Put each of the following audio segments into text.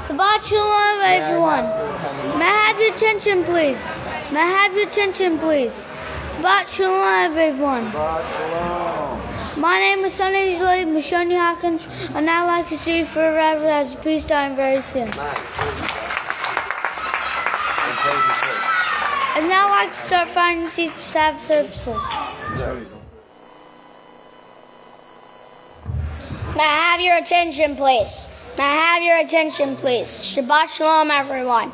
Shabbat Shalom, everyone. May I have your attention, please? May I have your attention, please? Shabbat Shalom, everyone. My name is Yisrayl Hawkins, and I'd like to see you forever as a priest starting very soon. And now I'd like to start finding seats for Sabbath services. May I have your attention, please? May I have your attention, please? Shabbat Shalom, everyone.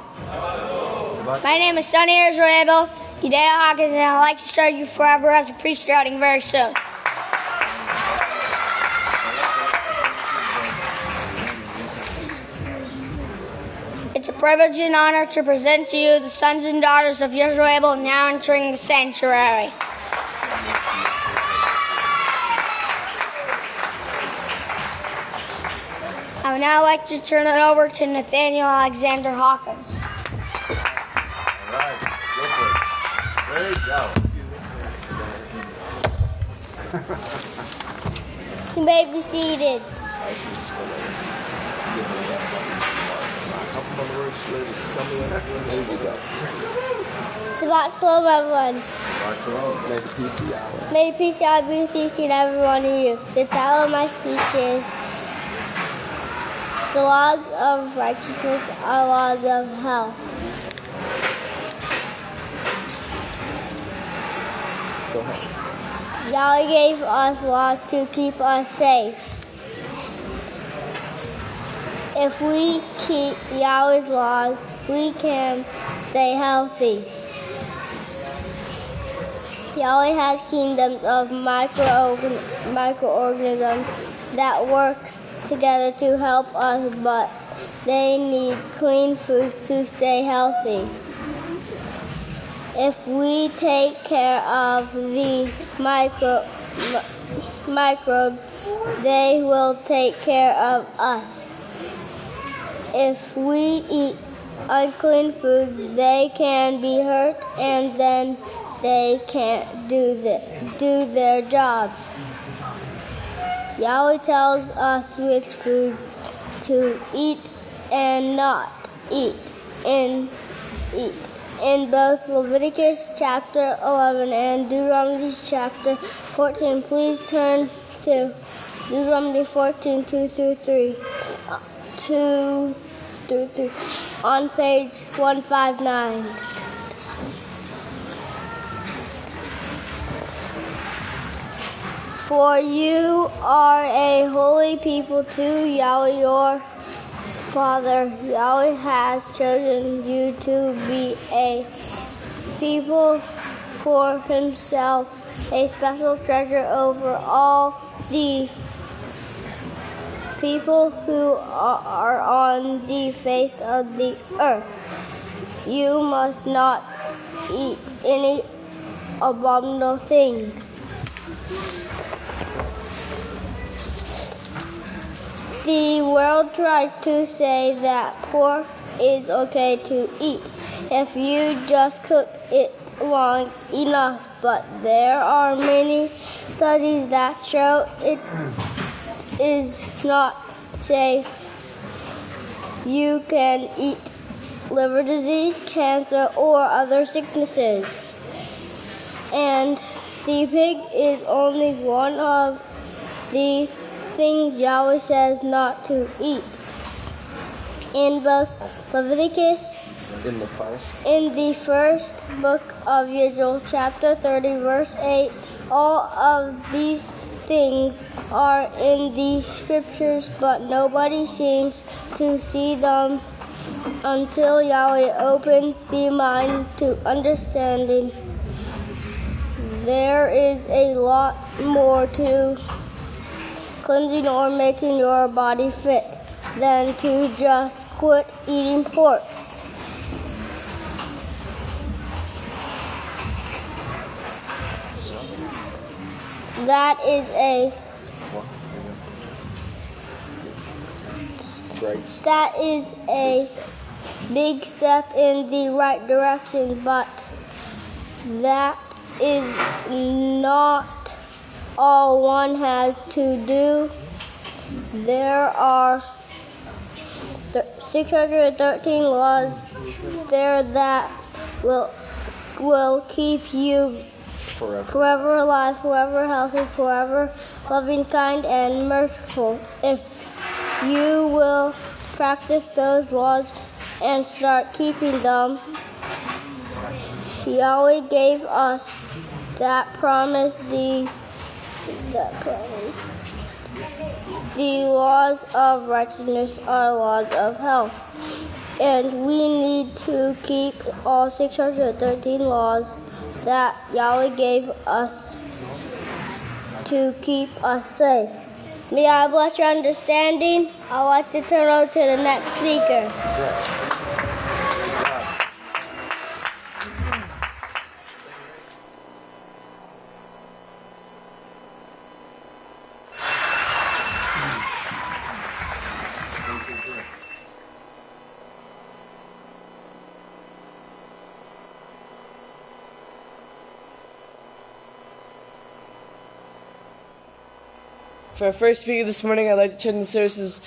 My name is Yisrayl Hawkins, and I'd like to start you forever as a priest starting very soon. It's a privilege and honor to present to you the sons and daughters of Yisrael now entering the sanctuary. I would now like to turn it over to Nathaniel Alexander Hawkins. All right, go for it. There you go. You may be seated. Shabbat Shalom, everyone. May the peace of Yahweh. May the peace of Yahweh be with each and every one of you. The title of my speech is The Laws of Righteousness Are Laws of Hell. Go ahead. Yahweh gave us laws to keep us safe. If we keep Yahweh's laws, we can stay healthy. Yahweh has kingdoms of microorganisms that work together to help us, but they need clean foods to stay healthy. If we take care of the microbes, they will take care of us. If we eat unclean foods, they can be hurt, and then they can't do their jobs. Yahweh tells us which food to eat and not eat. In both Leviticus chapter 11 and Deuteronomy chapter 14, please turn to Deuteronomy 14, 2 through 3. On page 159. For you are a holy people to Yahweh your Father. Yahweh has chosen you to be a people for himself, a special treasure over all the people who are on the face of the earth. You must not eat any abominable thing. The world tries to say that pork is okay to eat if you just cook it long enough, but there are many studies that show it is not safe. You can eat liver disease, cancer, or other sicknesses. And the pig is only one of the things Yahweh says not to eat. In both Leviticus, in the first book of Yisrayl, chapter 30, verse 8, all of these things are in the scriptures, but nobody seems to see them until Yahweh opens the mind to understanding. There is a lot more to cleansing or making your body fit than to just quit eating pork. That is a big step in the right direction, but that is not all one has to do. There are 613 laws there that will keep you forever alive, forever healthy, forever loving, kind, and merciful. If you will practice those laws and start keeping them, Yahweh gave us that promise. The laws of righteousness are laws of health, and we need to keep all 613 laws that Yahweh gave us to keep us safe. May I bless your understanding. I'd like to turn over to the next speaker. For our first speaker this morning, I'd like to turn the services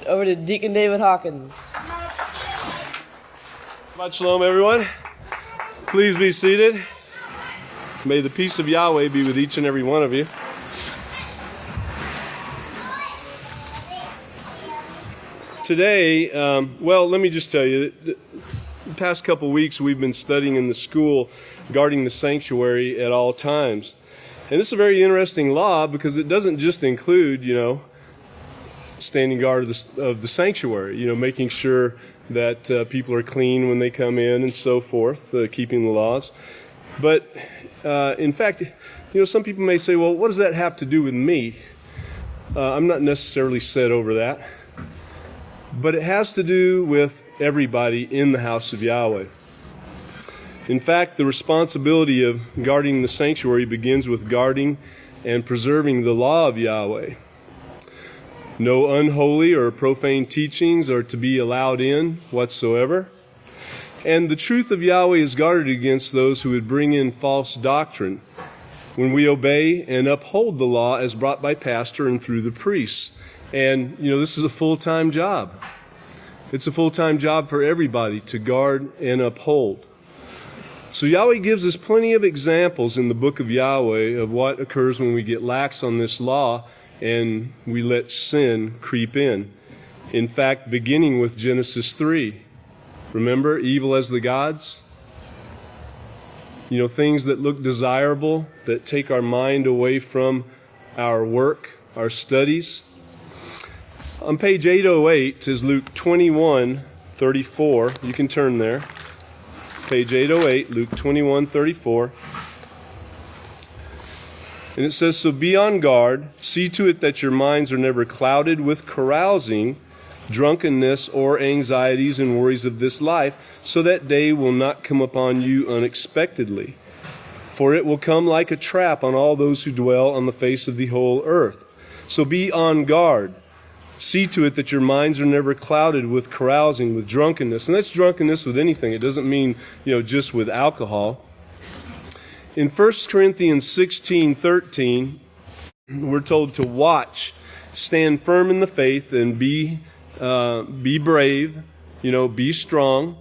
over to Deacon David Hawkins. Shalom, everyone. Please be seated. May the peace of Yahweh be with each and every one of you. Today, let me just tell you, the past couple weeks we've been studying in the school guarding the sanctuary at all times. And this is a very interesting law because it doesn't just include, standing guard of the sanctuary, making sure that people are clean when they come in and so forth, keeping the laws. But in fact, some people may say, well, what does that have to do with me? I'm not necessarily set over that. But it has to do with everybody in the house of Yahweh. In fact, the responsibility of guarding the sanctuary begins with guarding and preserving the law of Yahweh. No unholy or profane teachings are to be allowed in whatsoever. And the truth of Yahweh is guarded against those who would bring in false doctrine when we obey and uphold the law as brought by pastor and through the priests. And, this is a full-time job. It's a full-time job for everybody to guard and uphold. So Yahweh gives us plenty of examples in the book of Yahweh of what occurs when we get lax on this law and we let sin creep in. In fact, beginning with Genesis 3. Remember, evil as the gods? Things that look desirable, that take our mind away from our work, our studies. On page 808 is Luke 21:34. You can turn there. Page 808, Luke 21:34. And it says, "So be on guard, see to it that your minds are never clouded with carousing, drunkenness, or anxieties and worries of this life, so that day will not come upon you unexpectedly. For it will come like a trap on all those who dwell on the face of the whole earth. So be on guard. See to it that your minds are never clouded with carousing, with drunkenness." And that's drunkenness with anything. It doesn't mean, just with alcohol. In 1 Corinthians 16:13, we're told to watch, stand firm in the faith, and be brave, be strong.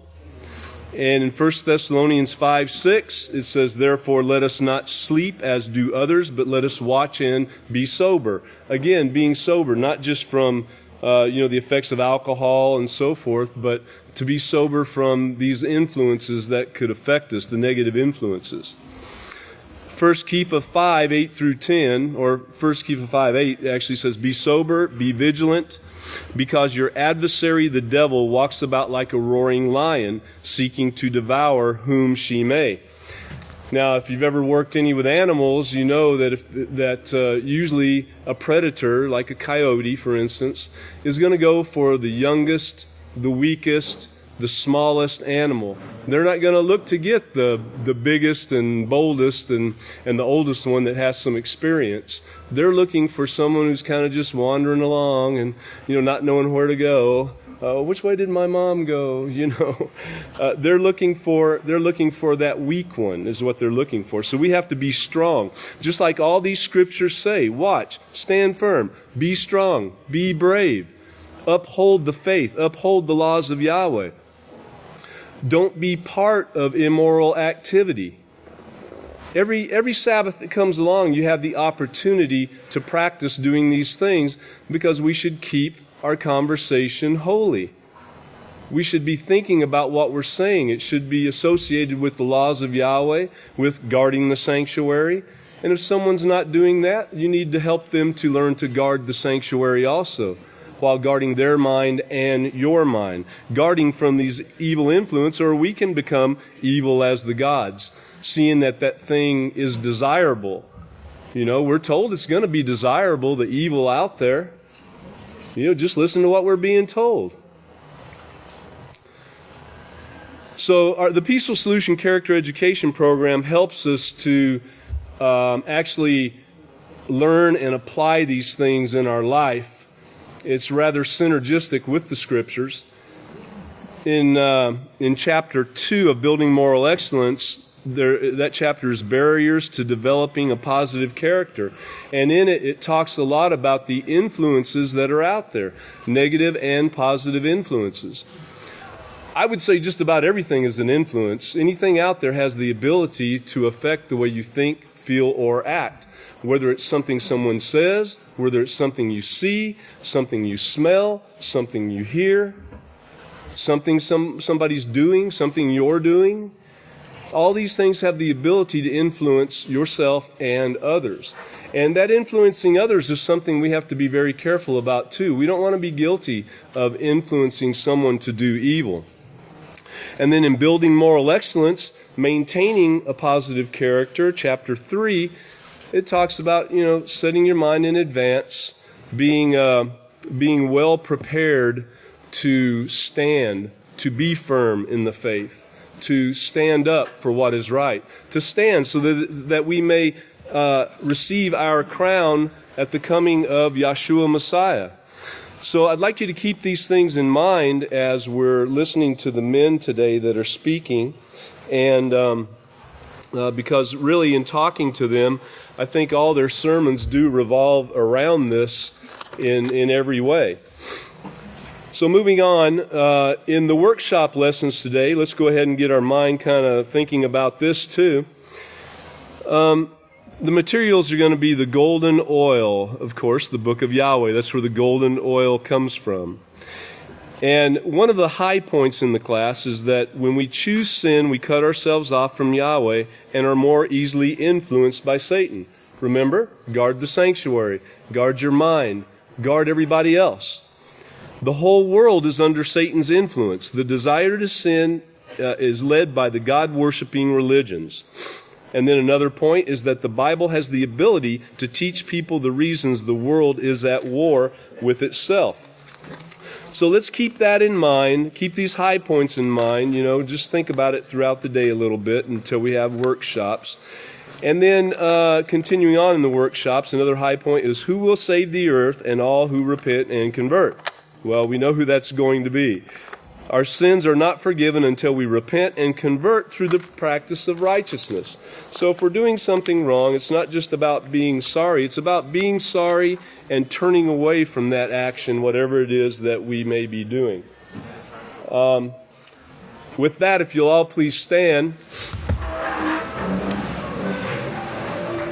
And in 1 Thessalonians 5:6, it says, "Therefore let us not sleep as do others, but let us watch and be sober." Again, being sober, not just from the effects of alcohol and so forth, but to be sober from these influences that could affect us, the negative influences. 1 Kepha 5:8-10, or 1 Kepha 5:8 actually says, "Be sober, be vigilant, because your adversary the devil walks about like a roaring lion, seeking to devour whom she may." Now, if you've ever worked any with animals, you know that usually a predator, like a coyote, for instance, is going to go for the youngest, the weakest, the smallest animal. They're not going to look to get the biggest and boldest and the oldest one that has some experience. They're looking for someone who's kind of just wandering along and, not knowing where to go. Which way did my mom go? They're looking for that weak one is what they're looking for. So we have to be strong. Just like all these scriptures say, watch, stand firm, be strong, be brave. Uphold the faith. Uphold the laws of Yahweh. Don't be part of immoral activity. Every Sabbath that comes along, you have the opportunity to practice doing these things because we should keep our conversation holy. We should be thinking about what we're saying. It should be associated with the laws of Yahweh, with guarding the sanctuary. And if someone's not doing that, you need to help them to learn to guard the sanctuary also, while guarding their mind and your mind. Guarding from these evil influence, or we can become evil as the gods, seeing that thing is desirable. You know, we're told it's going to be desirable, the evil out there. You know, just listen to what we're being told. So the Peaceful Solution Character Education Program helps us to actually learn and apply these things in our life. It's rather synergistic with the Scriptures. In chapter 2 of Building Moral Excellence, that chapter is Barriers to Developing a Positive Character. And in it, it talks a lot about the influences that are out there, negative and positive influences. I would say just about everything is an influence. Anything out there has the ability to affect the way you think, feel, or act. Whether it's something someone says, whether it's something you see, something you smell, something you hear, something somebody's doing, something you're doing. All these things have the ability to influence yourself and others. And that influencing others is something we have to be very careful about too. We don't want to be guilty of influencing someone to do evil. And then in Building Moral Excellence, Maintaining a Positive Character, chapter 3, it talks about, setting your mind in advance, being well prepared to stand, to be firm in the faith, to stand up for what is right, to stand so that we may receive our crown at the coming of Yahshua Messiah. So I'd like you to keep these things in mind as we're listening to the men today that are speaking, and because really in talking to them, I think all their sermons do revolve around this in every way. So moving on, in the workshop lessons today, let's go ahead and get our mind kind of thinking about this too. The materials are going to be the golden oil, of course, the book of Yahweh. That's where the golden oil comes from. And one of the high points in the class is that when we choose sin, we cut ourselves off from Yahweh and are more easily influenced by Satan. Remember, guard the sanctuary, guard your mind, guard everybody else. The whole world is under Satan's influence. The desire to sin is led by the God-worshiping religions. And then another point is that the Bible has the ability to teach people the reasons the world is at war with itself. So let's keep that in mind, keep these high points in mind, just think about it throughout the day a little bit until we have workshops. And then continuing on in the workshops, another high point is who will save the earth and all who repent and convert. Well, we know who that's going to be. Our sins are not forgiven until we repent and convert through the practice of righteousness. So if we're doing something wrong, it's not just about being sorry. It's about being sorry and turning away from that action, whatever it is that we may be doing. With that, if you'll all please stand.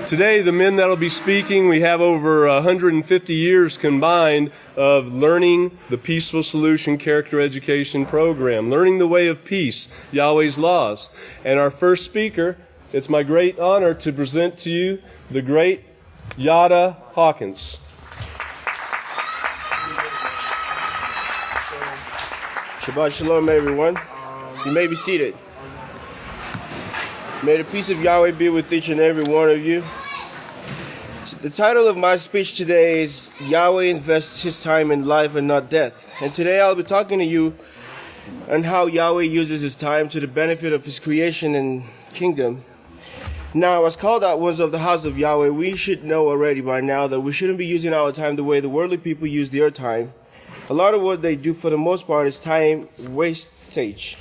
Today, the men that will be speaking, we have over 150 years combined of learning the Peaceful Solution Character Education Program, learning the way of peace, Yahweh's laws. And our first speaker, it's my great honor to present to you the great Yisrayl Hawkins. Shabbat Shalom, everyone. You may be seated. May the peace of Yahweh be with each and every one of you. The title of my speech today is Yahweh Invests His Time in Life and Not Death. And today I'll be talking to you on how Yahweh uses His time to the benefit of His creation and kingdom. Now, as called out ones of the house of Yahweh, we should know already by now that we shouldn't be using our time the way the worldly people use their time. A lot of what they do for the most part is time wastage.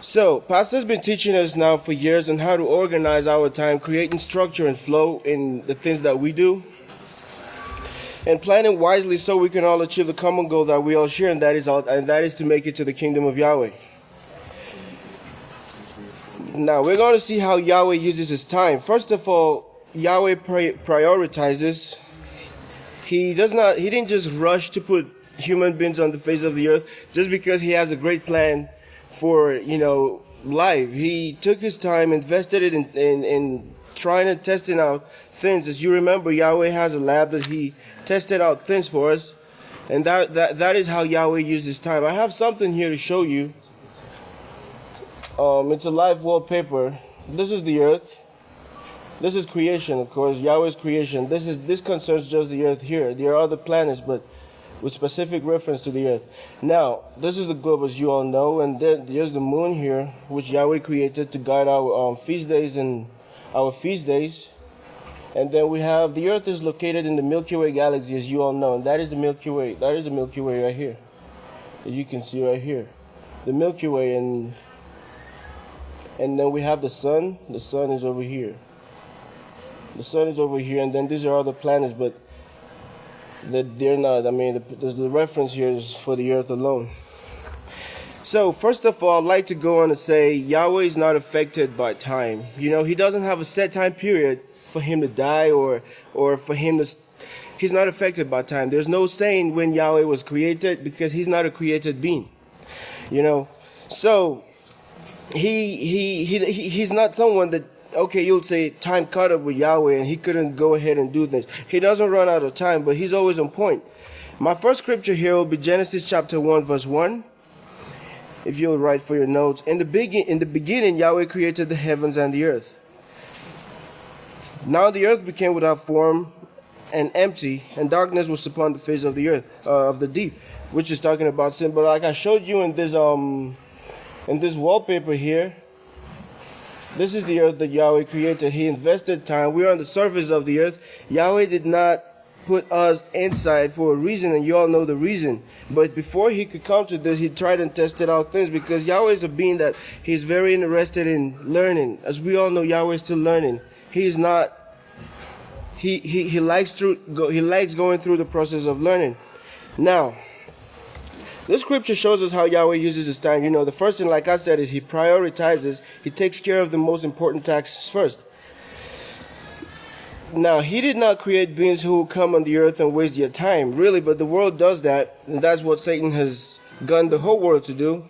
So, Pastor's been teaching us now for years on how to organize our time, creating structure and flow in the things that we do. and planning wisely so we can all achieve the common goal that we all share, and that is to make it to the kingdom of Yahweh. Now we're going to see how Yahweh uses his time. First of all, Yahweh prioritizes. He didn't just rush to put human beings on the face of the earth just because he has a great plan for, life. He took his time, invested it in trying and testing out things. As you remember, Yahweh has a lab that he tested out things for us, and that is how Yahweh uses time. I have something here to show you. It's a live wallpaper. This is the earth. This is creation, of course, Yahweh's creation. This concerns just the earth here. There are other planets, but with specific reference to the earth. Now, this is the globe, as you all know, and there's the moon here, which Yahweh created to guide our feast days and our feast days. And then we have the earth is located in the Milky Way galaxy, as you all know, and that is the Milky Way. That is the Milky Way right here, as you can see right here, the Milky Way, and then we have the sun. The sun is over here. The sun is over here, and then these are all the planets, but they're not. I mean, the reference here is for the earth alone. So, first of all, I'd like to go on and say Yahweh is not affected by time. He doesn't have a set time period for him to die or for him to... He's not affected by time. There's no saying when Yahweh was created because he's not a created being. So, he's not someone that... Okay, you'll say time caught up with Yahweh and he couldn't go ahead and do things. He doesn't run out of time, but he's always on point. My first scripture here will be Genesis chapter 1, verse 1. If you'll write for your notes. In the beginning, Yahweh created the heavens and the earth. Now the earth became without form and empty, and darkness was upon the face of the earth, of the deep, which is talking about sin. But like I showed you in this wallpaper here, this is the earth that Yahweh created. He invested time. We are on the surface of the earth. Yahweh did not put us inside for a reason, and you all know the reason. But before he could come to this, he tried and tested out things, because Yahweh is a being that he's very interested in learning. As we all know, Yahweh is still learning. He likes going through the process of learning. Now, this scripture shows us how Yahweh uses his time. The first thing, like I said, is he prioritizes. He takes care of the most important tasks first. Now, he did not create beings who will come on the earth and waste their time, really, but the world does that, and that's what Satan has gotten the whole world to do.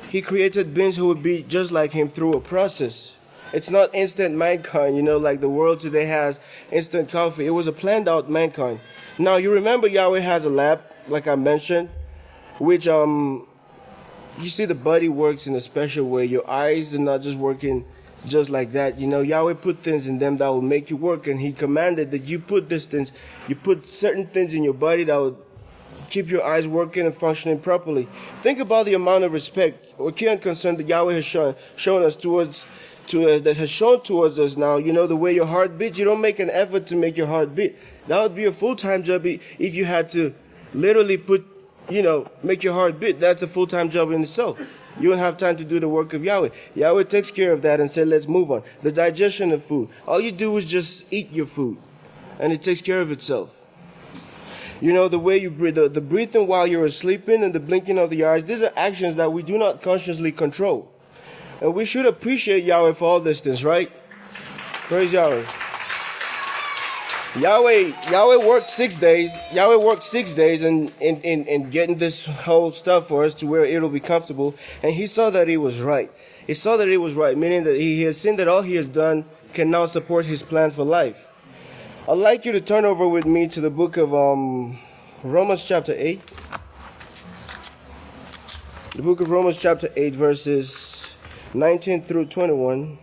He created beings who would be just like him through a process. It's not instant mankind, like the world today has instant coffee. It was a planned out mankind. Now, you remember Yahweh has a lab, like I mentioned, which, you see the body works in a special way. Your eyes are not just working just like that. Yahweh put things in them that will make you work, and he commanded that you put certain things in your body that will keep your eyes working and functioning properly. Think about the amount of respect or care and concern that Yahweh has shown us that has shown towards us now. The way your heart beats, you don't make an effort to make your heart beat. That would be a full-time job if you had to literally make your heart beat. That's a full-time job in itself. You don't have time to do the work of Yahweh. Yahweh takes care of that and said, let's move on. The digestion of food. All you do is just eat your food, and it takes care of itself. The way you breathe, the breathing while you're sleeping and the blinking of the eyes, these are actions that we do not consciously control. And we should appreciate Yahweh for all these things, right? Praise Yahweh. Yahweh worked 6 days. Yahweh worked 6 days in getting this whole stuff for us to where it'll be comfortable. And he saw that it was right. He saw that it was right, meaning that he has seen that all he has done can now support his plan for life. I'd like you to turn over with me to the book of Romans chapter 8. The book of Romans chapter 8, verses 19 through 21.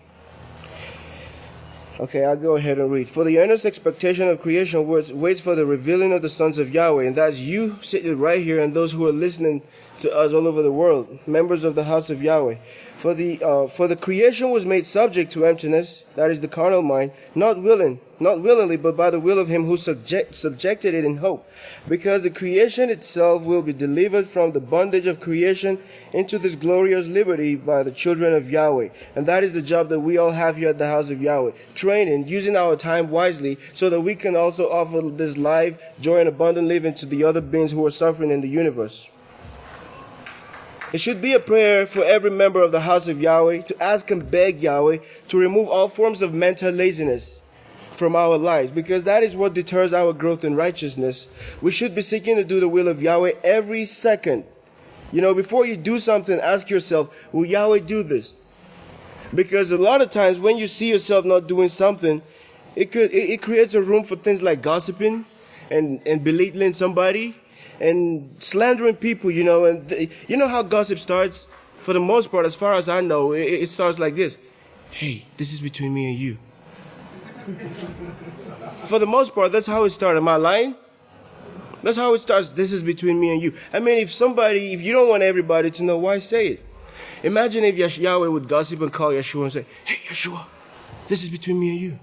Okay, I'll go ahead and read. For the earnest expectation of creation waits for the revealing of the sons of Yahweh. And that's you sitting right here and those who are listening to us all over the world, members of the house of Yahweh. For the creation was made subject to emptiness, that is the carnal mind, not willingly, but by the will of him who subjected it in hope. Because the creation itself will be delivered from the bondage of creation into this glorious liberty by the children of Yahweh. And that is the job that we all have here at the house of Yahweh. Training, using our time wisely so that we can also offer this life, joy, and abundant living to the other beings who are suffering in the universe. It should be a prayer for every member of the house of Yahweh to ask and beg Yahweh to remove all forms of mental laziness from our lives, because that is what deters our growth in righteousness. We should be seeking to do the will of Yahweh every second. You know, before you do something, ask yourself, will Yahweh do this? Because a lot of times when you see yourself not doing something, it creates a room for things like gossiping and belittling somebody and slandering people, you know. And you know how gossip starts? For the most part, as far as I know, it starts like this. Hey, this is between me and you. For the most part, that's how it starts. Am I lying? That's how it starts. This is between me and you. I mean, if you don't want everybody to know, why say it? Imagine if Yahweh would gossip and call Yeshua and say, hey, Yeshua, this is between me and you.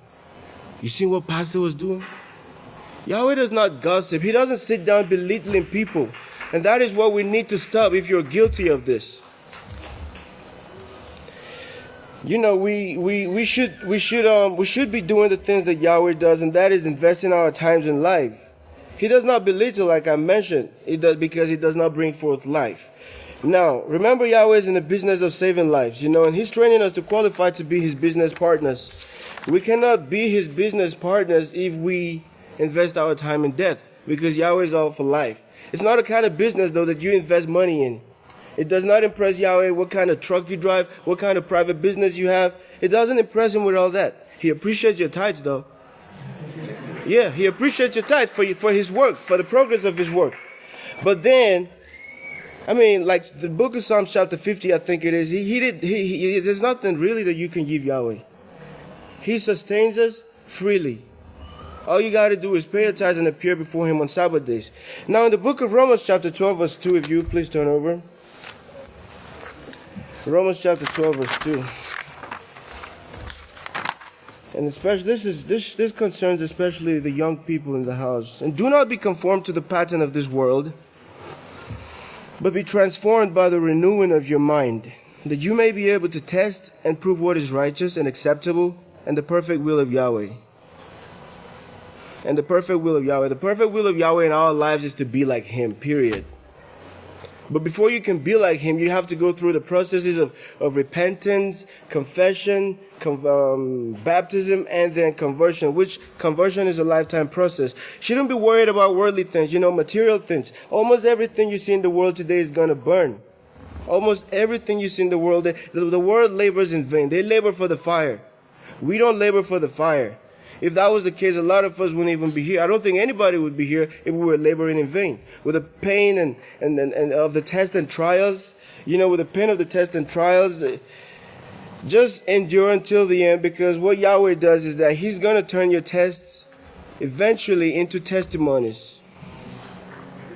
You seen what Pastor was doing? Yahweh does not gossip. He doesn't sit down belittling people. And that is what we need to stop if you're guilty of this. You know, we should be doing the things that Yahweh does, and that is investing our times in life. He does not belittle, like I mentioned, because he does not bring forth life. Now, remember, Yahweh is in the business of saving lives, you know, and he's training us to qualify to be his business partners. We cannot be his business partners if we invest our time in death, because Yahweh is all for life. It's not a kind of business, though, that you invest money in. It does not impress Yahweh what kind of truck you drive, what kind of private business you have. It doesn't impress him with all that. He appreciates your tithes, though. Yeah, he appreciates your tithes for his work, for the progress of his work. But then, I mean, like the book of Psalms chapter 50, I think it is, there's nothing really that you can give Yahweh. He sustains us freely. All you got to do is pay your tithes and appear before him on Sabbath days. Now, in the book of Romans chapter 12, verse 2, if you please turn over. Romans chapter 12, verse 2. And especially this concerns especially the young people in the house. And do not be conformed to the pattern of this world, but be transformed by the renewing of your mind, that you may be able to test and prove what is righteous and acceptable and the perfect will of Yahweh. And the perfect will of Yahweh. The perfect will of Yahweh in our lives is to be like him, period. But before you can be like him, you have to go through the processes of repentance, confession, baptism, and then conversion, which conversion is a lifetime process. Shouldn't be worried about worldly things, you know, material things. Almost everything you see in the world today is going to burn. Almost everything you see in the world, the world labors in vain. They labor for the fire. We don't labor for the fire. If that was the case, a lot of us wouldn't even be here. I don't think anybody would be here if we were laboring in vain. With the pain and of the tests and trials, you know, with the pain of the tests and trials, just endure until the end, because what Yahweh does is that he's going to turn your tests eventually into testimonies.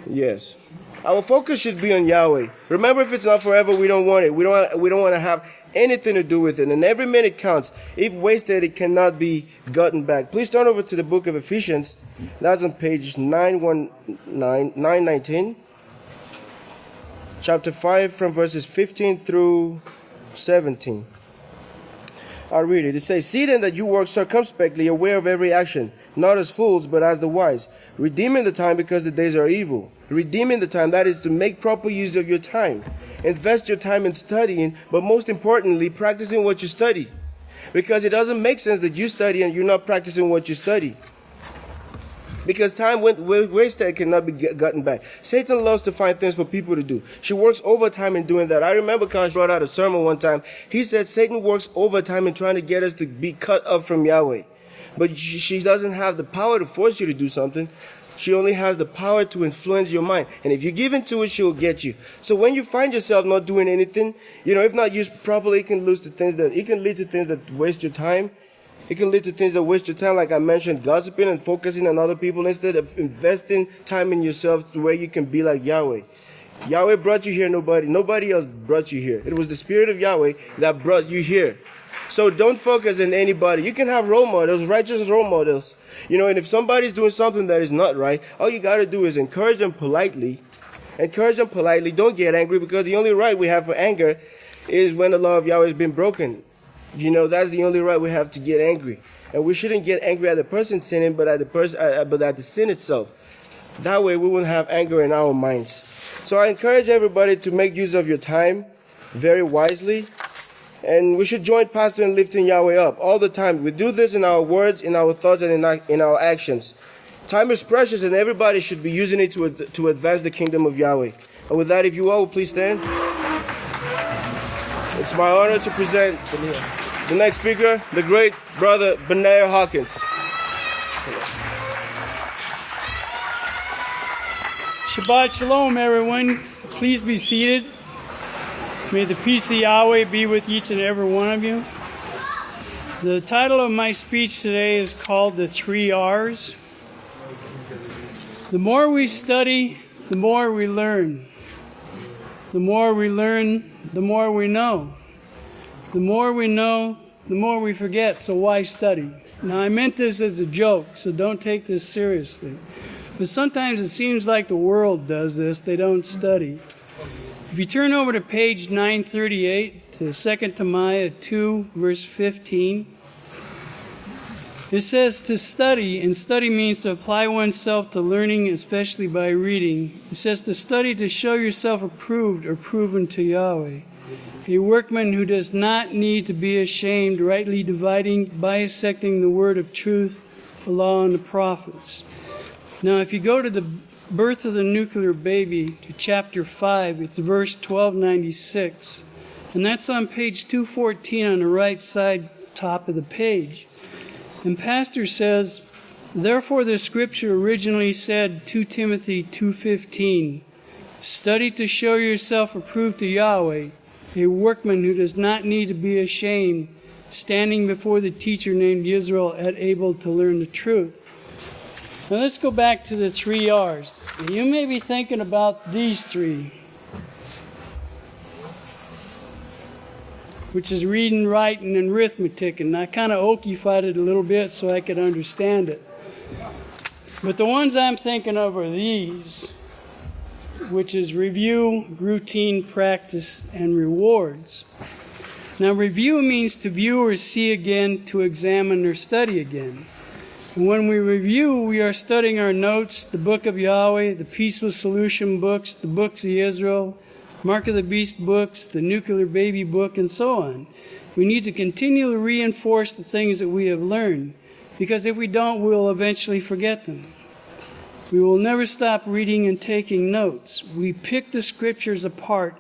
Yes. Our focus should be on Yahweh. Remember, if it's not forever, we don't want it. We don't want to have anything to do with it. And every minute counts. If wasted, it cannot be gotten back. Please turn over to the book of Ephesians. That's on page 919. Chapter 5 from verses 15 through 17. I'll read it. It says, see then that you work circumspectly, aware of every action, not as fools, but as the wise, redeeming the time because the days are evil. Redeeming the time, that is to make proper use of your time. Invest your time in studying, but most importantly, practicing what you study. Because it doesn't make sense that you study and you're not practicing what you study. Because time wasted cannot be gotten back. Satan loves to find things for people to do. She works overtime in doing that. I remember Conch brought out a sermon one time. He said Satan works overtime in trying to get us to be cut up from Yahweh. But she doesn't have the power to force you to do something. She only has the power to influence your mind. And if you give in to it, she will get you. So when you find yourself not doing anything, you know, if not used properly, it can lead to things that waste your time. It can lead to things that waste your time, like I mentioned, gossiping and focusing on other people instead of investing time in yourself to where you can be like Yahweh. Yahweh brought you here, nobody else brought you here. It was the Spirit of Yahweh that brought you here. So don't focus on anybody. You can have role models, righteous role models. And if somebody's doing something that is not right, all you got to do is encourage them politely. Encourage them politely. Don't get angry, because the only right we have for anger is when the law of Yahweh has been broken. That's the only right we have to get angry. And we shouldn't get angry at the person sinning, but at the sin itself. That way we won't have anger in our minds. So I encourage everybody to make use of your time very wisely. And we should join Pastor in lifting Yahweh up all the time. We do this in our words, in our thoughts, and in our actions. Time is precious, and everybody should be using it to advance the kingdom of Yahweh. And with that, if you all will please stand. It's my honor to present the next speaker, the great brother Yisrayl Hawkins. Shabbat Shalom, everyone. Please be seated. May the peace of Yahweh be with each and every one of you. The title of my speech today is called The 3 R's. The more we study, the more we learn. The more we learn, the more we know. The more we know, the more we forget, so why study? Now, I meant this as a joke, so don't take this seriously. But sometimes it seems like the world does this. They don't study. If you turn over to page 938 to 2 Timothy 2, verse 15, it says to study, and study means to apply oneself to learning, especially by reading. It says to study to show yourself approved or proven to Yahweh, a workman who does not need to be ashamed, rightly dividing, bisecting the word of truth, the law and the prophets. Now, if you go to the birth of the nuclear baby to chapter 5, it's verse 1296, and that's on page 214 on the right side top of the page. And Pastor says, therefore the scripture originally said 2 Timothy 2:15, study to show yourself approved to Yahweh, a workman who does not need to be ashamed, standing before the teacher named Yisrayl able to learn the truth. Now let's go back to the 3 R's. You may be thinking about these 3, which is reading, writing, and arithmetic, and I kind of okified it a little bit so I could understand it. But the ones I'm thinking of are these, which is review, routine, practice, and rewards. Now, review means to view or see again, to examine or study again. And when we review, we are studying our notes, the Book of Yahweh, the Peaceful Solution books, the books of Israel, Mark of the Beast books, the Nuclear Baby book, and so on. We need to continually reinforce the things that we have learned, because if we don't, we'll eventually forget them. We will never stop reading and taking notes. We pick the scriptures apart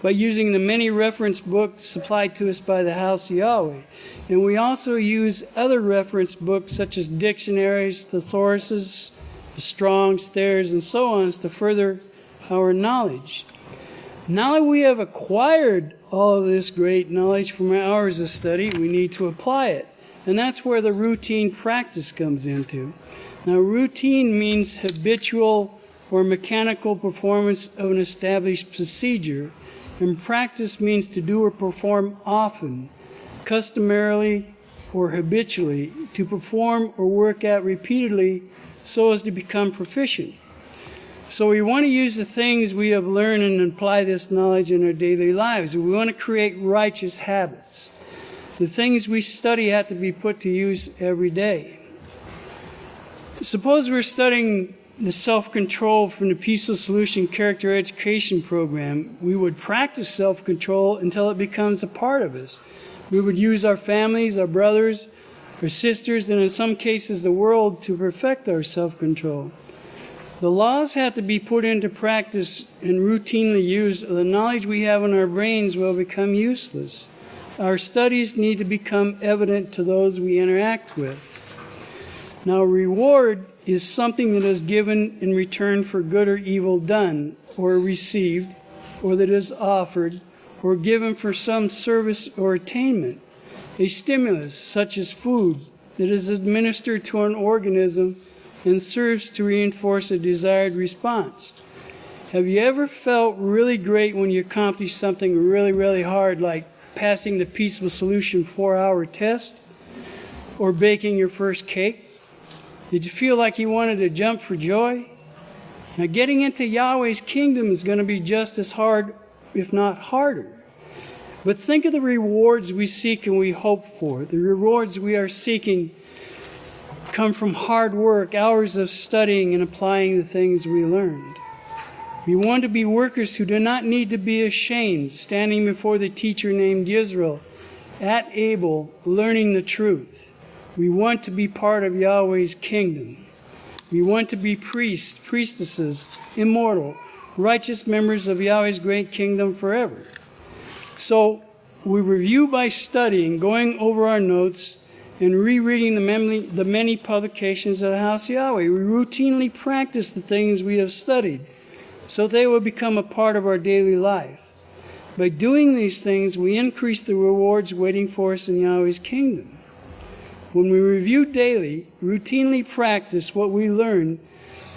by using the many reference books supplied to us by the house of Yahweh. And we also use other reference books such as dictionaries, thesauruses, the Strong's, Thayer's, and so on to further our knowledge. Now that we have acquired all of this great knowledge from our hours of study, we need to apply it. And that's where the routine practice comes into. Now, routine means habitual or mechanical performance of an established procedure, and practice means to do or perform often, customarily or habitually, to perform or work out repeatedly so as to become proficient. So we want to use the things we have learned and apply this knowledge in our daily lives. We want to create righteous habits. The things we study have to be put to use every day. Suppose we're studying the self-control from the Peaceful Solution Character Education Program. We would practice self-control until it becomes a part of us. We would use our families, our brothers, our sisters, and in some cases the world to perfect our self-control. The laws have to be put into practice and routinely used, or the knowledge we have in our brains will become useless. Our studies need to become evident to those we interact with. Now, reward is something that is given in return for good or evil done, or received, or that is offered, or given for some service or attainment. A stimulus, such as food, that is administered to an organism and serves to reinforce a desired response. Have you ever felt really great when you accomplished something really, really hard, like passing the Peaceful Solution 4-hour test or baking your first cake? Did you feel like you wanted to jump for joy? Now, getting into Yahweh's kingdom is going to be just as hard, if not harder. But think of the rewards we seek and we hope for. The rewards we are seeking come from hard work, hours of studying and applying the things we learned. We want to be workers who do not need to be ashamed, standing before the teacher named Yisrayl at Abel, learning the truth. We want to be part of Yahweh's kingdom. We want to be priests, priestesses, immortal, righteous members of Yahweh's great kingdom forever. So we review by studying, going over our notes, and rereading the many publications of the House of Yahweh. We routinely practice the things we have studied, so they will become a part of our daily life. By doing these things, we increase the rewards waiting for us in Yahweh's kingdom. When we review daily, routinely practice what we learn,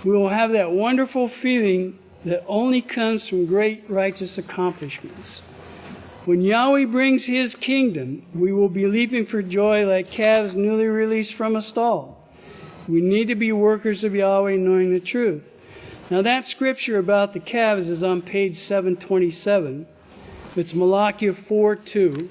we will have that wonderful feeling that only comes from great righteous accomplishments. When Yahweh brings His kingdom, we will be leaping for joy like calves newly released from a stall. We need to be workers of Yahweh, knowing the truth. Now that scripture about the calves is on page 727. It's Malachi 4:2.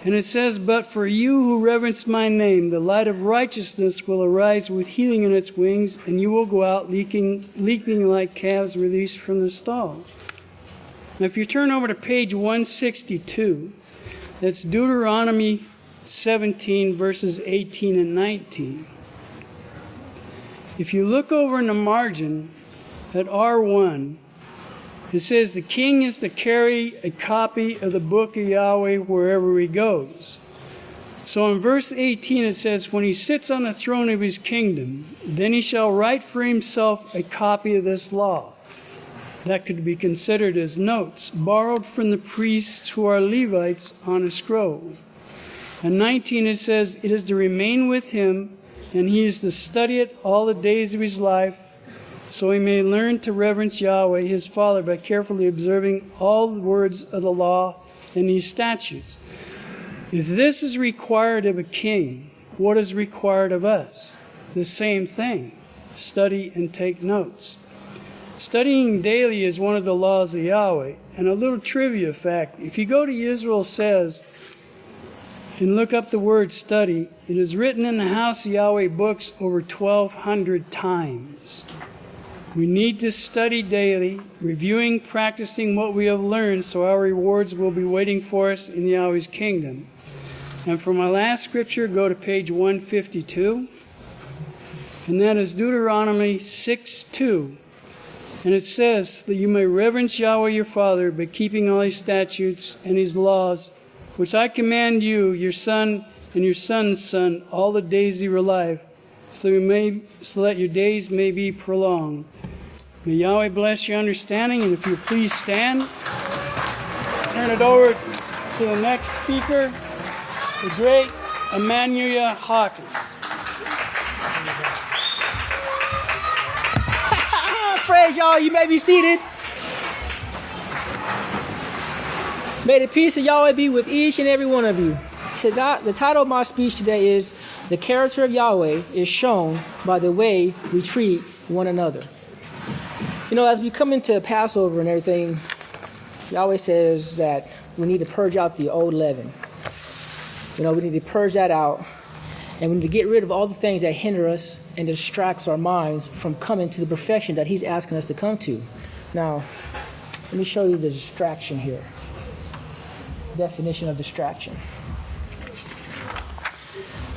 And it says, "But for you who reverence my name, the light of righteousness will arise with healing in its wings, and you will go out leaping like calves released from the stall." Now if you turn over to page 162, that's Deuteronomy 17, verses 18 and 19. If you look over in the margin at R1, it says the king is to carry a copy of the book of Yahweh wherever he goes. So in verse 18 it says, "When he sits on the throne of his kingdom, then he shall write for himself a copy of this law." That could be considered as notes, borrowed from the priests who are Levites on a scroll. And 19 it says, "It is to remain with him, and he is to study it all the days of his life, so he may learn to reverence Yahweh his Father by carefully observing all the words of the law and these statutes." If this is required of a king, what is required of us? The same thing. Study and take notes. Studying daily is one of the laws of Yahweh. And a little trivia fact, if you go to Yisrael Says and look up the word study, it is written in the House of Yahweh books over 1,200 times. We need to study daily, reviewing, practicing what we have learned, so our rewards will be waiting for us in Yahweh's kingdom. And for my last scripture, go to page 152. And that is Deuteronomy 6:2. And it says that you may reverence Yahweh your Father by keeping all his statutes and his laws, which I command you, your son and your son's son, all the days of your life, so that your days may be prolonged. May Yahweh bless your understanding, and if you please stand, turn it over to the next speaker, the great Yisrayl Hawkins. Praise y'all, you may be seated. May the peace of Yahweh be with each and every one of you. The title of my speech today is, "The Character of Yahweh is Shown by the Way We Treat One Another." You know, as we come into Passover and everything, Yahweh says that we need to purge out the old leaven. You know, we need to purge that out, and we need to get rid of all the things that hinder us and distracts our minds from coming to the perfection that he's asking us to come to. Now, let me show you the distraction here. Definition of distraction.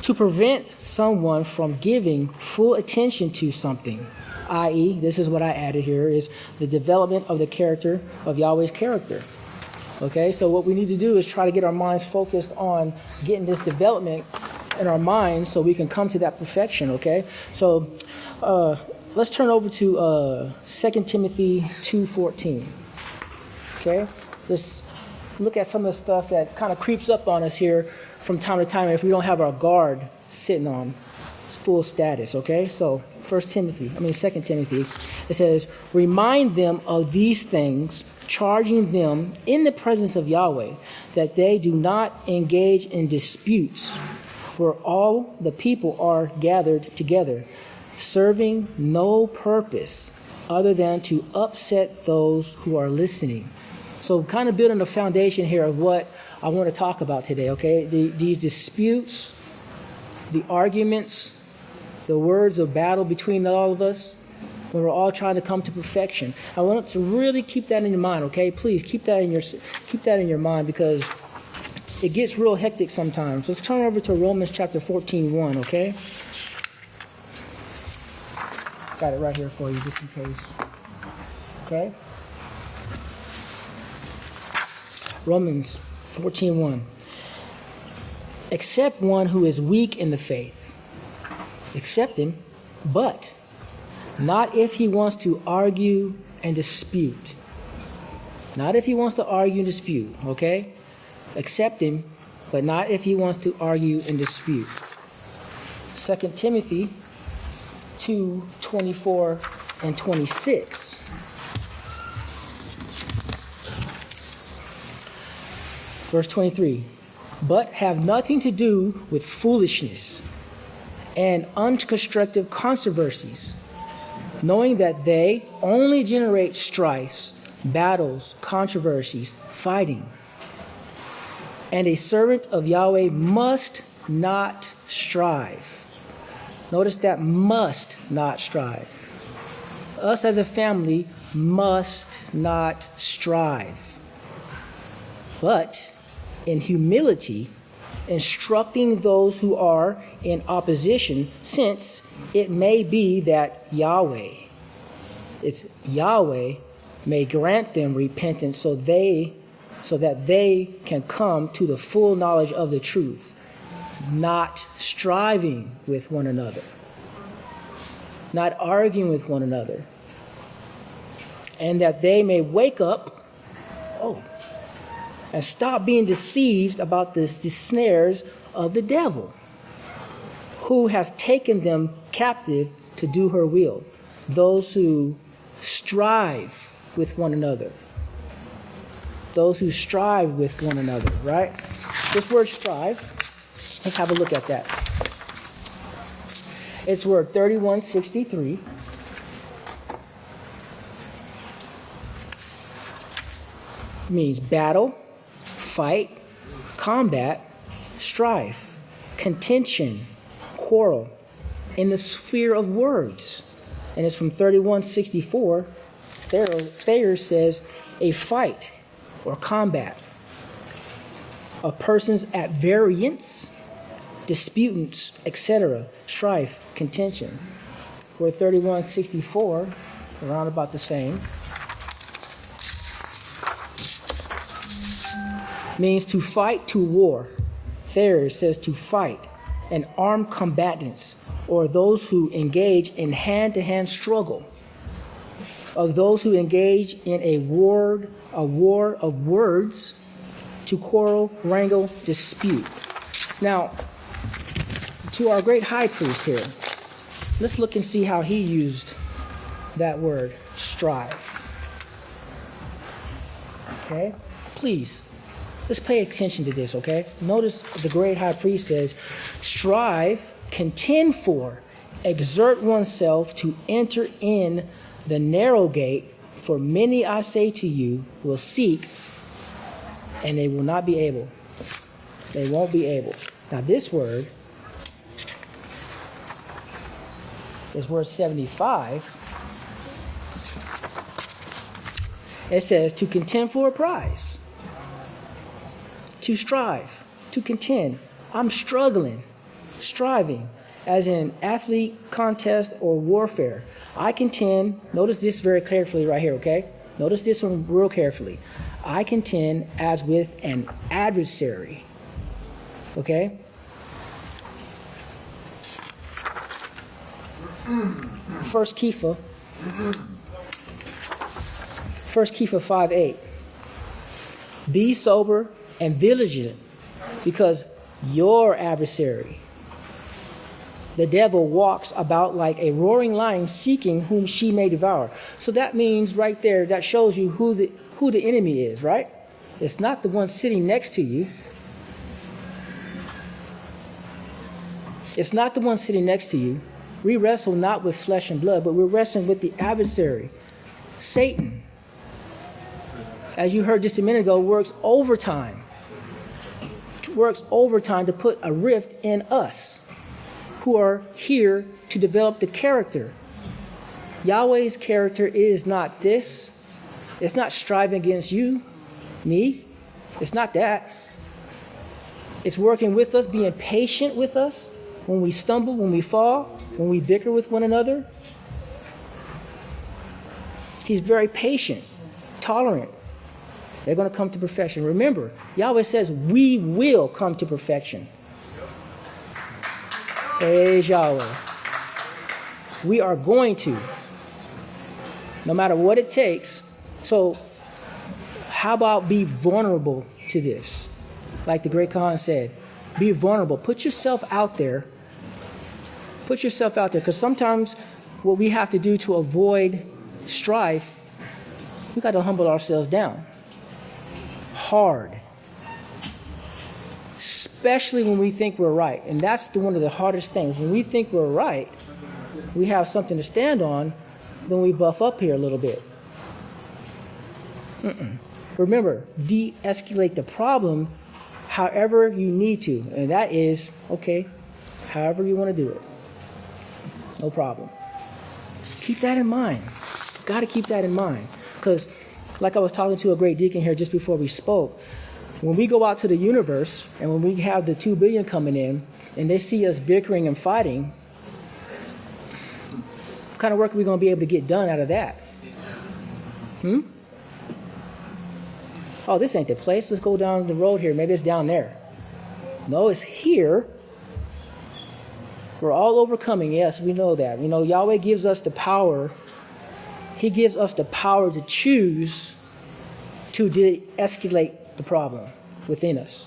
To prevent someone from giving full attention to something, i.e., this is what I added here, is the development of the character of Yahweh's character. Okay, so what we need to do is try to get our minds focused on getting this development in our minds so we can come to that perfection, okay? So let's turn over to 2 Timothy 2:14, okay? Let's look at some of the stuff that kind of creeps up on us here from time to time if we don't have our guard sitting on. full status, okay? So 2 Timothy, it says, remind them of these things, charging them in the presence of Yahweh, that they do not engage in disputes where all the people are gathered together, serving no purpose other than to upset those who are listening. So kind of building a foundation here of what I want to talk about today, okay? These disputes, the arguments, the words of battle between all of us, when we're all trying to come to perfection. I want to really keep that in your mind, okay? Please keep that in your mind, because it gets real hectic sometimes. Let's turn over to Romans chapter 14:1, okay? Got it right here for you, just in case. Okay? Romans 14:1. Accept one who is weak in the faith. Accept him, but not if he wants to argue and dispute. Not if he wants to argue and dispute, okay? Accept him, but not if he wants to argue and dispute. 2 Timothy 2:24 and 26. Verse 23. But have nothing to do with foolishness and unconstructive controversies, knowing that they only generate strifes, battles, controversies, fighting. And a servant of Yahweh must not strive. Notice that, must not strive. Us as a family must not strive. But in humility, instructing those who are in opposition, since it may be that Yahweh may grant them repentance so that they can come to the full knowledge of the truth, not striving with one another, not arguing with one another, and that they may wake up, and stop being deceived about the snares of the devil, who has taken them captive to do her will. Those who strive with one another. Those who strive with one another, right? This word strive, let's have a look at that. It's word 3163. Means battle, fight, combat, strife, contention, quarrel, in the sphere of words. And it's from 3164. Thayer says a fight or combat. A person's at variance, disputants, etc., strife, contention. Word 3164, around about the same. Means to fight, to war. Thayer says to fight, and armed combatants, or those who engage in hand-to-hand struggle, of those who engage in a war of words, to quarrel, wrangle, dispute. Now, to our great high priest here, let's look and see how he used that word, strive. Okay? Please. Let's pay attention to this, okay? Notice the great high priest says, strive, contend for, exert oneself to enter in the narrow gate, for many, I say to you, will seek, and they will not be able. They won't be able. Now this word is word 75. It says to contend for a prize. To strive, to contend. I'm struggling, striving, as in athlete, contest, or warfare. I contend, notice this very carefully right here, okay? Notice this one real carefully. I contend as with an adversary, okay? First Kepha 5:8. Be sober and vigilant, because your adversary, The devil walks about like a roaring lion, seeking whom she may devour. So that means right there, that shows you who the enemy is, right? It's not the one sitting next to you. It's not the one sitting next to you. We wrestle not with flesh and blood, but we're wrestling with the adversary, Satan. As you heard just a minute ago, works overtime to put a rift in us who are here to develop the character. Yahweh's character is not this. It's not striving against you, me. It's not that. It's working with us, being patient with us when we stumble, when we fall, when we bicker with one another. He's very patient, tolerant. They're going to come to perfection. Remember, Yahweh says we will come to perfection. Praise Yahweh. We are going to, no matter what it takes. So how about be vulnerable to this? Like the great Khan said, be vulnerable. Put yourself out there. Put yourself out there, because sometimes what we have to do to avoid strife, we got to humble ourselves down. Hard. Especially when we think we're right. And that's one of the hardest things. When we think we're right, we have something to stand on, then we buff up here a little bit. Remember, de-escalate the problem however you need to. And that is, okay, however you want to do it. No problem. Keep that in mind. Got to keep that in mind. Because, like I was talking to a great deacon here just before we spoke, when we go out to the universe and when we have the 2 billion coming in and they see us bickering and fighting, what kind of work are we going to be able to get done out of that? Oh, this ain't the place. Let's go down the road here. Maybe it's down there. No, it's here. We're all overcoming. Yes, we know that. You know, Yahweh gives us the power. He gives us the power to choose to de-escalate the problem within us.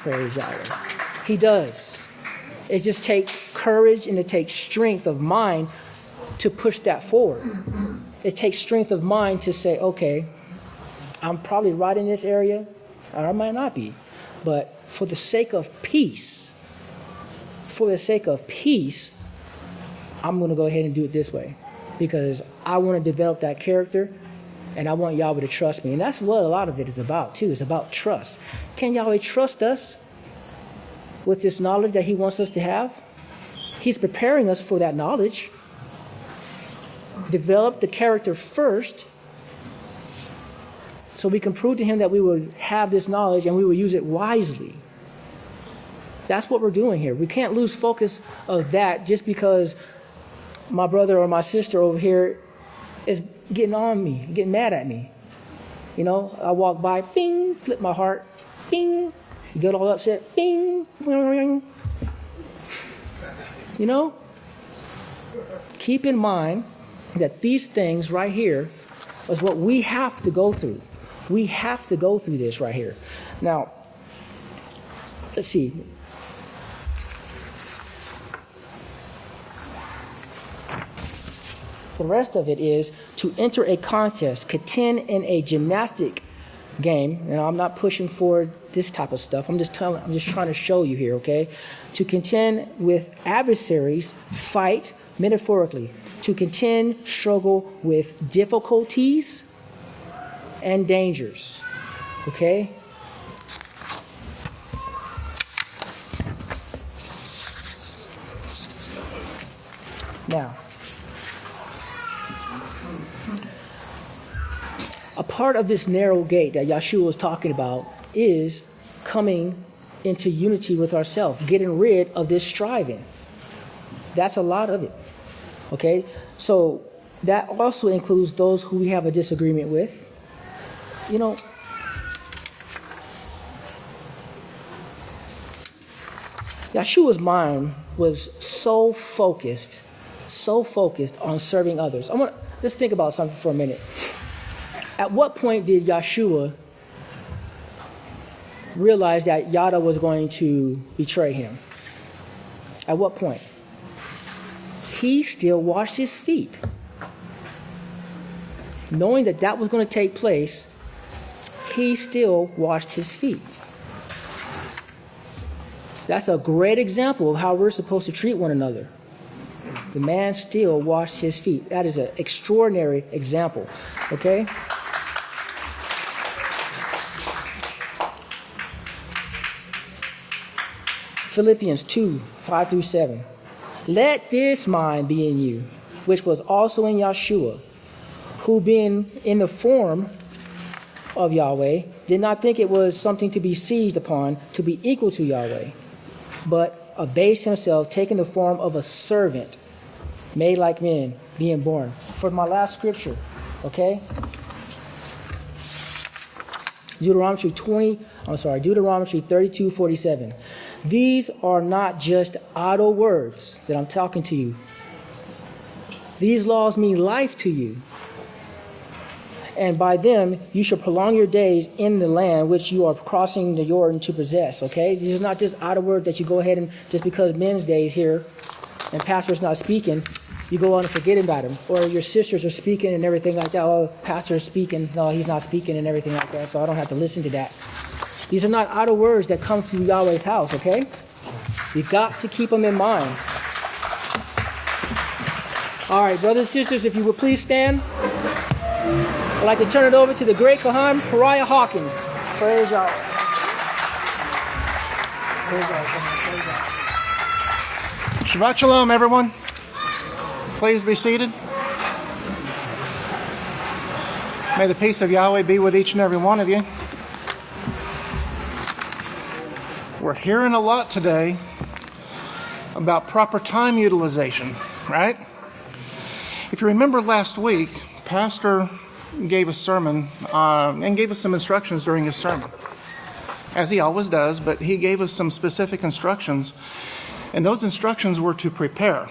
Praise Yahweh. He does. It just takes courage and it takes strength of mind to push that forward. It takes strength of mind to say, okay, I'm probably right in this area, or I might not be. But for the sake of peace, I'm going to go ahead and do it this way. Because I want to develop that character, and I want Yahweh to trust me. And that's what a lot of it is about, too. It's about trust. Can Yahweh trust us with this knowledge that He wants us to have? He's preparing us for that knowledge. Develop the character first, so we can prove to Him that we will have this knowledge and we will use it wisely. That's what we're doing here. We can't lose focus of that just because my brother or my sister over here is getting on me, getting mad at me. You know, I walk by, bing, flip my heart, bing, get all upset, bing, ring. You know, keep in mind that these things right here is what we have to go through. We have to go through this right here. Now, let's see. The rest of it is to enter a contest, contend in a gymnastic game. And I'm not pushing forward this type of stuff. I'm just trying to show you here, okay? To contend with adversaries, fight metaphorically. To contend, struggle with difficulties and dangers, okay? Now, a part of this narrow gate that Yahshua was talking about is coming into unity with ourselves, getting rid of this striving. That's a lot of it, okay? So that also includes those who we have a disagreement with. You know, Yahshua's mind was so focused on serving others. Let's think about something for a minute. At what point did Yahshua realize that Yada was going to betray him? At what point? He still washed his feet. Knowing that that was going to take place, he still washed his feet. That's a great example of how we're supposed to treat one another. The man still washed his feet. That is an extraordinary example. Okay? Philippians 2, 5 through 7. Let this mind be in you, which was also in Yeshua, who being in the form of Yahweh, did not think it was something to be seized upon to be equal to Yahweh, but abased himself, taking the form of a servant, made like men, being born. For my last scripture, okay? Deuteronomy 32:47. These are not just idle words that I'm talking to you. These laws mean life to you. And by them you shall prolong your days in the land which you are crossing the Jordan to possess. Okay? These are not just idle words that you go ahead and, just because men's days here and pastor's not speaking, you go on and forget about him. Or your sisters are speaking and everything like that. Oh, pastor's speaking. No, he's not speaking and everything like that, so I don't have to listen to that. These are not idle words that come through Yahweh's house, okay? You've got to keep them in mind. All right, brothers and sisters, if you would please stand. I'd like to turn it over to the great Kohan, Yisrayl Hawkins. Praise Yahweh. Shabbat Shalom, everyone. Please be seated. May the peace of Yahweh be with each and every one of you. We're hearing a lot today about proper time utilization, right? If you remember last week, Pastor gave a sermon and gave us some instructions during his sermon, as he always does, but he gave us some specific instructions, and those instructions were to prepare.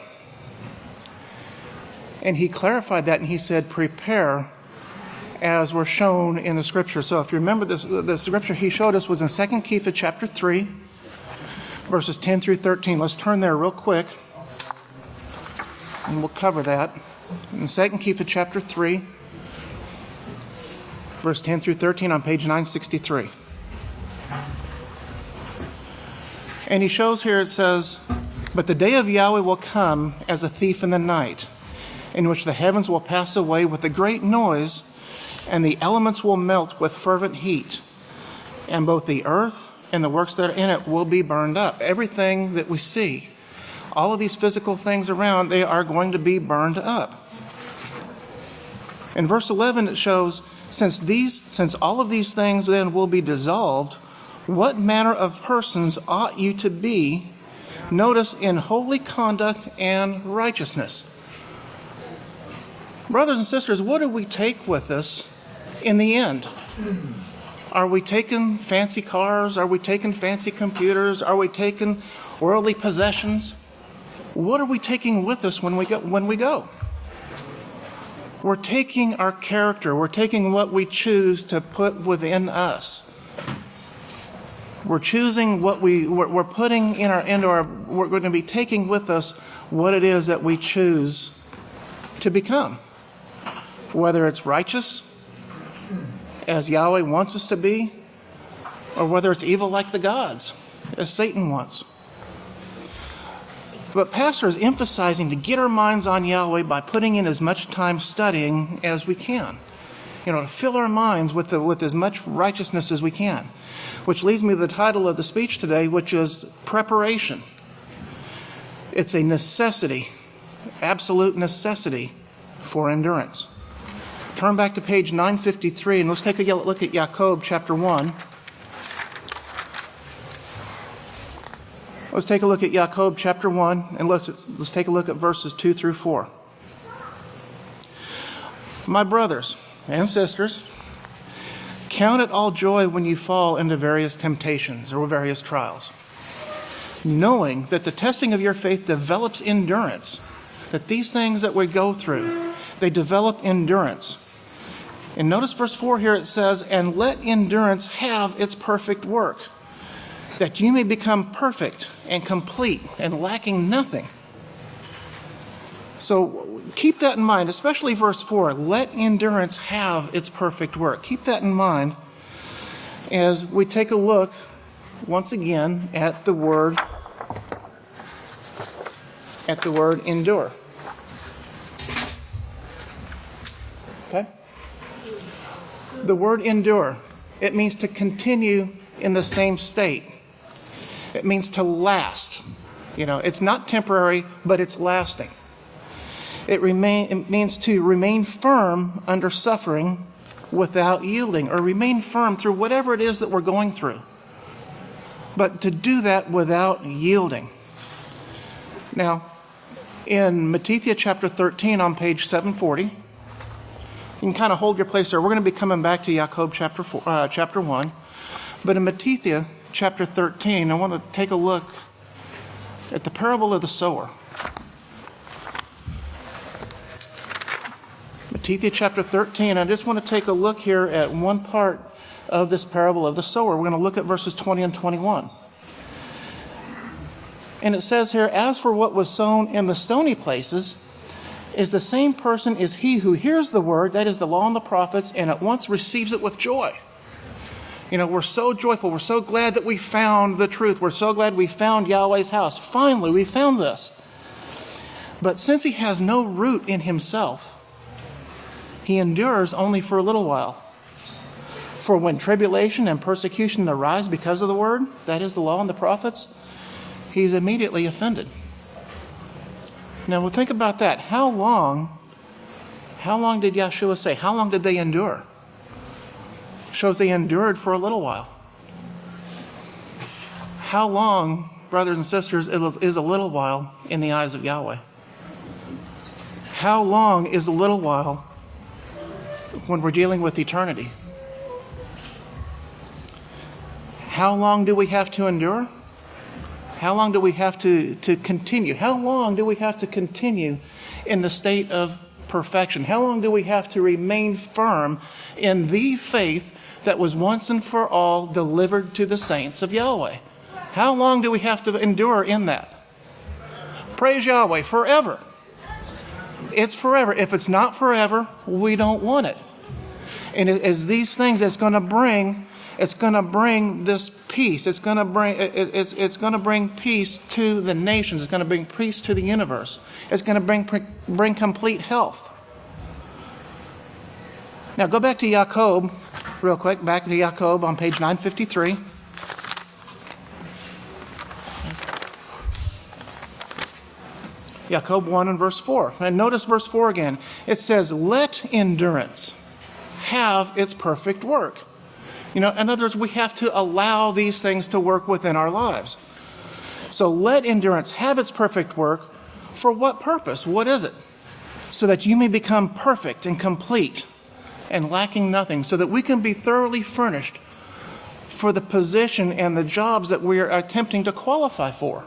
And he clarified that, and he said, prepare as were shown in the scripture. So if you remember, the scripture he showed us was in 2 Kepha chapter 3, verses 10 through 13. Let's turn there real quick, and we'll cover that. In 2 Kepha chapter 3, verse 10 through 13 on page 963. And he shows here, it says, but the day of Yahweh will come as a thief in the night, in which the heavens will pass away with a great noise, and the elements will melt with fervent heat, and both the earth and the works that are in it will be burned up. Everything that we see, all of these physical things around, they are going to be burned up. In verse 11 it shows, since all of these things then will be dissolved, what manner of persons ought you to be? Notice, in holy conduct and righteousness. Brothers and sisters, what do we take with us in the end? Are we taking fancy cars? Are we taking fancy computers? Are we taking worldly possessions? What are we taking with us when we go? We're taking our character. We're taking what we choose to put within us. We're choosing what we're putting we're going to be taking with us what it is that we choose to become. Whether it's righteous, as Yahweh wants us to be, or whether it's evil like the gods, as Satan wants. But Pastor is emphasizing to get our minds on Yahweh by putting in as much time studying as we can. To fill our minds with as much righteousness as we can. Which leads me to the title of the speech today, which is Preparation. It's a necessity, absolute necessity for endurance. Turn back to page 953 and let's take a look at Jacob chapter 1. Let's take a look at Jacob chapter 1 and let's take a look at verses 2 through 4. My brothers and sisters, count it all joy when you fall into various temptations or various trials, knowing that the testing of your faith develops endurance, that these things that we go through, they develop endurance. And notice verse 4 here, it says, and let endurance have its perfect work. that you may become perfect and complete and lacking nothing. So keep that in mind, especially verse 4. Let endurance have its perfect work. Keep that in mind as we take a look once again at the word endure. Okay? The word endure, it means to continue in the same state. It means to last. It's not temporary, but it's lasting. It means to remain firm under suffering without yielding, or remain firm through whatever it is that we're going through. But to do that without yielding. Now, in Matthew chapter 13 on page 740, you can kind of hold your place there. We're going to be coming back to Jacob chapter 1. But in Matthew chapter 13, I want to take a look at the parable of the sower. Matthew chapter 13, I just want to take a look here at one part of this parable of the sower. We're going to look at verses 20 and 21. And it says here, as for what was sown in the stony places, is the same person is he who hears the word, that is the law and the prophets, and at once receives it with joy. We're so joyful. We're so glad that we found the truth. We're so glad we found Yahweh's house. Finally, we found this. But since he has no root in himself, he endures only for a little while. For when tribulation and persecution arise because of the word, that is the law and the prophets, he's immediately offended. Now, we'll think about that. How long did Yeshua say? How long did they endure? Shows they endured for a little while. How long, brothers and sisters, is a little while in the eyes of Yahweh? How long is a little while when we're dealing with eternity? How long do we have to endure? How long do we have to continue? How long do we have to continue in the state of perfection? How long do we have to remain firm in the faith that was once and for all delivered to the saints of Yahweh? How long do we have to endure in that? Praise Yahweh, forever. It's forever. If it's not forever, we don't want it. And it's these things that's going to bring this peace. It's going to bring peace to the nations. It's going to bring peace to the universe. It's going to bring complete health. Now go back to Jacob real quick. Back to Jacob on page 953. Jacob 1 and verse 4. And notice verse 4 again. It says, let endurance have its perfect work. In other words, we have to allow these things to work within our lives. So let endurance have its perfect work. For what purpose? What is it? So that you may become perfect and complete and lacking nothing, so that we can be thoroughly furnished for the position and the jobs that we are attempting to qualify for.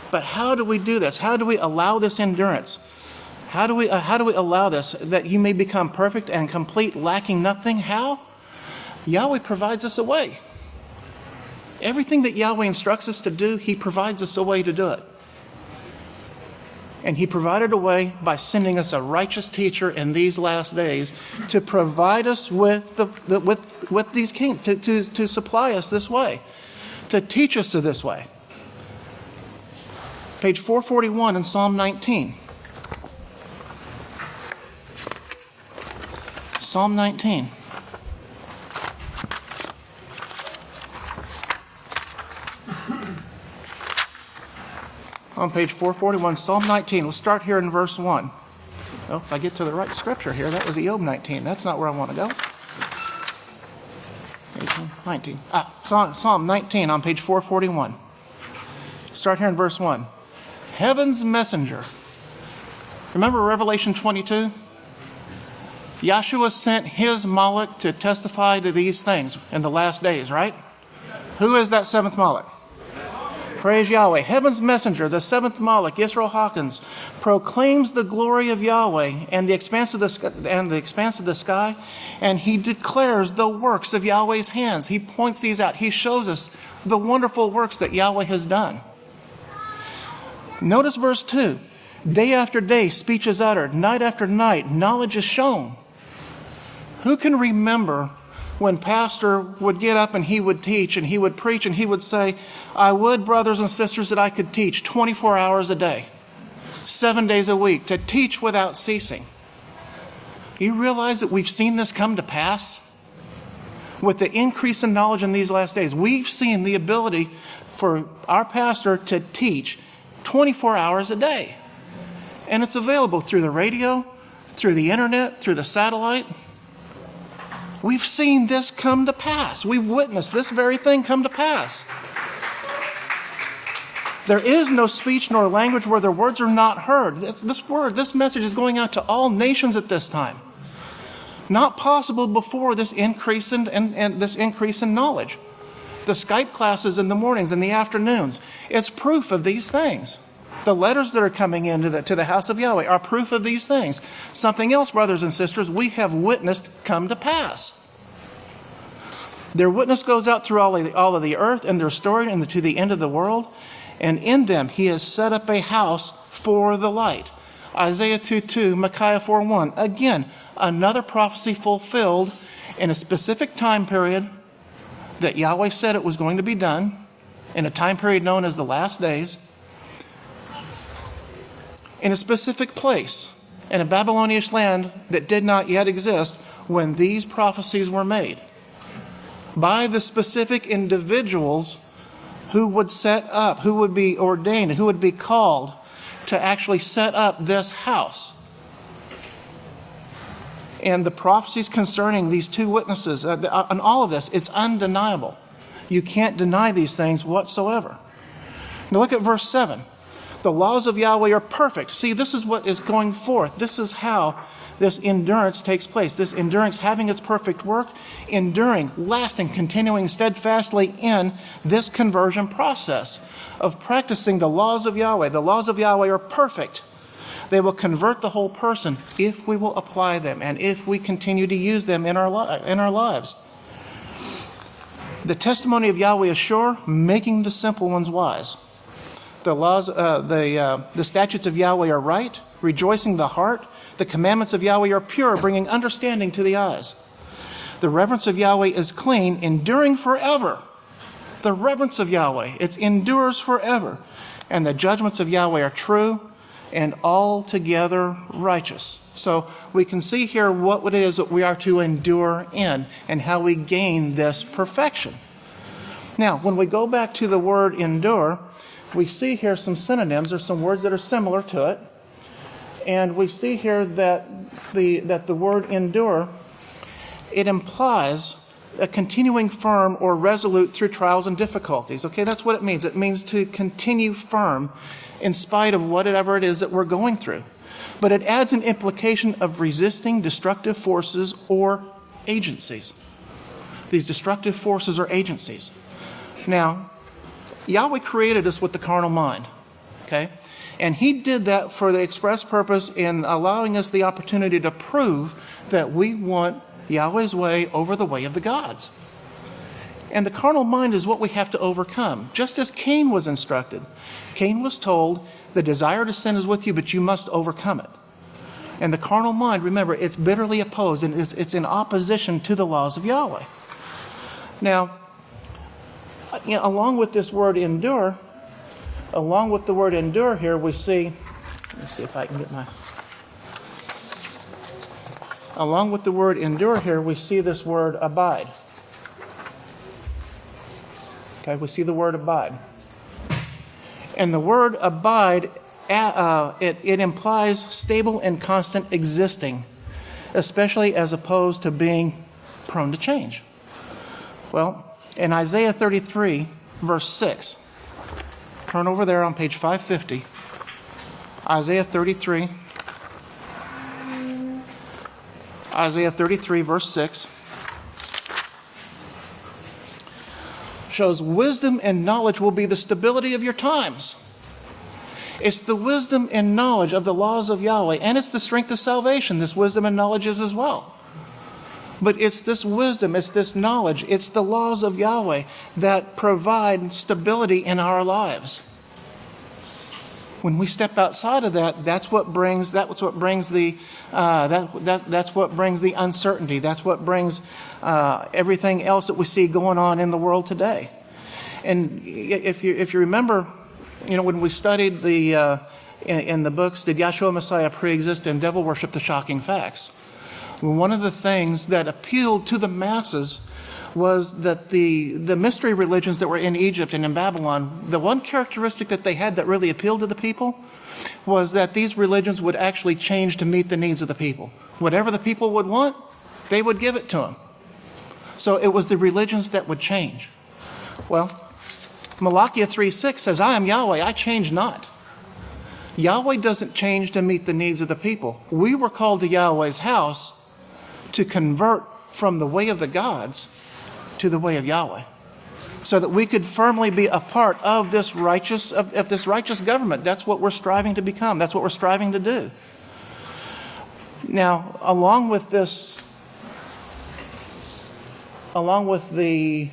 But how do we do this? How do we allow this endurance? How do we allow this, that you may become perfect and complete, lacking nothing? How? Yahweh provides us a way. Everything that Yahweh instructs us to do, he provides us a way to do it. And he provided a way by sending us a righteous teacher in these last days to provide us with these kings, to supply us this way, to teach us this way. Page 441 in Psalm 19. Psalm 19. On page 441, Psalm 19. Let's start here in verse 1. Oh, if I get to the right scripture here, that was Job 19. That's not where I want to go. 18, 19. Psalm 19 on page 441. Start here in verse 1. Heaven's messenger. Remember Revelation 22? Yahshua sent his Malach to testify to these things in the last days, right? Who is that seventh Malach? Praise Yahweh. Heaven's messenger, the seventh Malach, Yisrayl Hawkins, proclaims the glory of Yahweh and the expanse of the sky, and he declares the works of Yahweh's hands. He points these out. He shows us the wonderful works that Yahweh has done. Notice verse 2. Day after day, speech is uttered. Night after night, knowledge is shown. Who can remember when pastor would get up and he would teach and he would preach and he would say, I would, brothers and sisters, that I could teach 24 hours a day, 7 days a week, to teach without ceasing. You realize that we've seen this come to pass? With the increase in knowledge in these last days, we've seen the ability for our pastor to teach 24 hours a day. And it's available through the radio, through the internet, through the satellite. We've seen this come to pass. We've witnessed this very thing come to pass. There is no speech nor language where their words are not heard. This message is going out to all nations at this time. Not possible before this increase in this increase in knowledge. The Skype classes in the mornings and the afternoons, it's proof of these things. The letters that are coming into to the house of Yahweh are proof of these things. Something else, brothers and sisters, we have witnessed come to pass. Their witness goes out through all of the earth, and they're stored to the end of the world. And in them he has set up a house for the light. Isaiah 2:2, Micaiah 4:1. Again, another prophecy fulfilled in a specific time period that Yahweh said it was going to be done, in a time period known as the last days, in a specific place, in a Babylonian land that did not yet exist when these prophecies were made, by the specific individuals who would set up, who would be ordained, who would be called to actually set up this house. And the prophecies concerning these two witnesses, and all of this, it's undeniable. You can't deny these things whatsoever. Now look at verse 7. The laws of Yahweh are perfect. See, this is what is going forth. This is how this endurance takes place. This endurance having its perfect work, enduring, lasting, continuing steadfastly in this conversion process of practicing the laws of Yahweh. The laws of Yahweh are perfect. They will convert the whole person if we will apply them and if we continue to use them in our lives. The testimony of Yahweh is sure, making the simple ones wise. The statutes of Yahweh are right, rejoicing the heart. The commandments of Yahweh are pure, bringing understanding to the eyes. The reverence of Yahweh is clean, enduring forever. The reverence of Yahweh, it endures forever. And the judgments of Yahweh are true and altogether righteous. So we can see here what it is that we are to endure in and how we gain this perfection. Now, when we go back to the word endure, we see here some synonyms or some words that are similar to it. And we see here that the word endure, it implies a continuing firm or resolute through trials and difficulties. Okay, that's what it means. It means to continue firm in spite of whatever it is that we're going through. But it adds an implication of resisting destructive forces or agencies. These destructive forces or agencies. Now, Yahweh created us with the carnal mind, okay? And he did that for the express purpose in allowing us the opportunity to prove that we want Yahweh's way over the way of the gods. And the carnal mind is what we have to overcome. Just as Cain was instructed. Cain was told, the desire to sin is with you, but you must overcome it. And the carnal mind, remember, it's bitterly opposed and it's in opposition to the laws of Yahweh. Now, along with this word endure, along with the word endure here, we see, let me see if I can get my, along with the word endure here, we see this word abide. Okay, we see the word abide. And the word abide, it implies stable and constant existing, especially as opposed to being prone to change. Well, in Isaiah 33, verse 6, turn over there on page 550, Isaiah 33, verse 6. shows wisdom and knowledge will be the stability of your times. It's the wisdom and knowledge of the laws of Yahweh, and it's the strength of salvation. This wisdom and knowledge is as well. But it's this wisdom, it's this knowledge, it's the laws of Yahweh that provide stability in our lives. When we step outside of that, that's what brings the uncertainty. That's what brings everything else that we see going on in the world today. And if you remember, when we studied in the books, did Yahshua Messiah pre-exist and devil worship? The shocking facts. One of the things that appealed to the masses was that the mystery religions that were in Egypt and in Babylon, the one characteristic that they had that really appealed to the people was that these religions would actually change to meet the needs of the people. Whatever the people would want, they would give it to them. So it was the religions that would change. Well, Malachi 3:6 says, I am Yahweh, I change not. Yahweh doesn't change to meet the needs of the people. We were called to Yahweh's house to convert from the way of the gods to the way of Yahweh, so that we could firmly be a part of this righteous government. That's what we're striving to become. That's what we're striving to do. Now, along with the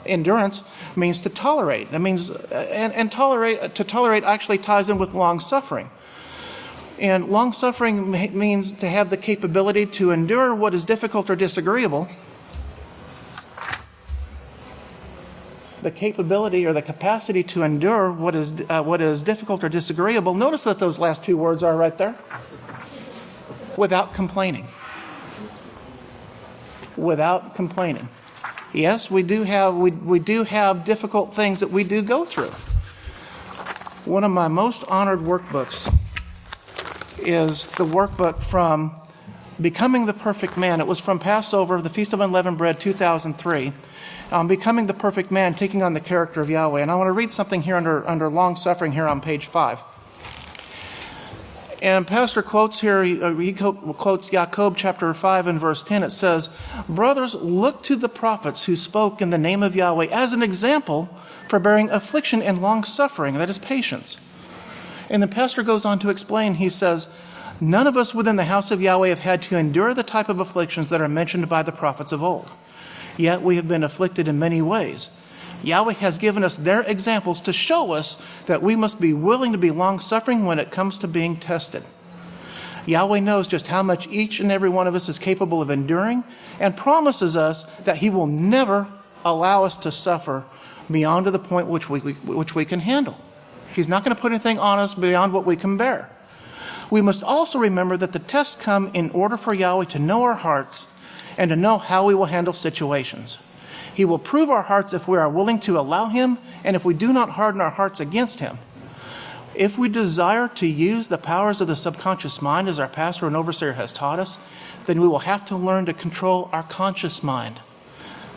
endurance means to tolerate. It means to tolerate actually ties in with long suffering. And long suffering means to have the capability to endure what is difficult or disagreeable. The capability or the capacity to endure what is difficult or disagreeable. Notice what those last two words are right there. Without complaining. Without complaining. Yes, we do have difficult things that we do go through. One of my most honored workbooks is the workbook from Becoming the Perfect Man. It was from Passover, the Feast of Unleavened Bread, 2003. Becoming the Perfect Man, taking on the character of Yahweh. And I want to read something here under long suffering here on page 5. And Pastor quotes here, he quotes Jacob chapter 5 and verse 10. It says, brothers, look to the prophets who spoke in the name of Yahweh as an example for bearing affliction and long suffering, that is patience. And the pastor goes on to explain, he says, none of us within the house of Yahweh have had to endure the type of afflictions that are mentioned by the prophets of old. Yet we have been afflicted in many ways. Yahweh has given us their examples to show us that we must be willing to be long-suffering when it comes to being tested. Yahweh knows just how much each and every one of us is capable of enduring and promises us that He will never allow us to suffer beyond to the point which we can handle. He's not going to put anything on us beyond what we can bear. We must also remember that the tests come in order for Yahweh to know our hearts and to know how we will handle situations. He will prove our hearts if we are willing to allow Him and if we do not harden our hearts against Him. If we desire to use the powers of the subconscious mind, as our pastor and overseer has taught us, then we will have to learn to control our conscious mind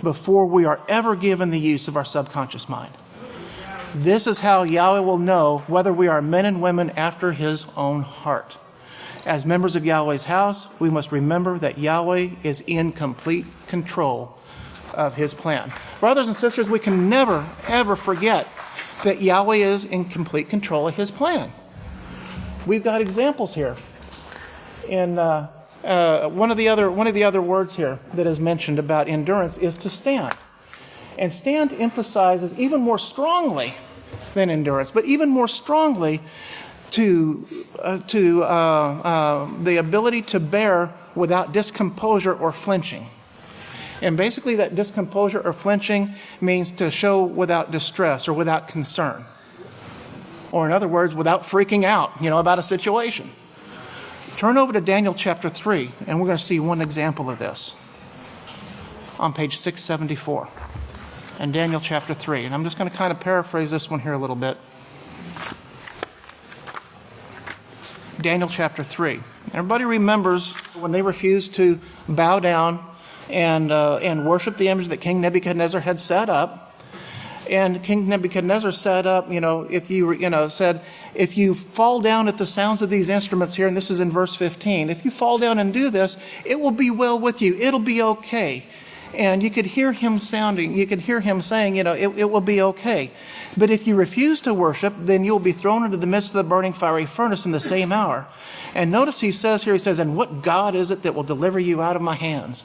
before we are ever given the use of our subconscious mind. This is how Yahweh will know whether we are men and women after His own heart. As members of Yahweh's house, we must remember that Yahweh is in complete control of His plan. Brothers and sisters, we can never, ever forget that Yahweh is in complete control of His plan. We've got examples here. In one of the other words here that is mentioned about endurance is to stand. And stand emphasizes even more strongly than endurance, but even more strongly to the ability to bear without discomposure or flinching. And basically that discomposure or flinching means to show without distress or without concern. Or in other words, without freaking out, about a situation. Turn over to Daniel chapter 3, and we're going to see one example of this on page 674. And Daniel chapter 3. And I'm just going to kind of paraphrase this one here a little bit. Daniel chapter 3. Everybody remembers when they refused to bow down and worship the image that King Nebuchadnezzar had set up. And King Nebuchadnezzar set up, said, if you fall down at the sounds of these instruments here, and this is in verse 15, if you fall down and do this, it will be well with you. It'll be okay. And you could hear him saying, it will be okay. But if you refuse to worship, then you'll be thrown into the midst of the burning fiery furnace in the same hour. And notice he says, and what God is it that will deliver you out of my hands?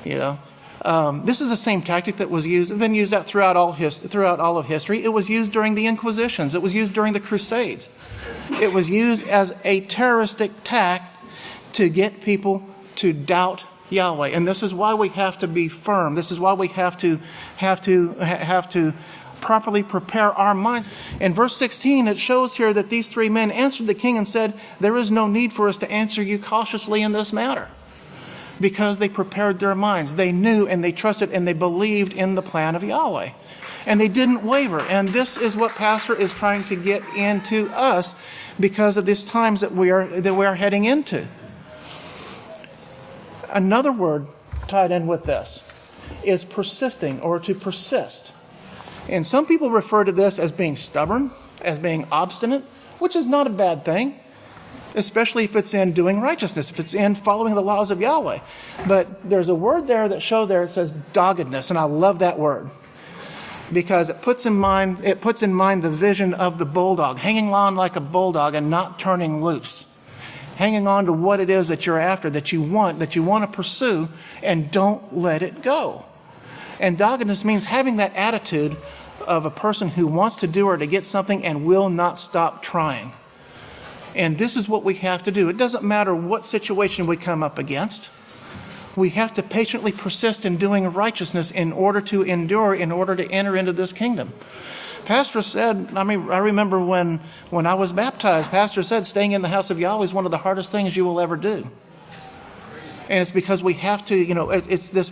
This is the same tactic that was been used out throughout all of history. It was used during the Inquisitions. It was used during the Crusades. It was used as a terroristic attack to get people to doubt Yahweh. And this is why we have to be firm. This is why we have to properly prepare our minds. In verse 16, it shows here that these three men answered the king and said, there is no need for us to answer you cautiously in this matter. Because they prepared their minds. They knew and they trusted and they believed in the plan of Yahweh. And they didn't waver. And this is what Pastor is trying to get into us because of these times that we are heading into. Another word tied in with this is persisting, or to persist. And some people refer to this as being stubborn, as being obstinate, which is not a bad thing, especially if it's in doing righteousness, if it's in following the laws of Yahweh. But there's a word there that it says doggedness, and I love that word because it puts in mind the vision of the bulldog, hanging on like a bulldog and not turning loose. Hanging on to what it is that you're after, that you want to pursue, and don't let it go. And doggedness means having that attitude of a person who wants to do or to get something and will not stop trying. And this is what we have to do. It doesn't matter what situation we come up against. We have to patiently persist in doing righteousness in order to endure, in order to enter into this kingdom. Pastor said, I remember when I was baptized, Pastor said, staying in the house of Yahweh is one of the hardest things you will ever do. And it's because we have to, it's this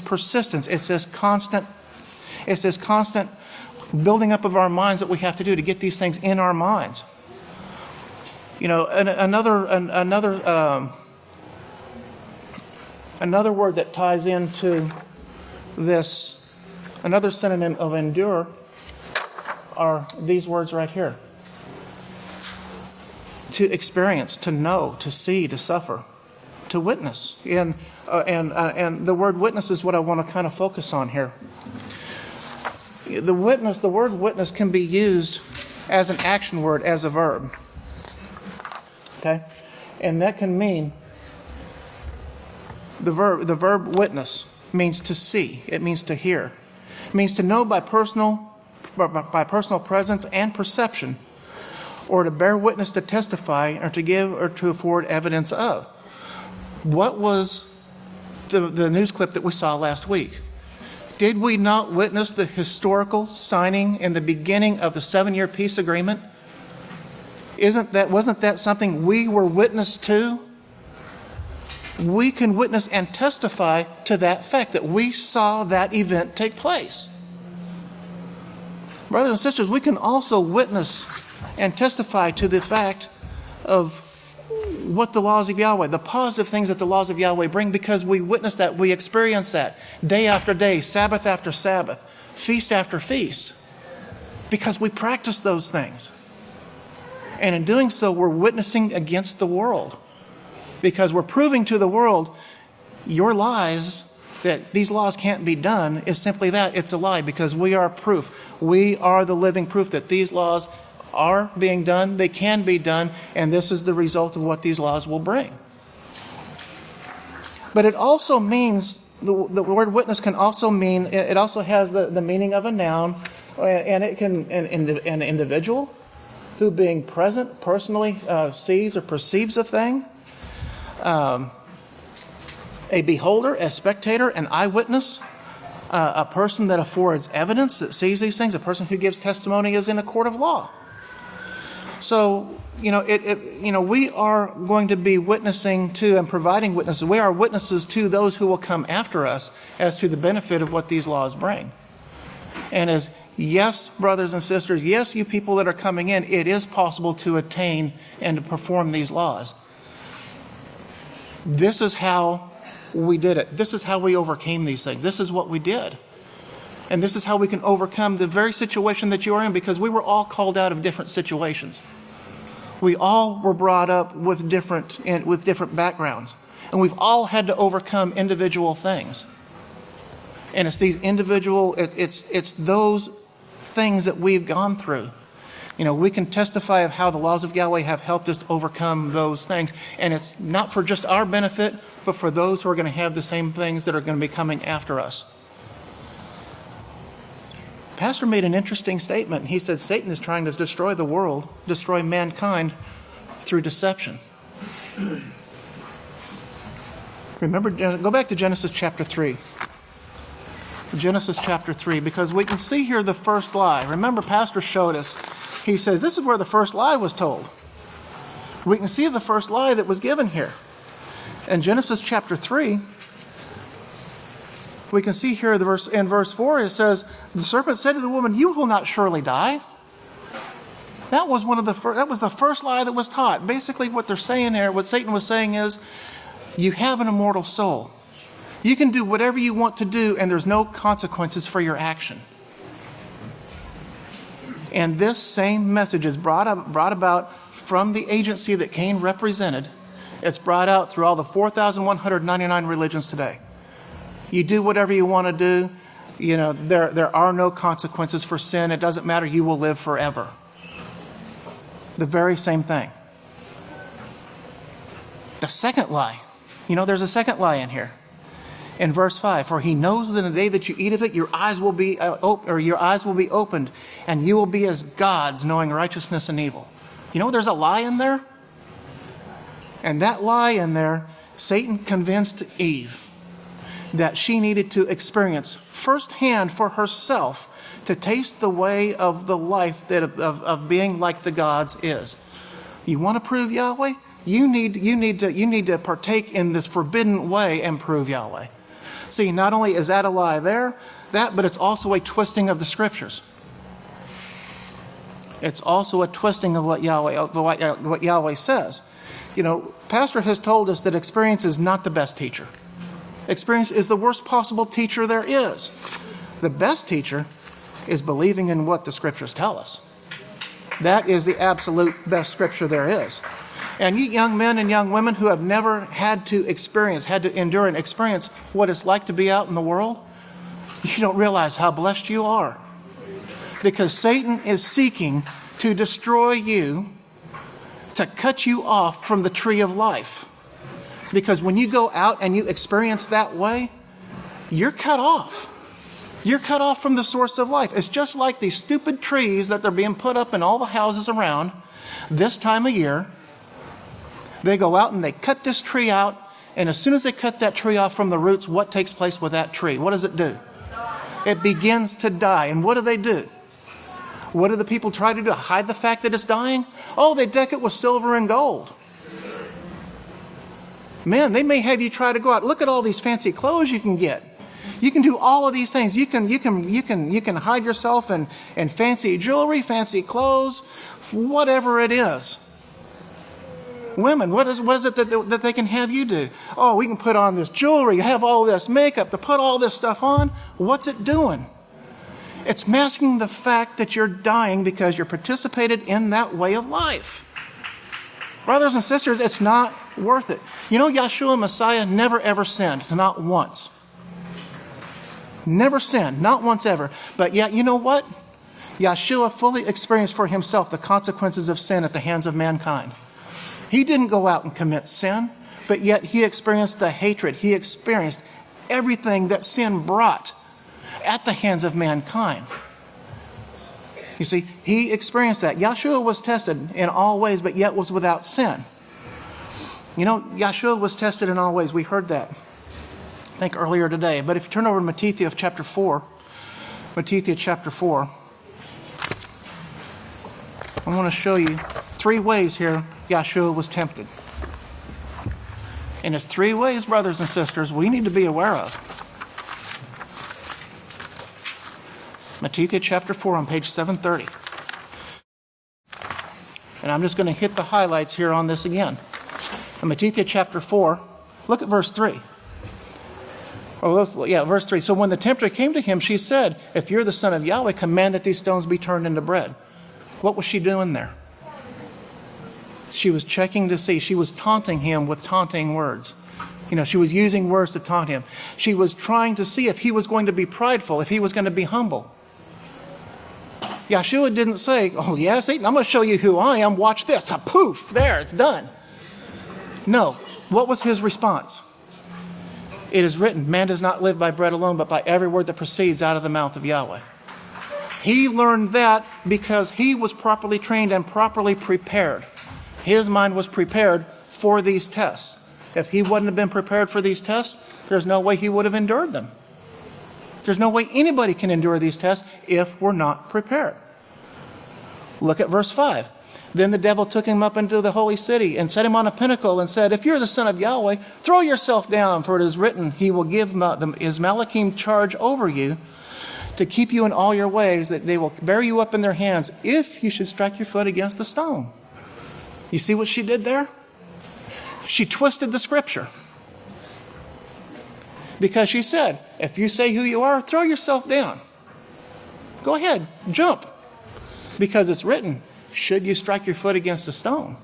persistence, it's this constant building up of our minds that we have to do to get these things in our minds. Another word that ties into this, another synonym of endure, are these words right here. To experience, to know, to see, to suffer, to witness. And the word witness is what I want to kind of focus on here. The word witness can be used as an action word, as a verb. Okay? And that can mean, the verb witness means to see. It means to hear. It means to know by personal presence and perception, or to bear witness, to testify, or to give or to afford evidence of. What was the news clip that we saw last week? Did we not witness the historical signing in the beginning of the 7-year peace agreement? Wasn't that something we were witness to? We can witness and testify to that fact that we saw that event take place. Brothers and sisters, we can also witness and testify to the fact of what the laws of Yahweh, the positive things that the laws of Yahweh bring, because we witness that, we experience that day after day, Sabbath after Sabbath, feast after feast, because we practice those things. And in doing so, we're witnessing against the world, because we're proving to the world your lies, that these laws can't be done, is simply that. It's a lie, because we are proof. We are the living proof that these laws are being done, they can be done, and this is the result of what these laws will bring. But it also means, the word witness can also mean, it also has the meaning of a noun, and it can, an individual who being present personally sees or perceives a thing, a beholder, a spectator, an eyewitness, a person that affords evidence, that sees these things, a person who gives testimony is in a court of law. So, we are going to be witnessing to and providing witnesses. We are witnesses to those who will come after us as to the benefit of what these laws bring. And as, yes, brothers and sisters, yes, you people that are coming in, it is possible to attain and to perform these laws. This is how we did it. This is how we overcame these things. This is what we did. And this is how we can overcome the very situation that you are in, because we were all called out of different situations. We all were brought up with different backgrounds. And we've all had to overcome individual things. And it's these individual, it's those things that we've gone through. You know, we can testify of how the laws of Yahweh have helped us to overcome those things. And it's not for just our benefit, but for those who are going to have the same things that are going to be coming after us. Pastor made an interesting statement. He said Satan is trying to destroy the world, destroy mankind through deception. Remember, go back to Genesis chapter 3. Genesis chapter 3, because we can see here the first lie. Remember, Pastor showed us. He says this is where the first lie was told. We can see the first lie that was given here. In Genesis chapter 3, we can see here in verse 4, it says, the serpent said to the woman, you will not surely die. That was the first lie that was taught. Basically what they're saying here, what Satan was saying is, you have an immortal soul. You can do whatever you want to do, and there's no consequences for your action. And this same message is brought about from the agency that Cain represented. It's brought out through all the 4,199 religions today. You do whatever you want to do. You know, there are no consequences for sin. It doesn't matter. You will live forever. The very same thing. The second lie. You know, there's a second lie in here. In verse 5, for he knows that in the day that you eat of it, your eyes will be opened, and you will be as gods, knowing righteousness and evil. You know, there's a lie in there. And that lie in there, Satan convinced Eve that she needed to experience firsthand for herself to taste the way of the life that of being like the gods is. You want to prove Yahweh? You need to partake in this forbidden way and prove Yahweh. See, not only is that a lie there, but it's also a twisting of the scriptures. It's also a twisting of what Yahweh says. You know, Pastor has told us that experience is not the best teacher. Experience is the worst possible teacher there is. The best teacher is believing in what the scriptures tell us. That is the absolute best scripture there is. And you young men and young women who have never had to endure and experience what it's like to be out in the world, you don't realize how blessed you are. Because Satan is seeking to destroy you, to cut you off from the tree of life. Because when you go out and you experience that way, you're cut off. You're cut off from the source of life. It's just like these stupid trees that they're being put up in all the houses around this time of year. They go out and they cut this tree out, and as soon as they cut that tree off from the roots, what takes place with that tree? What does it do? It begins to die. And what do? What do the people try to do? Hide the fact that it's dying? Oh, they deck it with silver and gold. Man, they may have you try to go out. Look at all these fancy clothes you can get. You can do all of these things. You can hide yourself in fancy jewelry, fancy clothes, whatever it is. Women, what is it that they can have you do? Oh, we can put on this jewelry, have all this makeup, to put all this stuff on. What's it doing? It's masking the fact that you're dying because you're participated in that way of life. Brothers and sisters, it's not worth it. You know, Yahshua Messiah never ever sinned, not once. Never sinned, not once ever. But yet, you know what? Yahshua fully experienced for himself the consequences of sin at the hands of mankind. He didn't go out and commit sin, but yet he experienced the hatred. He experienced everything that sin brought at the hands of mankind. You see, he experienced that. Yahshua was tested in all ways, but yet was without sin. You know, Yahshua was tested in all ways. We heard that, I think, earlier today. But if you turn over to Matthew chapter 4, I want to show you 3 ways here Yahshua was tempted. And it's 3 ways, brothers and sisters, we need to be aware of. Matthew chapter 4 on page 730. And I'm just going to hit the highlights here on this again. In Matthew chapter 4, look at verse 3. Verse 3. So when the tempter came to him, she said, if you're the Son of Yahweh, command that these stones be turned into bread. What was she doing there? She was checking to see. She was taunting him with taunting words. She was using words to taunt him. She was trying to see if he was going to be prideful, if he was going to be humble. Yeshua didn't say, oh, yeah, Satan, I'm going to show you who I am. Watch this. Poof, there, it's done. No. What was his response? It is written, man does not live by bread alone, but by every word that proceeds out of the mouth of Yahweh. He learned that because he was properly trained and properly prepared. His mind was prepared for these tests. If he wouldn't have been prepared for these tests, there's no way he would have endured them. There's no way anybody can endure these tests if we're not prepared. Look at verse 5. Then the devil took him up into the holy city and set him on a pinnacle and said, if you're the son of Yahweh, throw yourself down, for it is written, he will give his Malachim charge over you to keep you in all your ways, that they will bear you up in their hands if you should strike your foot against the stone. You see what she did there? She twisted the scripture. Because she said, if you say who you are, throw yourself down. Go ahead, jump. Because it's written, should you strike your foot against a stone?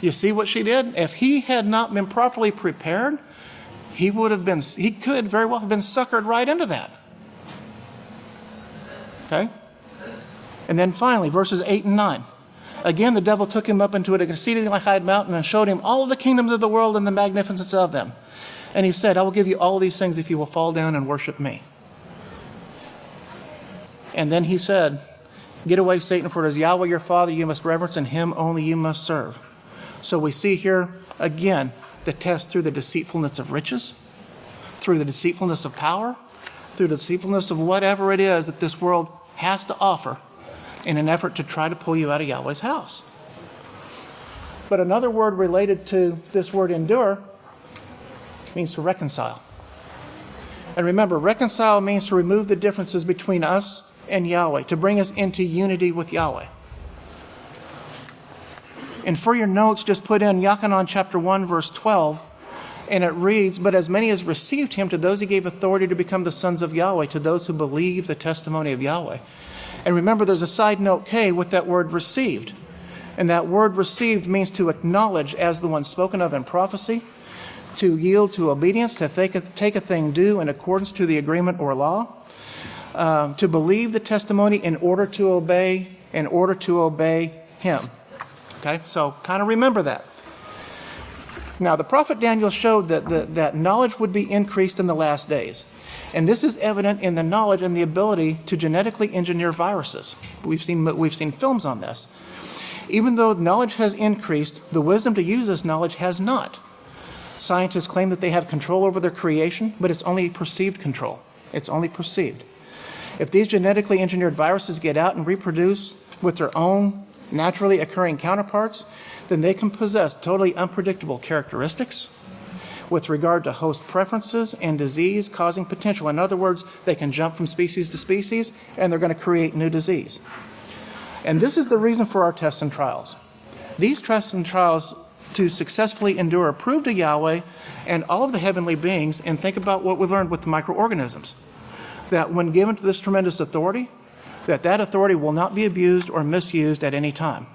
You see what she did? If he had not been properly prepared, he could very well have been suckered right into that. Okay? And then finally, verses 8 and 9. Again, the devil took him up into an exceedingly high mountain and showed him all of the kingdoms of the world and the magnificence of them. And he said, I will give you all these things if you will fall down and worship me. And then he said, get away, Satan, for it is Yahweh your Father you must reverence, and him only you must serve. So we see here, again, the test through the deceitfulness of riches, through the deceitfulness of power, through the deceitfulness of whatever it is that this world has to offer in an effort to try to pull you out of Yahweh's house. But another word related to this word endure means to reconcile. And remember, reconcile means to remove the differences between us and Yahweh, to bring us into unity with Yahweh. And for your notes, just put in Yachanan chapter 1, verse 12, and it reads, but as many as received him, to those he gave authority to become the sons of Yahweh, to those who believe the testimony of Yahweh. And remember, there's a side note K with that word received. And that word received means to acknowledge as the one spoken of in prophecy, to yield to obedience, to take a thing due in accordance to the agreement or law, to believe the testimony in order to obey him. Okay, so kind of remember that. Now, the prophet Daniel showed that knowledge would be increased in the last days. And this is evident in the knowledge and the ability to genetically engineer viruses. We've seen films on this. Even though knowledge has increased, the wisdom to use this knowledge has not. Scientists claim that they have control over their creation, but it's only perceived control. It's only perceived. If these genetically engineered viruses get out and reproduce with their own naturally occurring counterparts, then they can possess totally unpredictable characteristics with regard to host preferences and disease causing potential. In other words, they can jump from species to species, and they're going to create new disease. And this is the reason for our tests and trials. These tests and trials to successfully endure prove to Yahweh and all of the heavenly beings, and think about what we learned with the microorganisms, that when given to this tremendous authority, that authority will not be abused or misused at any time.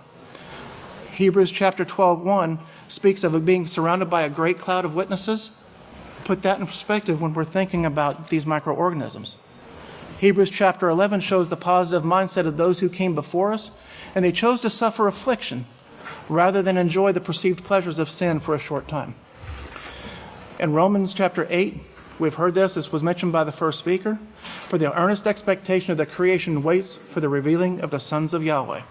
Hebrews chapter 12:1 speaks of it being surrounded by a great cloud of witnesses. Put that in perspective when we're thinking about these microorganisms. Hebrews chapter 11 shows the positive mindset of those who came before us, and they chose to suffer affliction rather than enjoy the perceived pleasures of sin for a short time. In Romans chapter 8, we've heard this was mentioned by the first speaker, for the earnest expectation of the creation waits for the revealing of the sons of Yahweh.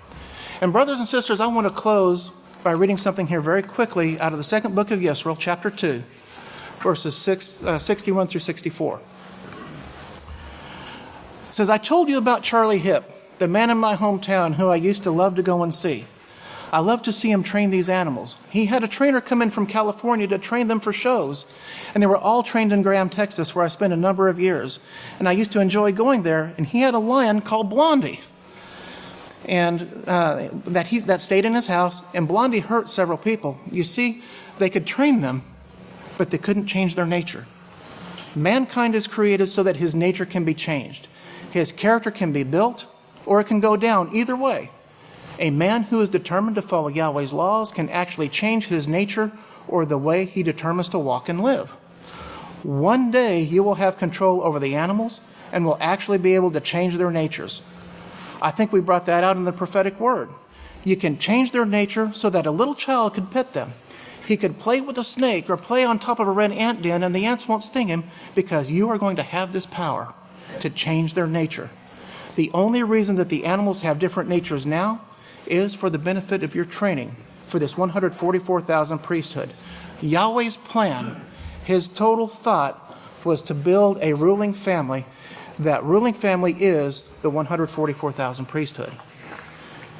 And brothers and sisters, I want to close by reading something here very quickly out of the second book of Yisrayl, chapter 2, verses 61 through 64. It says, I told you about Charlie Hip, the man in my hometown who I used to love to go and see. I love to see him train these animals. He had a trainer come in from California to train them for shows, and they were all trained in Graham, Texas, where I spent a number of years. And I used to enjoy going there, and he had a lion called Blondie, and that stayed in his house, and Blondie hurt several people. You see, they could train them, but they couldn't change their nature. Mankind is created so that his nature can be changed. His character can be built, or it can go down, either way. A man who is determined to follow Yahweh's laws can actually change his nature or the way he determines to walk and live. One day you will have control over the animals and will actually be able to change their natures. I think we brought that out in the prophetic word. You can change their nature so that a little child could pet them. He could play with a snake or play on top of a red ant den and the ants won't sting him because you are going to have this power to change their nature. The only reason that the animals have different natures now is for the benefit of your training for this 144,000 priesthood. Yahweh's plan, his total thought, was to build a ruling family. That ruling family is the 144,000 priesthood.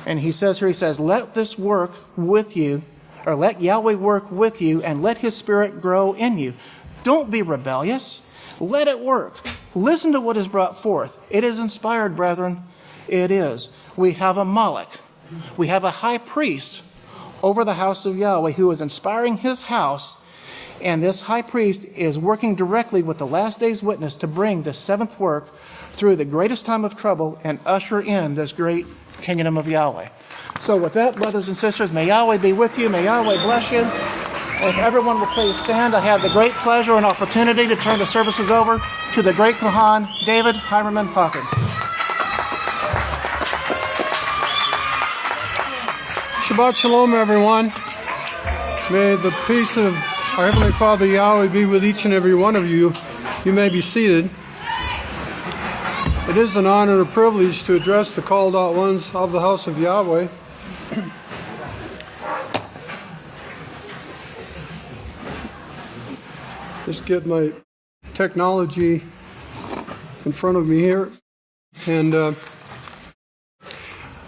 And he says here, let this work with you, or let Yahweh work with you, and let his spirit grow in you. Don't be rebellious. Let it work. Listen to what is brought forth. It is inspired, brethren. It is. We have a Malach. We have a high priest over the house of Yahweh who is inspiring his house, and this high priest is working directly with the last day's witness to bring the seventh work through the greatest time of trouble and usher in this great kingdom of Yahweh. So with that, brothers and sisters, may Yahweh be with you. May Yahweh bless you. If everyone will please stand, I have the great pleasure and opportunity to turn the services over to the great Kohan, David Heimerman Hawkins. Shabbat Shalom, everyone. May the peace of our Heavenly Father Yahweh be with each and every one of you. You may be seated. It is an honor and a privilege to address the called out ones of the house of Yahweh. Just get my technology in front of me here. And I'd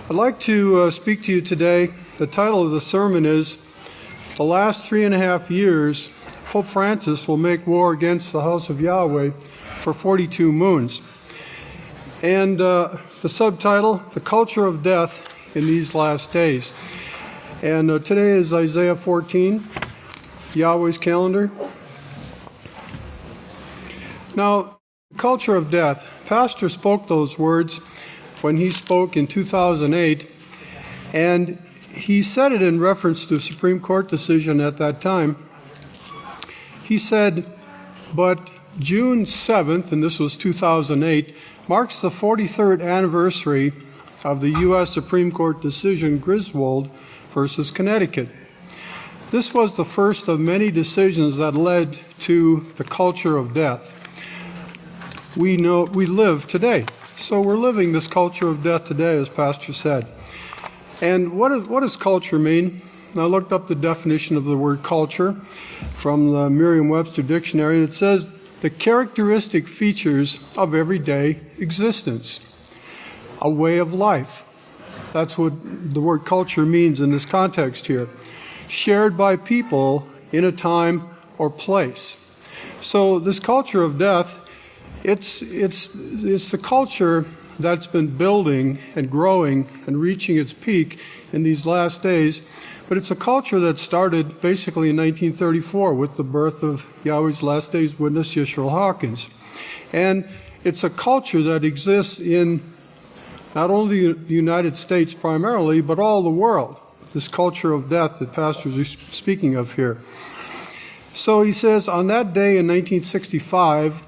like to speak to you today. The title of the sermon is, The Last 3.5 Years, Pope Francis Will Make War Against the House of Yahweh for 42 Moons. And the subtitle, The Culture of Death in These Last Days. And today is Isaiah 14, Yahweh's calendar. Now, culture of death. Pastor spoke those words when he spoke in 2008, and he said it in reference to a Supreme Court decision at that time. He said, but June 7th, and this was 2008, marks the 43rd anniversary of the U.S. Supreme Court decision Griswold versus Connecticut. This was the first of many decisions that led to the culture of death. We live today. So we're living this culture of death today, as Pastor said. And what does culture mean? I looked up the definition of the word culture from the Merriam-Webster dictionary, and it says the characteristic features of everyday existence, a way of life. That's what the word culture means in this context here. Shared by people in a time or place. So this culture of death, it's the culture that's been building and growing and reaching its peak in these last days. But it's a culture that started basically in 1934 with the birth of Yahweh's last days witness, Yisrayl Hawkins. And it's a culture that exists in not only the United States primarily, but all the world. This culture of death that pastors are speaking of here. So he says, on that day in 1965,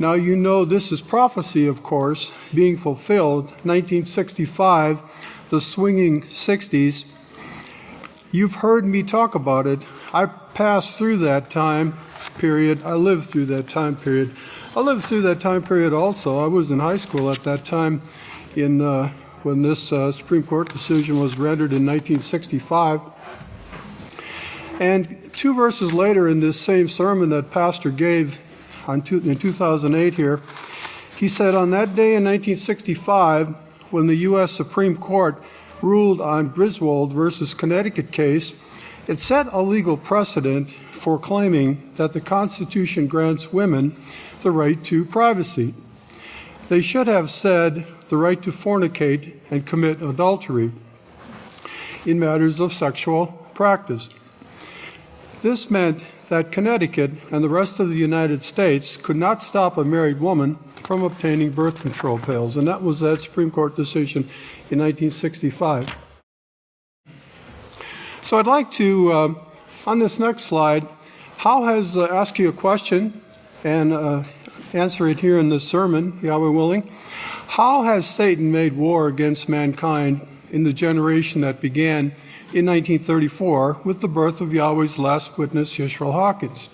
now you know this is prophecy, of course, being fulfilled, 1965, the swinging 60s. You've heard me talk about it. I passed through that time period. I lived through that time period. I lived through that time period also. I was in high school at that time when this Supreme Court decision was rendered in 1965. And 2 verses later in this same sermon that Pastor gave in 2008 here, he said, on that day in 1965, when the U.S. Supreme Court ruled on Griswold versus Connecticut case, it set a legal precedent for claiming that the Constitution grants women the right to privacy. They should have said the right to fornicate and commit adultery in matters of sexual practice. This meant that Connecticut and the rest of the United States could not stop a married woman from obtaining birth control pills, and that was that Supreme Court decision in 1965. So I'd like to, on this next slide, ask you a question and answer it here in this sermon, Yahweh willing. How has Satan made war against mankind in the generation that began in 1934 with the birth of Yahweh's last witness, Yisrayl Hawkins?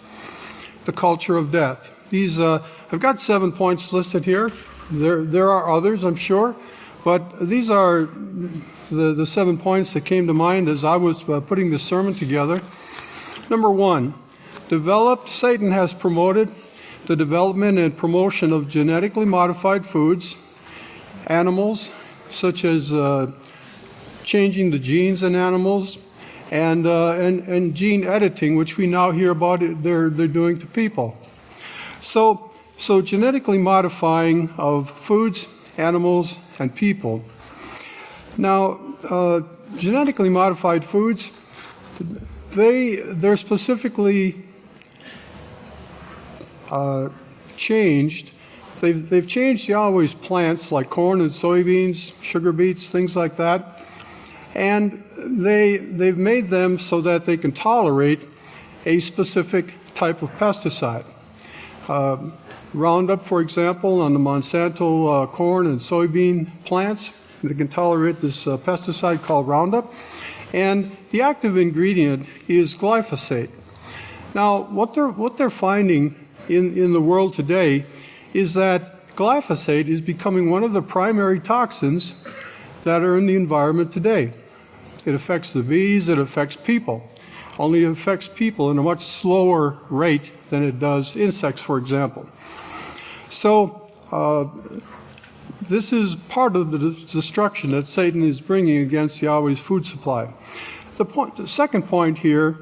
The culture of death. These, I've got 7 points listed here. There are others, I'm sure, but these are the 7 points that came to mind as I was putting this sermon together. Number 1, Satan has promoted the development and promotion of genetically modified foods, animals, such as changing the genes in animals, and gene editing, which we now hear about they're doing to people. So genetically modifying of foods, animals, and people. Now, genetically modified foods, they're specifically changed. They've changed Yahweh's plants like corn and soybeans, sugar beets, things like that, and they've made them so that they can tolerate a specific type of pesticide. Roundup, for example, on the Monsanto corn and soybean plants, they can tolerate this pesticide called Roundup, and the active ingredient is glyphosate. Now, what they're finding in the world today is that glyphosate is becoming one of the primary toxins that are in the environment today. It affects the bees, it affects people. Only it affects people in a much slower rate than it does insects, for example. So this is part of the destruction that Satan is bringing against Yahweh's food supply. The second point here,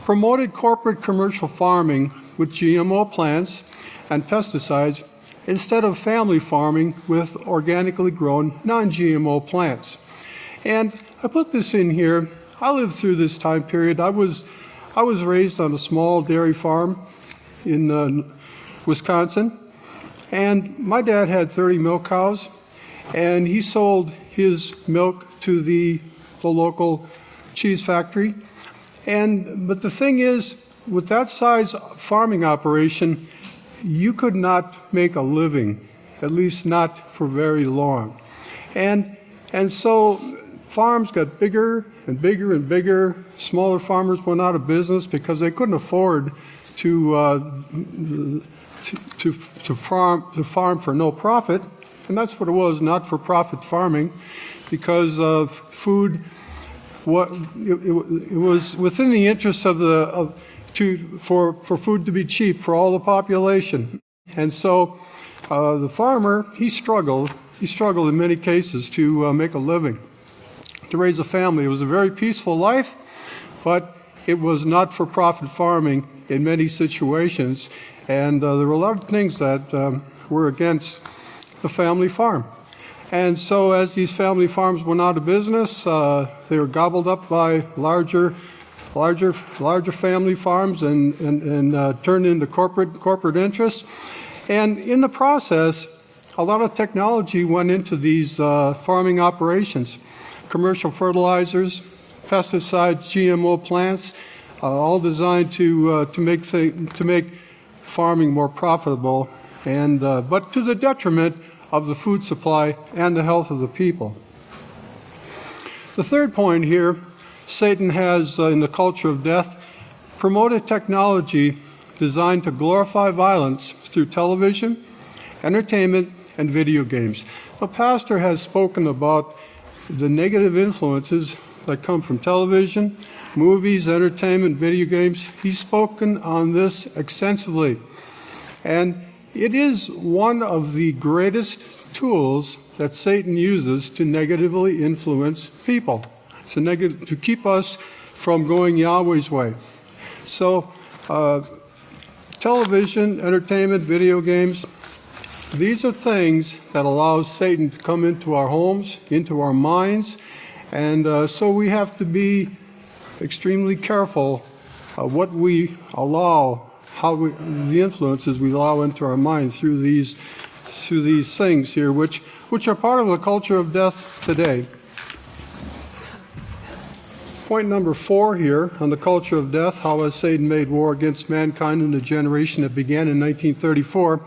promoted corporate commercial farming with GMO plants and pesticides instead of family farming with organically grown non-GMO plants. And I put this in here. I lived through this time period. I was raised on a small dairy farm in Wisconsin, and my dad had 30 milk cows, and he sold his milk to the local cheese factory. But the thing is, with that size farming operation, you could not make a living, at least not for very long. And so farms got bigger and bigger and bigger. Smaller farmers went out of business because they couldn't afford to farm for no profit. And that's what it was, not-for-profit farming, because of food. It was within the interest for food to be cheap for all the population. And so the farmer, he struggled in many cases to make a living, to raise a family. It was a very peaceful life, but it was not-for-profit farming in many situations. And there were a lot of things that were against the family farm. And so as these family farms went out of business, they were gobbled up by larger family farms and turned into corporate interests. And in the process, a lot of technology went into these farming operations. Commercial fertilizers, pesticides, GMO plants, all designed to make farming more profitable, but to the detriment of the food supply and the health of the people. The third point here, Satan has, in the culture of death, promoted technology designed to glorify violence through television, entertainment, and video games. The pastor has spoken about the negative influences that come from television, movies, entertainment, video games. He's spoken on this extensively. And it is one of the greatest tools that Satan uses to negatively influence people, to keep us from going Yahweh's way. So, television, entertainment, video games, these are things that allow Satan to come into our homes, into our minds, and so we have to be extremely careful what we allow, the influences we allow into our minds through these things here, which are part of the culture of death today. point number 4 here on the culture of death, how has Satan made war against mankind in the generation that began in 1934.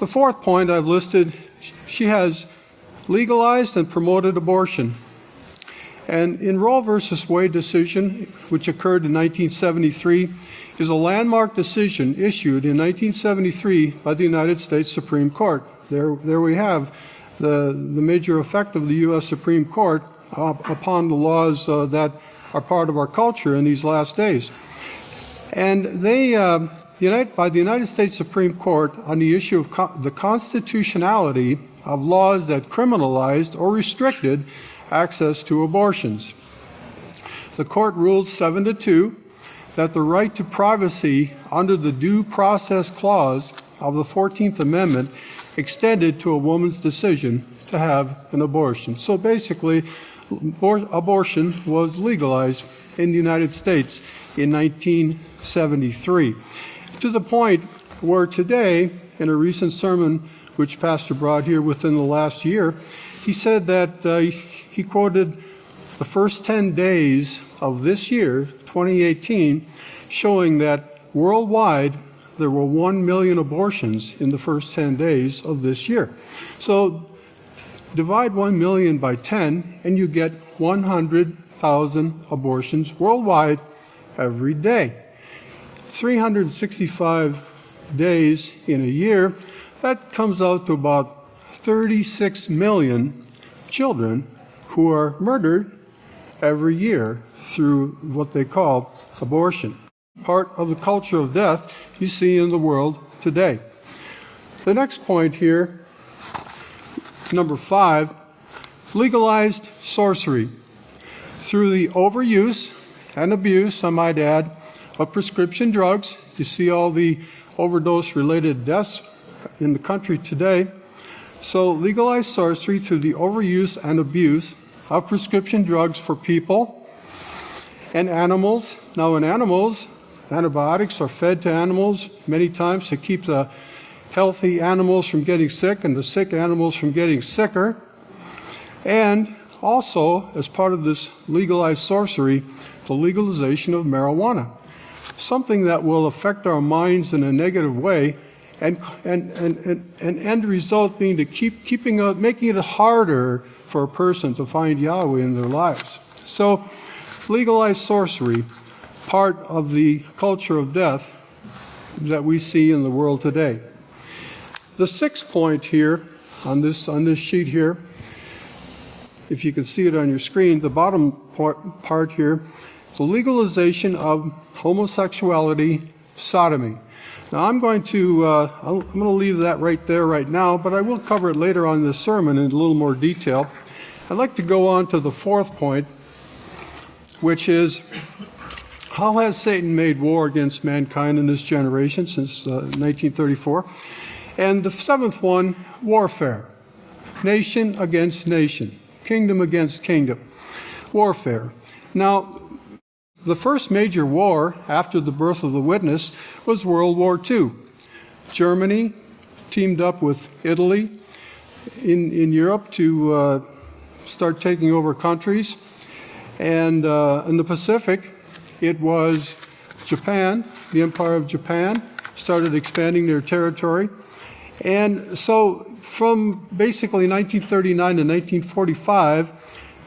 The fourth point I've listed, she has legalized and promoted abortion. And in Roe versus Wade decision, which occurred in 1973, is a landmark decision issued in 1973 by the United States Supreme Court. There we have the major effect of the U.S. Supreme Court upon the laws that are part of our culture in these last days. And they, by the United States Supreme Court on the issue of the constitutionality of laws that criminalized or restricted access to abortions. The court ruled 7-2 that the right to privacy under the Due Process Clause of the 14th Amendment extended to a woman's decision to have an abortion. So basically, abortion was legalized in the United States in 1973, to the point where today, in a recent sermon which Pastor brought here within the last year, he said that he quoted the first 10 days of this year, 2018, showing that worldwide there were 1 million abortions in the first 10 days of this year. So divide 1 million by 10 and you get 100,000 abortions worldwide every day. 365 days in a year, that comes out to about 36 million children who are murdered every year through what they call abortion. Part of the culture of death you see in the world today. The next point here, number 5, legalized sorcery. Through the overuse and abuse, I might add, of prescription drugs, you see all the overdose-related deaths in the country today. So legalized sorcery through the overuse and abuse of prescription drugs for people and animals. Now in animals, antibiotics are fed to animals many times to keep the healthy animals from getting sick and the sick animals from getting sicker. And also, as part of this legalized sorcery, the legalization of marijuana. Something that will affect our minds in a negative way, and end result being to making it harder for a person to find Yahweh in their lives. So, legalized sorcery, part of the culture of death that we see in the world today. The 6th point here on this sheet here, if you can see it on your screen, the bottom part here, the legalization of homosexuality, sodomy. Now I'm going to leave that right there right now, but I will cover it later on in the sermon in a little more detail. I'd like to go on to the 4th point, which is, how has Satan made war against mankind in this generation since 1934? And the 7th one, warfare. Nation against nation. Kingdom against kingdom. Warfare. Now, the first major war after the birth of the witness was World War II. Germany teamed up with Italy in Europe to start taking over countries. And in the Pacific, it was Japan, the Empire of Japan, started expanding their territory. And so from basically 1939 to 1945,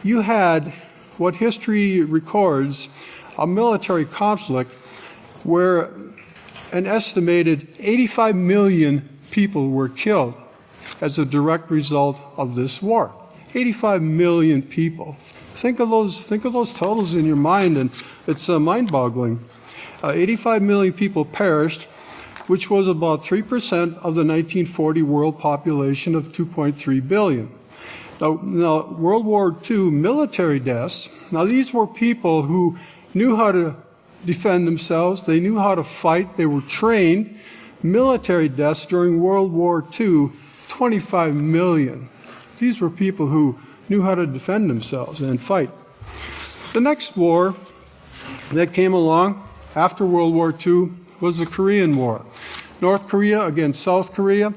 you had what history records, a military conflict where an estimated 85 million people were killed as a direct result of this war. 85 million people. Think of those totals in your mind, and it's mind-boggling. 85 million people perished, which was about 3% of the 1940 world population of 2.3 billion. Now, World War II military deaths, now these were people who knew how to defend themselves, they knew how to fight, they were trained. Military deaths during World War II, 25 million. These were people who knew how to defend themselves and fight. The next war that came along after World War II was the Korean War. North Korea against South Korea.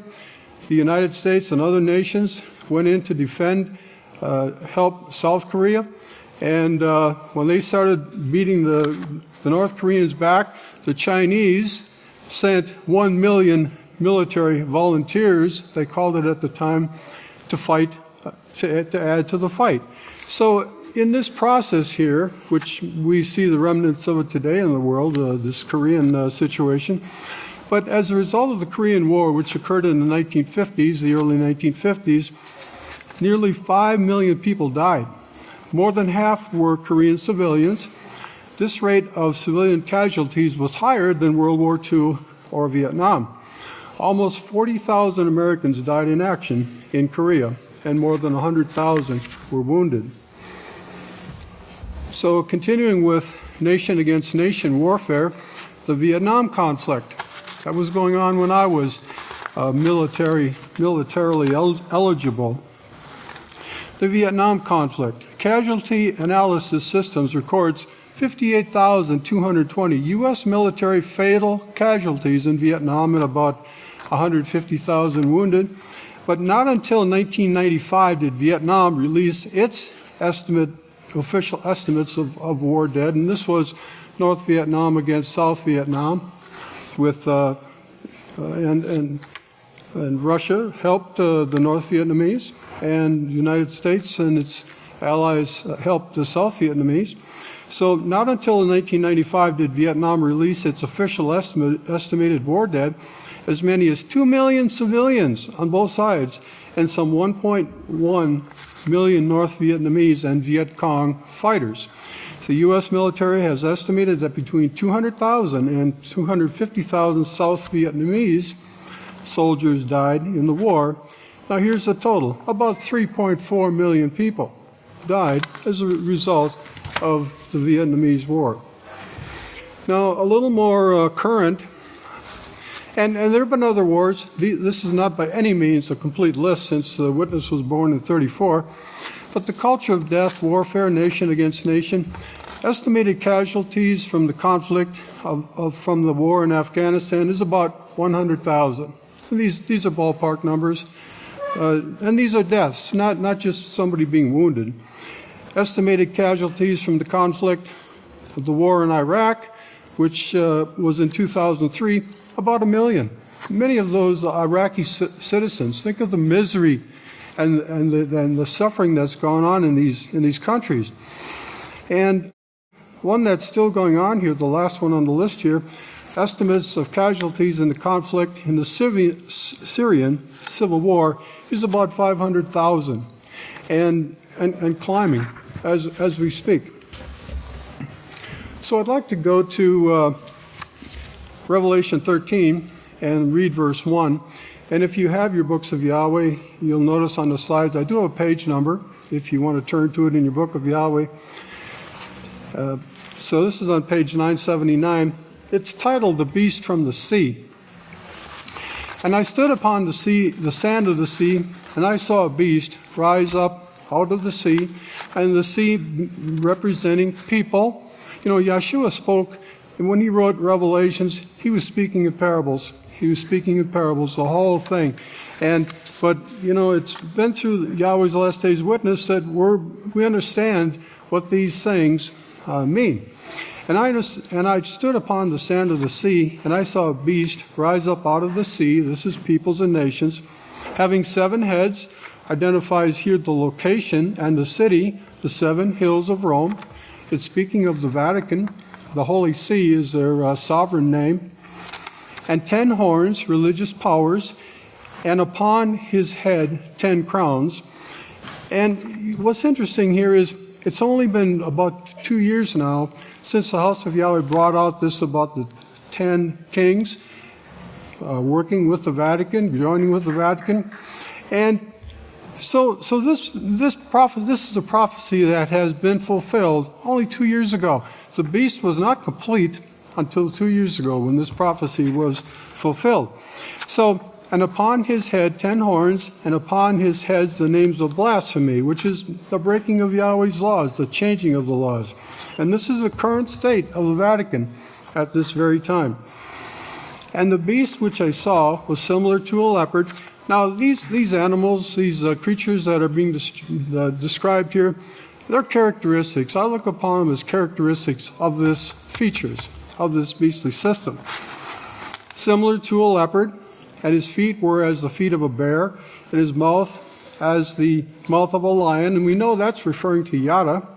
The United States and other nations went in to defend, help South Korea. And when they started beating the North Koreans back, the Chinese sent 1 million military volunteers, they called it at the time, to fight, to add to the fight. So in this process here, which we see the remnants of it today in the world, this Korean situation, but as a result of the Korean War, which occurred in the 1950s, the early 1950s, nearly 5 million people died. More than half were Korean civilians. This rate of civilian casualties was higher than World War II or Vietnam. Almost 40,000 Americans died in action in Korea, and more than 100,000 were wounded. So continuing with nation against nation warfare, the Vietnam conflict. That was going on when I was militarily eligible. The Vietnam conflict. Casualty Analysis Systems records 58,220 U.S. military fatal casualties in Vietnam and about 150,000 wounded. But not until 1995 did Vietnam release its official estimates of war dead, and this was North Vietnam against South Vietnam, with and Russia helped the North Vietnamese, and the United States and its allies helped the South Vietnamese. So not until 1995 did Vietnam release its official estimated war dead, as many as 2 million civilians on both sides, and some 1.1 million North Vietnamese and Viet Cong fighters. The U.S. military has estimated that between 200,000 and 250,000 South Vietnamese soldiers died in the war. Now here's the total. About 3.4 million people died as a result of the Vietnamese War. Now a little more current, and there have been other wars. This is not by any means a complete list, since the witness was born in 1934, but the culture of death, warfare, nation against nation. Estimated casualties from the conflict from the war in Afghanistan is about 100,000. These are ballpark numbers, and these are deaths, not just somebody being wounded. Estimated casualties from the conflict of the war in Iraq, which was in 2003, about 1 million. Many of those Iraqi citizens. Think of the misery and the suffering that's gone on in these countries. And one that's still going on here, the last one on the list here, estimates of casualties in the conflict in the Syrian civil war is about 500,000, and climbing as we speak. So I'd like to go to Revelation 13 and read verse 1. And if you have your books of Yahweh, you'll notice on the slides I do have a page number if you want to turn to it in your book of Yahweh. So this is on page 979. It's titled The Beast from the Sea. And I stood upon the sea, the sand of the sea, and I saw a beast rise up out of the sea, and the sea representing people. You know, Yeshua spoke, and when he wrote Revelations, he was speaking in parables. He was speaking in parables, the whole thing. But you know, it's been through Yahweh's Last Days Witness that we understand what these things mean. And I stood upon the sand of the sea, and I saw a beast rise up out of the sea. This is peoples and nations, having 7 heads. Identifies here the location and the city, the 7 hills of Rome. It's speaking of the Vatican. The Holy See is their sovereign name. And 10 horns, religious powers, and upon his head 10 crowns. And what's interesting here is it's only been about 2 years now since the House of Yahweh brought out this about the 10 kings working with the Vatican, joining with the Vatican. And so this is a prophecy that has been fulfilled only 2 years ago. The beast was not complete until 2 years ago when this prophecy was fulfilled. So, and upon his head 10 horns, and upon his heads the names of blasphemy, which is the breaking of Yahweh's laws, the changing of the laws. And this is the current state of the Vatican at this very time. And the beast which I saw was similar to a leopard. Now these animals, these creatures that are being described here, They're characteristics. I look upon them as characteristics of this features, of this beastly system. Similar to a leopard, and his feet were as the feet of a bear, and his mouth as the mouth of a lion. And we know that's referring to Yada,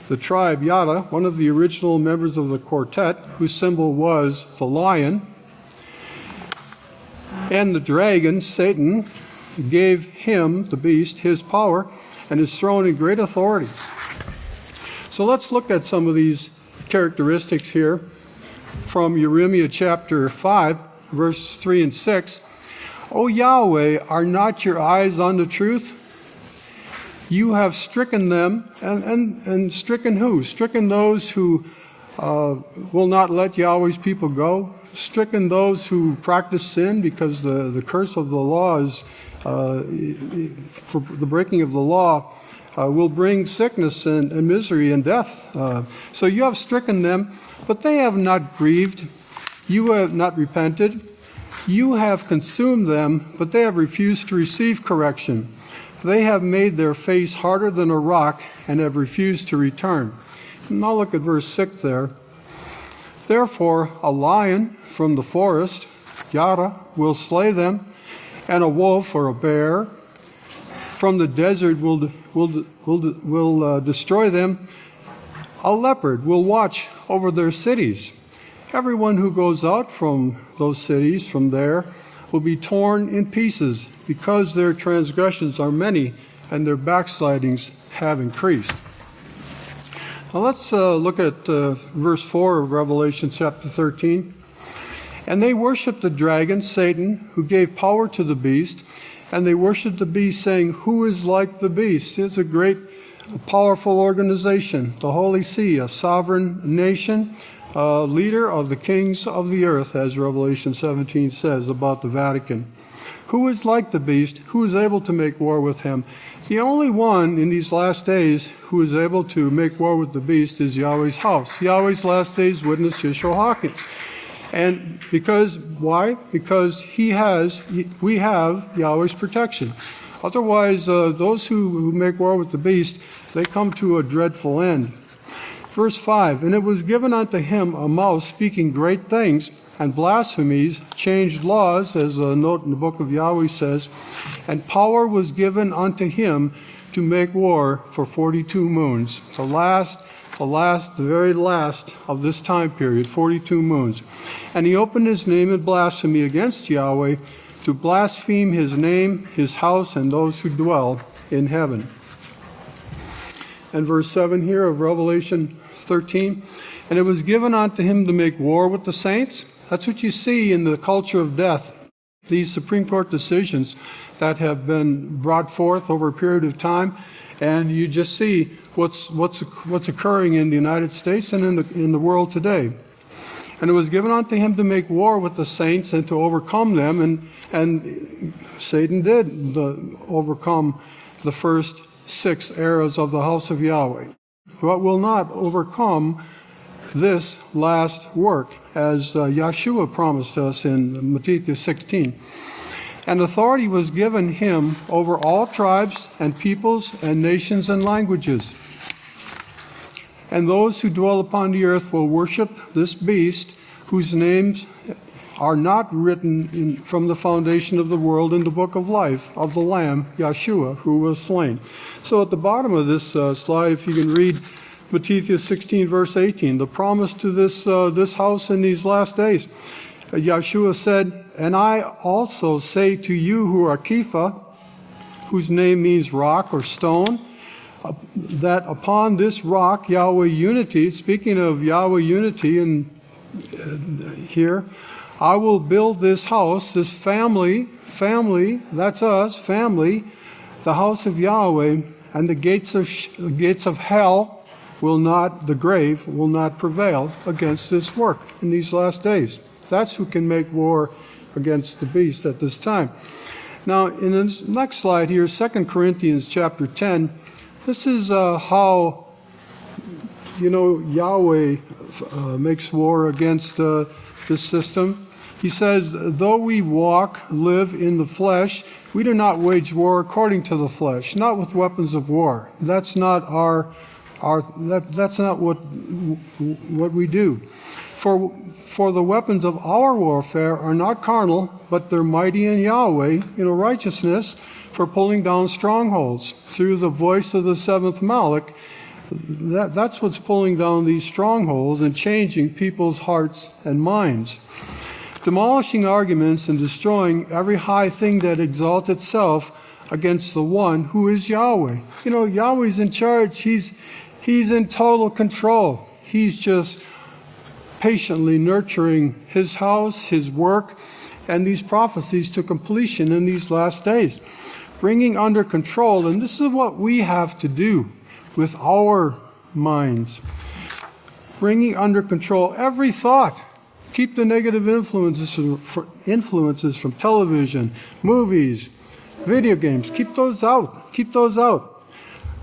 the tribe Yada, one of the original members of the quartet, whose symbol was the lion. And the dragon, Satan, gave him, the beast, his power and his throne and great authority. So let's look at some of these characteristics here from Jeremiah chapter 5, verses 3 and 6. O Yahweh, are not your eyes on the truth? You have stricken them, and stricken who? Stricken those who will not let Yahweh's people go. Stricken those who practice sin, because the curse of the law is, for the breaking of the law, will bring sickness and misery and death. So you have stricken them, but they have not grieved. You have not repented. You have consumed them, but they have refused to receive correction. They have made their face harder than a rock and have refused to return. Now look at verse 6 there. Therefore, a lion from the forest, Yada, will slay them, and a wolf or a bear from the desert will destroy them. A leopard will watch over their cities. Everyone who goes out from those cities, from there, will be torn in pieces, because their transgressions are many and their backslidings have increased. Now let's look at verse 4 of Revelation chapter 13. And they worshiped the dragon, Satan, who gave power to the beast, and they worshiped the beast, saying, Who is like the beast? It's a great, powerful organization, the Holy See, a sovereign nation, leader of the kings of the earth, as Revelation 17 says about the Vatican. Who is like the beast? Who is able to make war with him? The only one in these last days who is able to make war with the beast is Yahweh's house. Yahweh's last days witness Yisrayl Hawkins. And why? Because we have Yahweh's protection. Otherwise, those who make war with the beast, they come to a dreadful end. Verse 5, And it was given unto him a mouth speaking great things, and blasphemies, changed laws, as a note in the book of Yahweh says, and power was given unto him to make war for 42 moons. The very last of this time period, 42 moons. And he opened his name in blasphemy against Yahweh, to blaspheme his name, his house, and those who dwell in heaven. And verse 7 here of Revelation 13, And it was given unto him to make war with the saints. That's what you see in the culture of death. These Supreme Court decisions that have been brought forth over a period of time, and you just see what's occurring in the United States and in the world today. And it was given unto him to make war with the saints and to overcome them, and Satan did overcome the first 6 eras of the house of Yahweh, but will not overcome this last work, as Yeshua promised us in Matthew 16. And authority was given him over all tribes and peoples and nations and languages. And those who dwell upon the earth will worship this beast, whose names are not written from the foundation of the world in the book of life of the Lamb, Yeshua, who was slain. So at the bottom of this slide, if you can read Matthew 16, verse 18, the promise to this house in these last days. Yeshua said, And I also say to you who are Kepha, whose name means rock or stone, that upon this rock, Yahweh unity, speaking of Yahweh unity here, I will build this house, this family, that's us, family, the house of Yahweh, and the gates of hell the grave will not prevail against this work in these last days. That's who can make war against the beast at this time. Now, in this next slide here, 2 Corinthians chapter 10, this is how, Yahweh makes war against this system. He says, Though we live in the flesh, we do not wage war according to the flesh, not with weapons of war. That's not our That's not what we do. For the weapons of our warfare are not carnal, but they're mighty in Yahweh, in righteousness, for pulling down strongholds. Through the voice of the seventh Malach, that's what's pulling down these strongholds and changing people's hearts and minds. Demolishing arguments and destroying every high thing that exalts itself against the one who is Yahweh. You know, Yahweh's in charge. He's in total control. He's just patiently nurturing his house, his work, and these prophecies to completion in these last days. Bringing under control, and this is what we have to do with our minds. Bringing under control every thought. Keep the negative influences from television, movies, video games. Keep those out. Keep those out.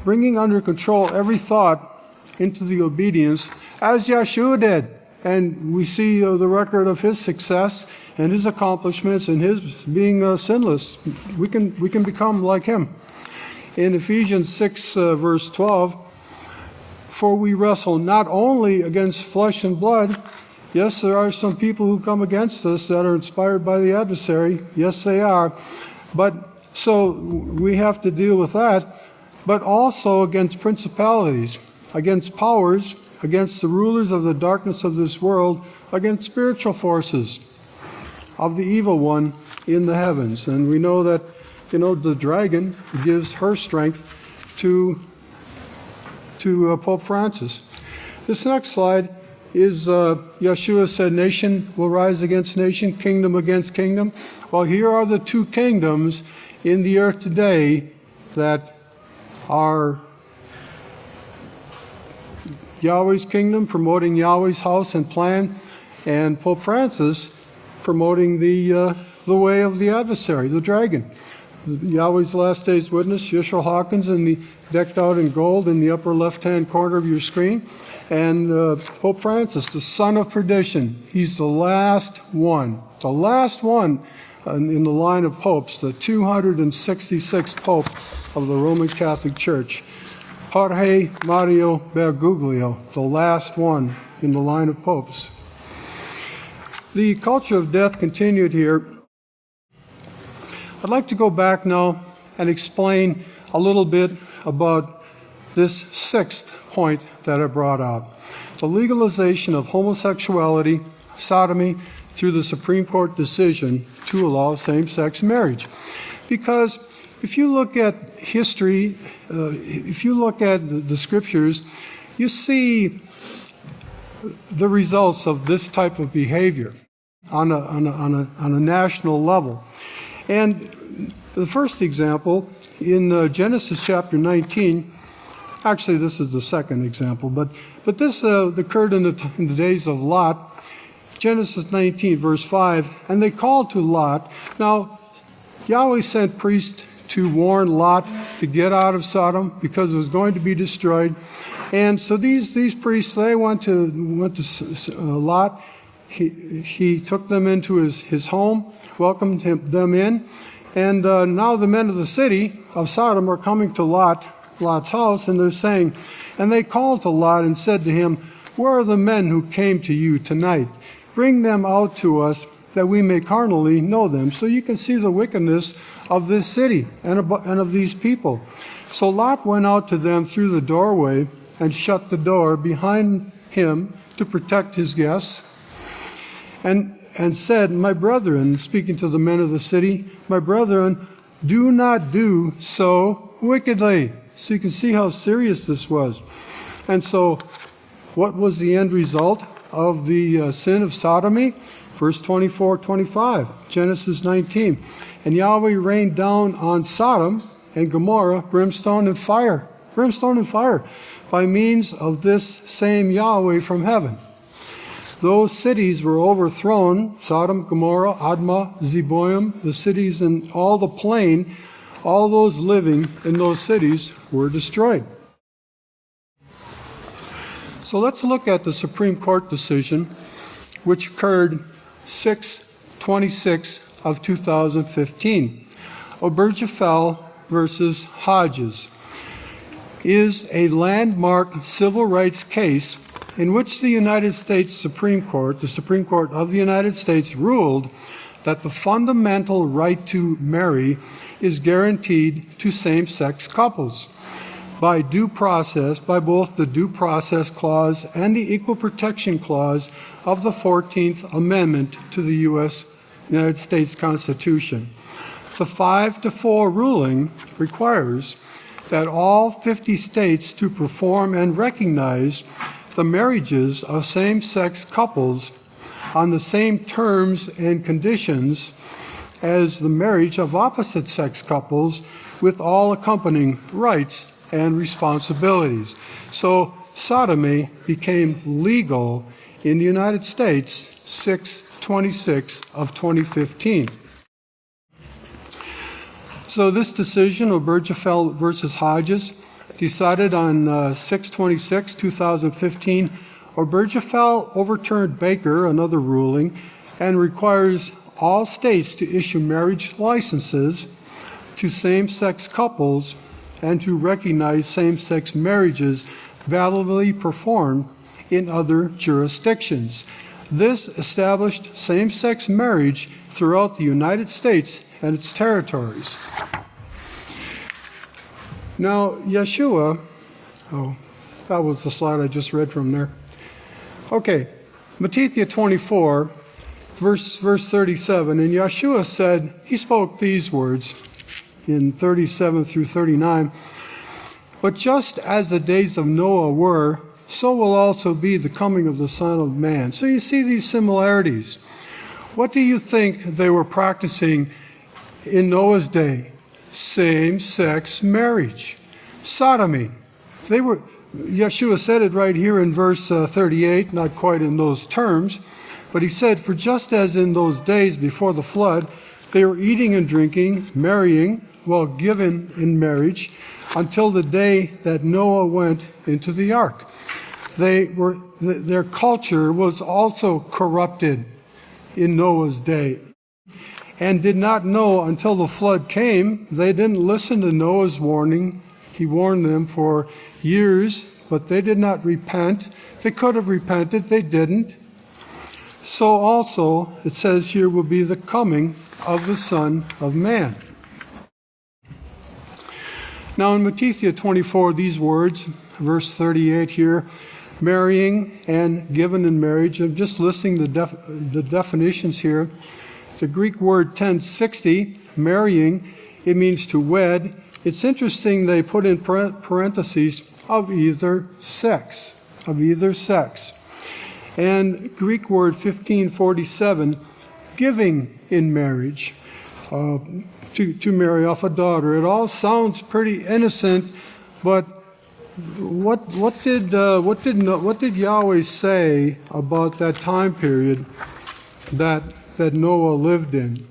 Bringing under control every thought into the obedience as Yeshua did. And we see the record of his success and his accomplishments and his being sinless. We can become like him. In Ephesians 6, verse 12, for we wrestle not only against flesh and blood. Yes, there are some people who come against us that are inspired by the adversary. Yes, they are. But so we have to deal with that. But also against principalities, against powers, against the rulers of the darkness of this world, against spiritual forces of the evil one in the heavens. And we know that, the dragon gives her strength to Pope Francis. This next slide is Yeshua said, nation will rise against nation, kingdom against kingdom. Well, here are the two kingdoms in the earth today that are Yahweh's kingdom, promoting Yahweh's house and plan, and Pope Francis promoting the way of the adversary, the dragon. Yahweh's last day's witness, Yisrayl Hawkins, decked out in gold in the upper left-hand corner of your screen. And Pope Francis, the son of perdition. He's the last one. The last one in the line of popes, the 266th pope of the Roman Catholic Church. Jorge Mario Bergoglio, the last one in the line of popes. The culture of death continued here. I'd like to go back now and explain a little bit about this sixth point that I brought out. The legalization of homosexuality, sodomy, through the Supreme Court decision to allow same-sex marriage. Because if you look at history, if you look at the scriptures, you see the results of this type of behavior on a national level. And the first example in Genesis chapter 19, actually this is the second example, but this occurred in the days of Lot. Genesis 19 verse 5, and they called to Lot. Now, Yahweh sent priests to warn Lot to get out of Sodom because it was going to be destroyed. And so these priests, they went to Lot. He took them into his home, welcomed them in, and now the men of the city of Sodom are coming to Lot's house, and they're saying, and they called to Lot and said to him, where are the men who came to you tonight? Bring them out to us, that we may carnally know them. So you can see the wickedness of this city and of these people. So Lot went out to them through the doorway and shut the door behind him to protect his guests, and said, my brethren, speaking to the men of the city, my brethren, do not do so wickedly. So you can see how serious this was. And so what was the end result of the sin of sodomy? Verse 24-25, Genesis 19. And Yahweh rained down on Sodom and Gomorrah brimstone and fire, by means of this same Yahweh from heaven. Those cities were overthrown, Sodom, Gomorrah, Admah, Zeboim, the cities in all the plain, all those living in those cities were destroyed. So let's look at the Supreme Court decision, which occurred 6/26 of 2015. Obergefell versus Hodges. is a landmark civil rights case in which the United States Supreme Court, the Supreme Court of the United States, ruled that the fundamental right to marry is guaranteed to same-sex couples by due process, by both the Due Process Clause and the Equal Protection Clause of the 14th Amendment to the United States Constitution. The 5-4 ruling requires that all 50 states to perform and recognize the marriages of same-sex couples on the same terms and conditions as the marriage of opposite-sex couples, with all accompanying rights and responsibilities. So sodomy became legal in the United States 6/26 of 2015. So this decision, Obergefell versus Hodges, decided on 6/26, 2015. Obergefell overturned Baker, another ruling, and requires all states to issue marriage licenses to same-sex couples and to recognize same-sex marriages validly performed in other jurisdictions. This established same-sex marriage throughout the United States and its territories. Now, Yeshua, that was the slide I just read from there. Okay, Matthew 24, verse 37, and Yeshua said, he spoke these words in 37 through 39, "But just as the days of Noah were, so will also be the coming of the Son of Man." So you see these similarities. What do you think they were practicing in Noah's day? Same-sex marriage, sodomy. Yeshua said it right here in verse 38, not quite in those terms, but he said, "For just as in those days before the flood, they were eating and drinking, marrying, while given in marriage, until the day that Noah went into the ark." Their culture was also corrupted in Noah's day, and did not know until the flood came. They didn't listen to Noah's warning. He warned them for years, but they did not repent. They could have repented, they didn't. So also, it says here, will be the coming of the Son of Man. Now in Matthew 24, these words, verse 38 here, marrying and given in marriage. I'm just listing the definitions here. The Greek word 1060, marrying, it means to wed. It's interesting they put in parentheses, of either sex, And Greek word 1547, giving in marriage, to marry off a daughter. It all sounds pretty innocent, but what did Yahweh say about that time period that Noah lived in?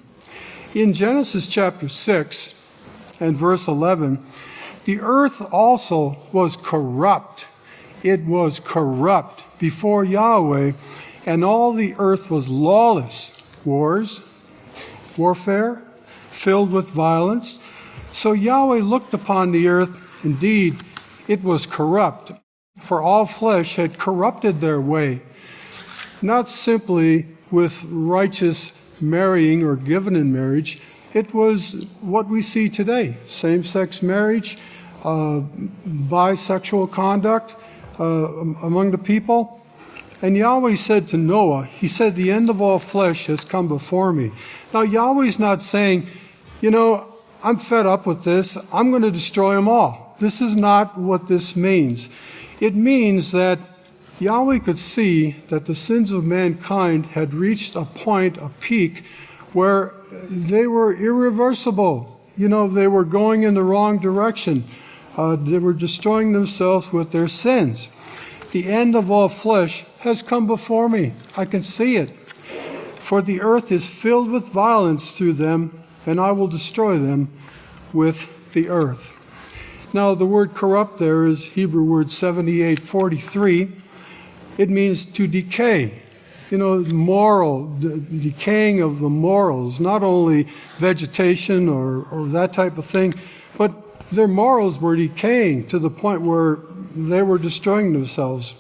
In Genesis chapter 6 and verse 11, the earth also was corrupt. It was corrupt before Yahweh, and all the earth was lawless. Warfare, filled with violence. So Yahweh looked upon the earth, indeed, it was corrupt, for all flesh had corrupted their way, not simply with righteous marrying or given in marriage. It was what we see today, same-sex marriage, bisexual conduct among the people. And Yahweh said to Noah, he said, "The end of all flesh has come before me." Now Yahweh's not saying, I'm fed up with this, I'm going to destroy them all. This is not what this means. It means that Yahweh could see that the sins of mankind had reached a point, a peak, where they were irreversible. They were going in the wrong direction. They were destroying themselves with their sins. The end of all flesh has come before me. I can see it. For the earth is filled with violence through them, and I will destroy them with the earth. Now, the word corrupt there is Hebrew word 7843. It means to decay. Decaying of the morals, not only vegetation or that type of thing, but their morals were decaying to the point where they were destroying themselves.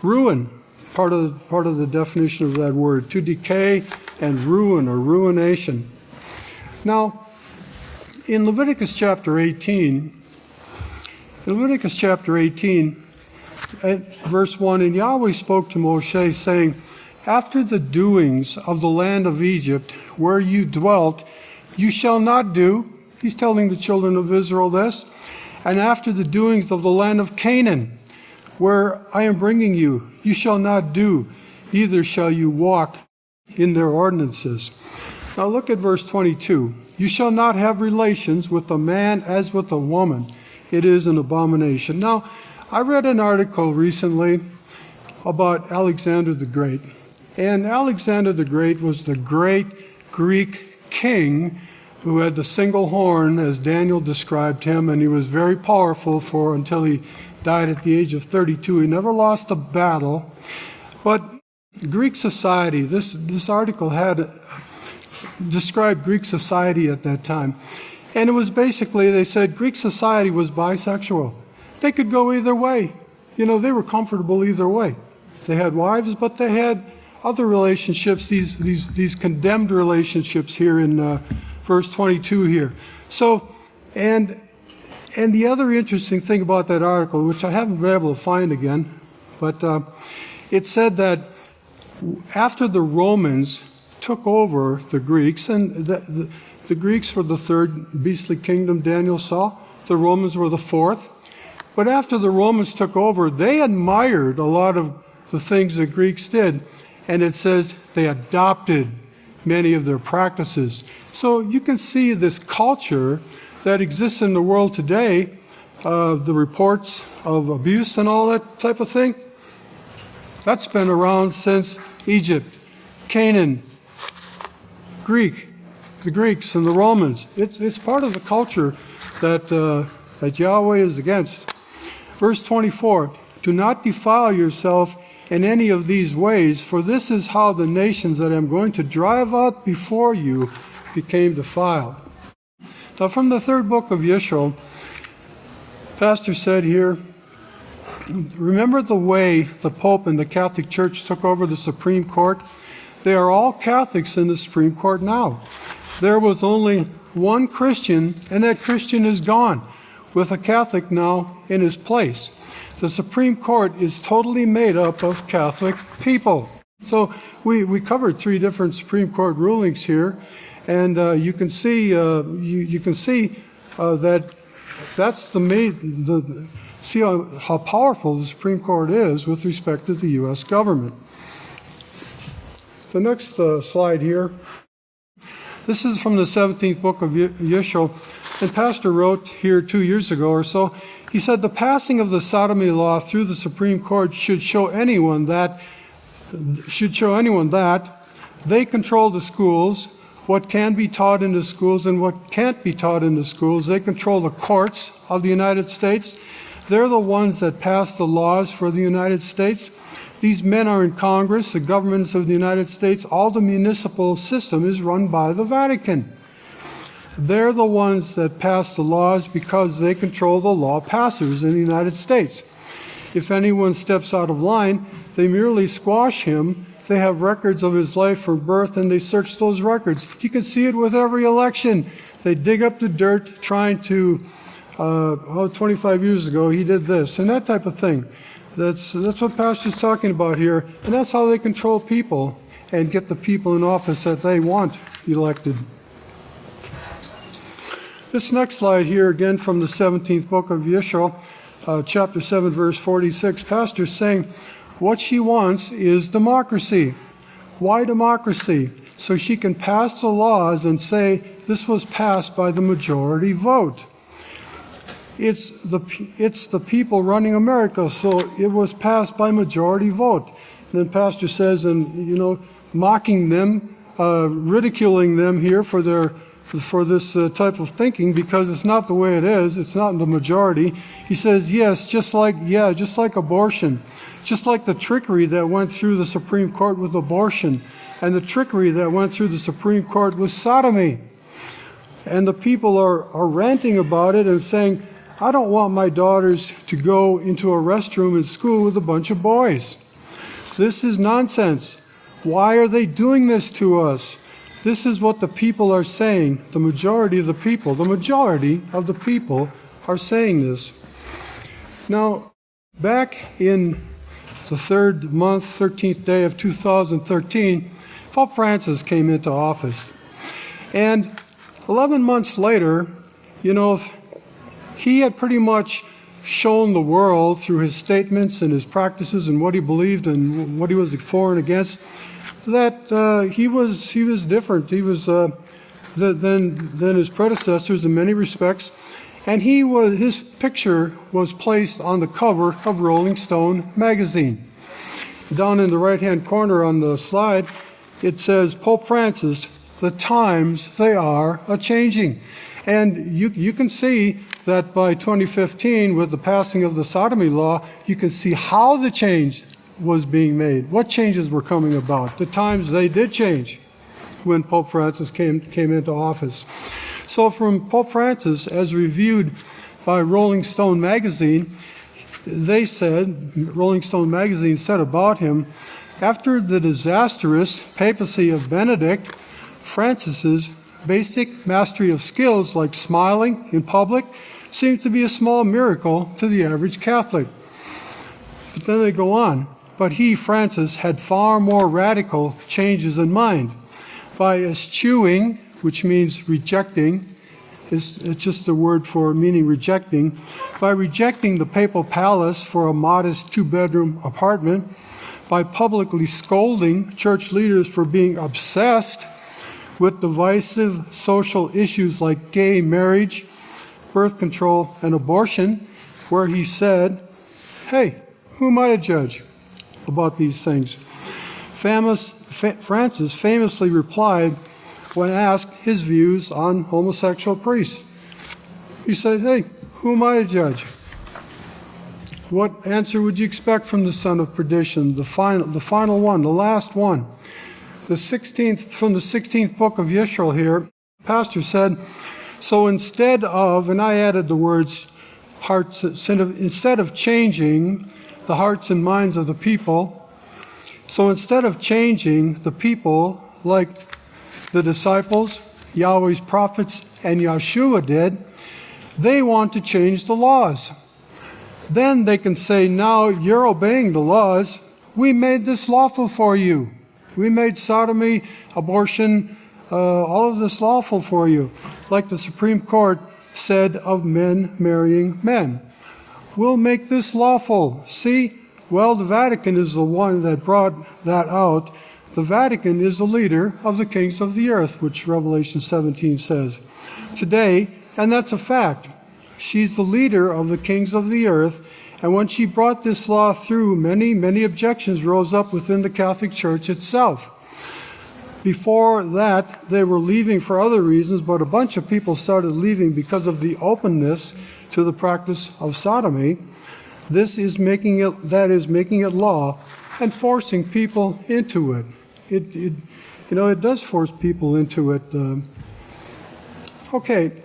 Ruin, part of the definition of that word, to decay and ruin or ruination. Now, in Leviticus chapter 18, at verse 1, and Yahweh spoke to Moshe, saying, after the doings of the land of Egypt, where you dwelt, you shall not do. He's telling the children of Israel this. And after the doings of the land of Canaan, where I am bringing you, you shall not do, neither shall you walk in their ordinances. Now look at verse 22. You shall not have relations with a man as with a woman. It is an abomination. Now, I read an article recently about Alexander the Great. And Alexander the Great was the great Greek king who had the single horn, as Daniel described him, and he was very powerful until he died at the age of 32. He never lost a battle. But Greek society, this article had described Greek society at that time. And it was basically, they said Greek society was bisexual. They could go either way. They were comfortable either way. They had wives, but they had other relationships, these condemned relationships here in verse 22 here. So, and the other interesting thing about that article, which I haven't been able to find again, but it said that after the Romans took over the Greeks, and the Greeks were the third beastly kingdom Daniel saw, the Romans were the fourth, but after the Romans took over, they admired a lot of the things the Greeks did, and it says they adopted many of their practices. So you can see this culture that exists in the world today, the reports of abuse and all that type of thing, that's been around since Egypt, Canaan, the Greeks and the Romans. It's part of the culture that Yahweh is against. Verse 24, do not defile yourself in any of these ways, for this is how the nations that I'm going to drive out before you became defiled. Now from the third book of Yisrayl, Pastor said here, remember the way the Pope and the Catholic Church took over the Supreme Court? They are all Catholics in the Supreme Court now. There was only one Christian, and that Christian is gone, with a Catholic now in his place. The Supreme Court is totally made up of Catholic people. So we covered 3 different Supreme Court rulings here, and you can see that that's see how powerful the Supreme Court is with respect to the U.S. government. The next slide here. This is from the 17th book of Yisrayl, and Pastor wrote here 2 years ago or so. He said the passing of the sodomy law through the Supreme Court should show anyone that they control the schools, what can be taught in the schools and what can't be taught in the schools. They control the courts of the United States. They're the ones that pass the laws for the United States. These men are in Congress, the governments of the United States. All the municipal system is run by the Vatican. They're the ones that pass the laws because they control the law passers in the United States. If anyone steps out of line, they merely squash him. They have records of his life from birth, and they search those records. You can see it with every election. They dig up the dirt trying to, 25 years ago he did this, and that type of thing. That's what Pastor's talking about here, and that's how they control people and get the people in office that they want elected. This next slide here, again from the 17th book of Yisrayl, chapter 7, verse 46, Pastor's saying what she wants is democracy. Why democracy? So she can pass the laws and say this was passed by the majority vote. It's the people running America, so it was passed by majority vote. And then Pastor says, and mocking them, ridiculing them here for this type of thinking, because it's not the way it is. It's not in the majority. He says, yes, just like abortion, just like the trickery that went through the Supreme Court with abortion, and the trickery that went through the Supreme Court with sodomy. and the people are ranting about it and saying, I don't want my daughters to go into a restroom in school with a bunch of boys. This is nonsense. Why are they doing this to us? This is what the people are saying. The majority of the people are saying this. Now, back in the 3rd month, 13th day of 2013, Pope Francis came into office. And 11 months later, he had pretty much shown the world through his statements and his practices and what he believed and what he was for and against, that he was different. He was than his predecessors in many respects, and his picture was placed on the cover of Rolling Stone magazine. Down in the right-hand corner on the slide, it says, Pope Francis, the times they are a-changing. And you can see that by 2015, with the passing of the sodomy law, you can see how the change was being made, what changes were coming about. The times they did change when Pope Francis came into office. So from Pope Francis, as reviewed by Rolling Stone magazine, Rolling Stone magazine said about him, after the disastrous papacy of Benedict, Francis's basic mastery of skills like smiling in public seemed to be a small miracle to the average Catholic. But then they go on. But he, Francis, had far more radical changes in mind. By eschewing, which means rejecting, it's just a word for meaning rejecting, by rejecting the papal palace for a modest 2-bedroom apartment, by publicly scolding church leaders for being obsessed with divisive social issues like gay marriage, birth control, and abortion, where he said, hey, who am I to judge about these things? Francis famously replied when asked his views on homosexual priests. He said, hey, who am I to judge? What answer would you expect from the son of perdition, the final one, the last one? From the 16th book of Yisrayl here, pastor said, so instead of, and I added the words, instead of changing the hearts and minds of the people, so instead of changing the people like the disciples, Yahweh's prophets, and Yeshua did, they want to change the laws. Then they can say, now you're obeying the laws. We made this lawful for you. We made sodomy, abortion, all of this lawful for you. Like the Supreme Court said of men marrying men. We'll make this lawful. See? Well, the Vatican is the one that brought that out. The Vatican is the leader of the kings of the earth, which Revelation 17 says. Today, and that's a fact, she's the leader of the kings of the earth, and when she brought this law through, many objections rose up within the Catholic Church itself. Before that, they were leaving for other reasons, but a bunch of people started leaving because of the openness to the practice of sodomy. That is making it law and forcing people into it. It does force people into it. Okay.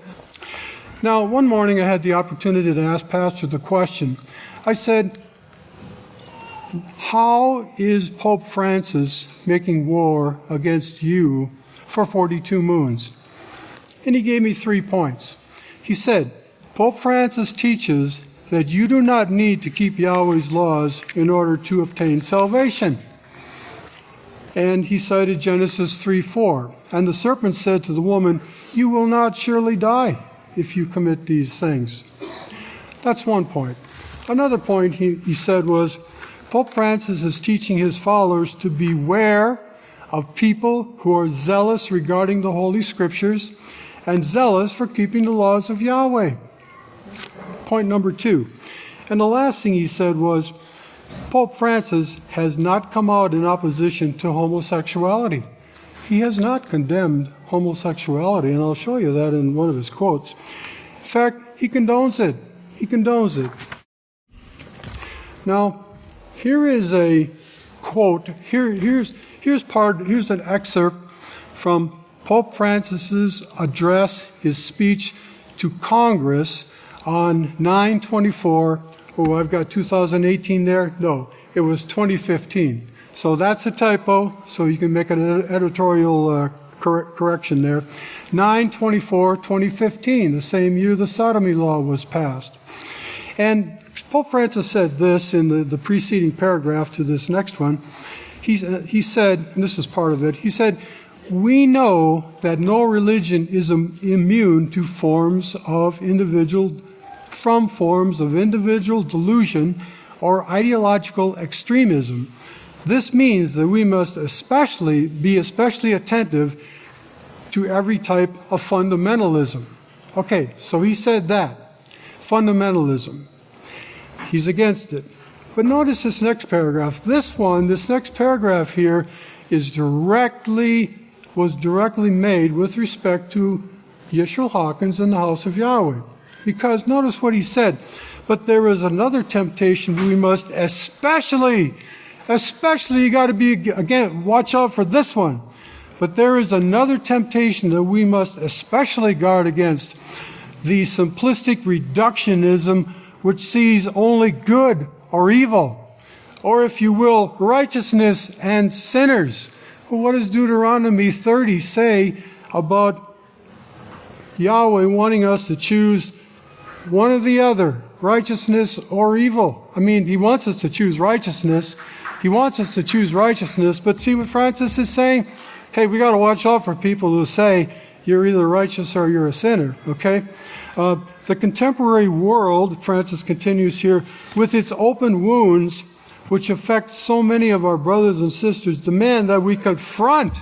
Now, one morning I had the opportunity to ask Pastor the question. I said, how is Pope Francis making war against you for 42 moons? And he gave me 3 points. He said, Pope Francis teaches that you do not need to keep Yahweh's laws in order to obtain salvation. And he cited Genesis 3:4. And the serpent said to the woman, you will not surely die if you commit these things. That's one point. Another point he said was, Pope Francis is teaching his followers to beware of people who are zealous regarding the Holy Scriptures and zealous for keeping the laws of Yahweh. Point number 2. And the last thing he said was, Pope Francis has not come out in opposition to homosexuality. He has not condemned homosexuality, and I'll show you that in one of his quotes. In fact, he condones it. He condones it. Now, here is a quote. Here's an excerpt from Pope Francis's address, his speech to Congress on 9/24. Oh, I've got 2018 there. No, it was 2015. So that's a typo. So you can make an editorial correction there. 9/24/2015, the same year the sodomy law was passed. And Pope Francis said this in the preceding paragraph to this next one. He said, and this is part of it, he said, "We know that no religion is immune to forms of individual delusion or ideological extremism. This means that we must be especially attentive to every type of fundamentalism." Okay, so he said that. Fundamentalism. He's against it. But notice this next paragraph. This next paragraph here was directly made with respect to Yisrayl Hawkins and the house of Yahweh. Because notice what he said. "But there is another temptation we must especially, you got to be, again, watch out for this one. But there is another temptation that we must especially guard against, the simplistic reductionism which sees only good or evil, or if you will, righteousness and sinners." Well, what does Deuteronomy 30 say about Yahweh wanting us to choose one or the other, righteousness or evil? I mean, he wants us to choose righteousness. But see what Francis is saying? Hey, we got to watch out for people who say you're either righteous or you're a sinner, okay? The contemporary world, Francis continues here, with its open wounds, which affect so many of our brothers and sisters, demand that we confront.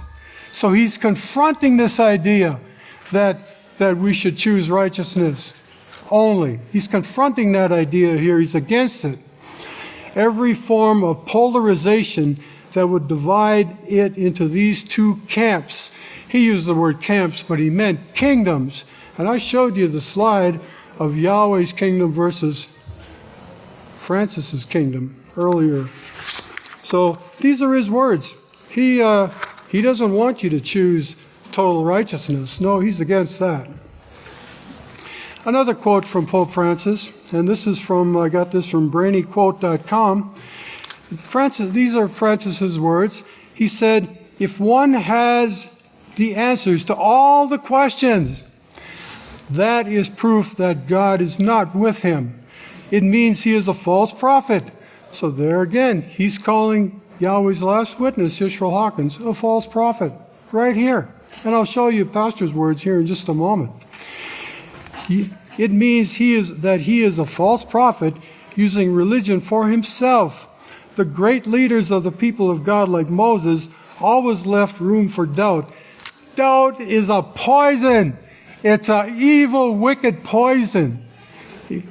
So he's confronting this idea that we should choose righteousness only. He's confronting that idea here. He's against it. Every form of polarization that would divide it into these two camps. He used the word camps, but he meant kingdoms. And I showed you the slide of Yahweh's kingdom versus Francis's kingdom earlier. So these are his words. He doesn't want you to choose total righteousness. No, he's against that. Another quote from Pope Francis, and this is I got this from brainyquote.com. These are Francis's words. He said, "If one has the answers to all the questions, that is proof that God is not with him. It means he is a false prophet." So there again, he's calling Yahweh's last witness, Yisrayl Hawkins, a false prophet. Right here. And I'll show you Pastor's words here in just a moment. It means he is a false prophet using religion for himself. The great leaders of the people of God, like Moses, always left room for doubt. Doubt is a poison. It's an evil, wicked poison.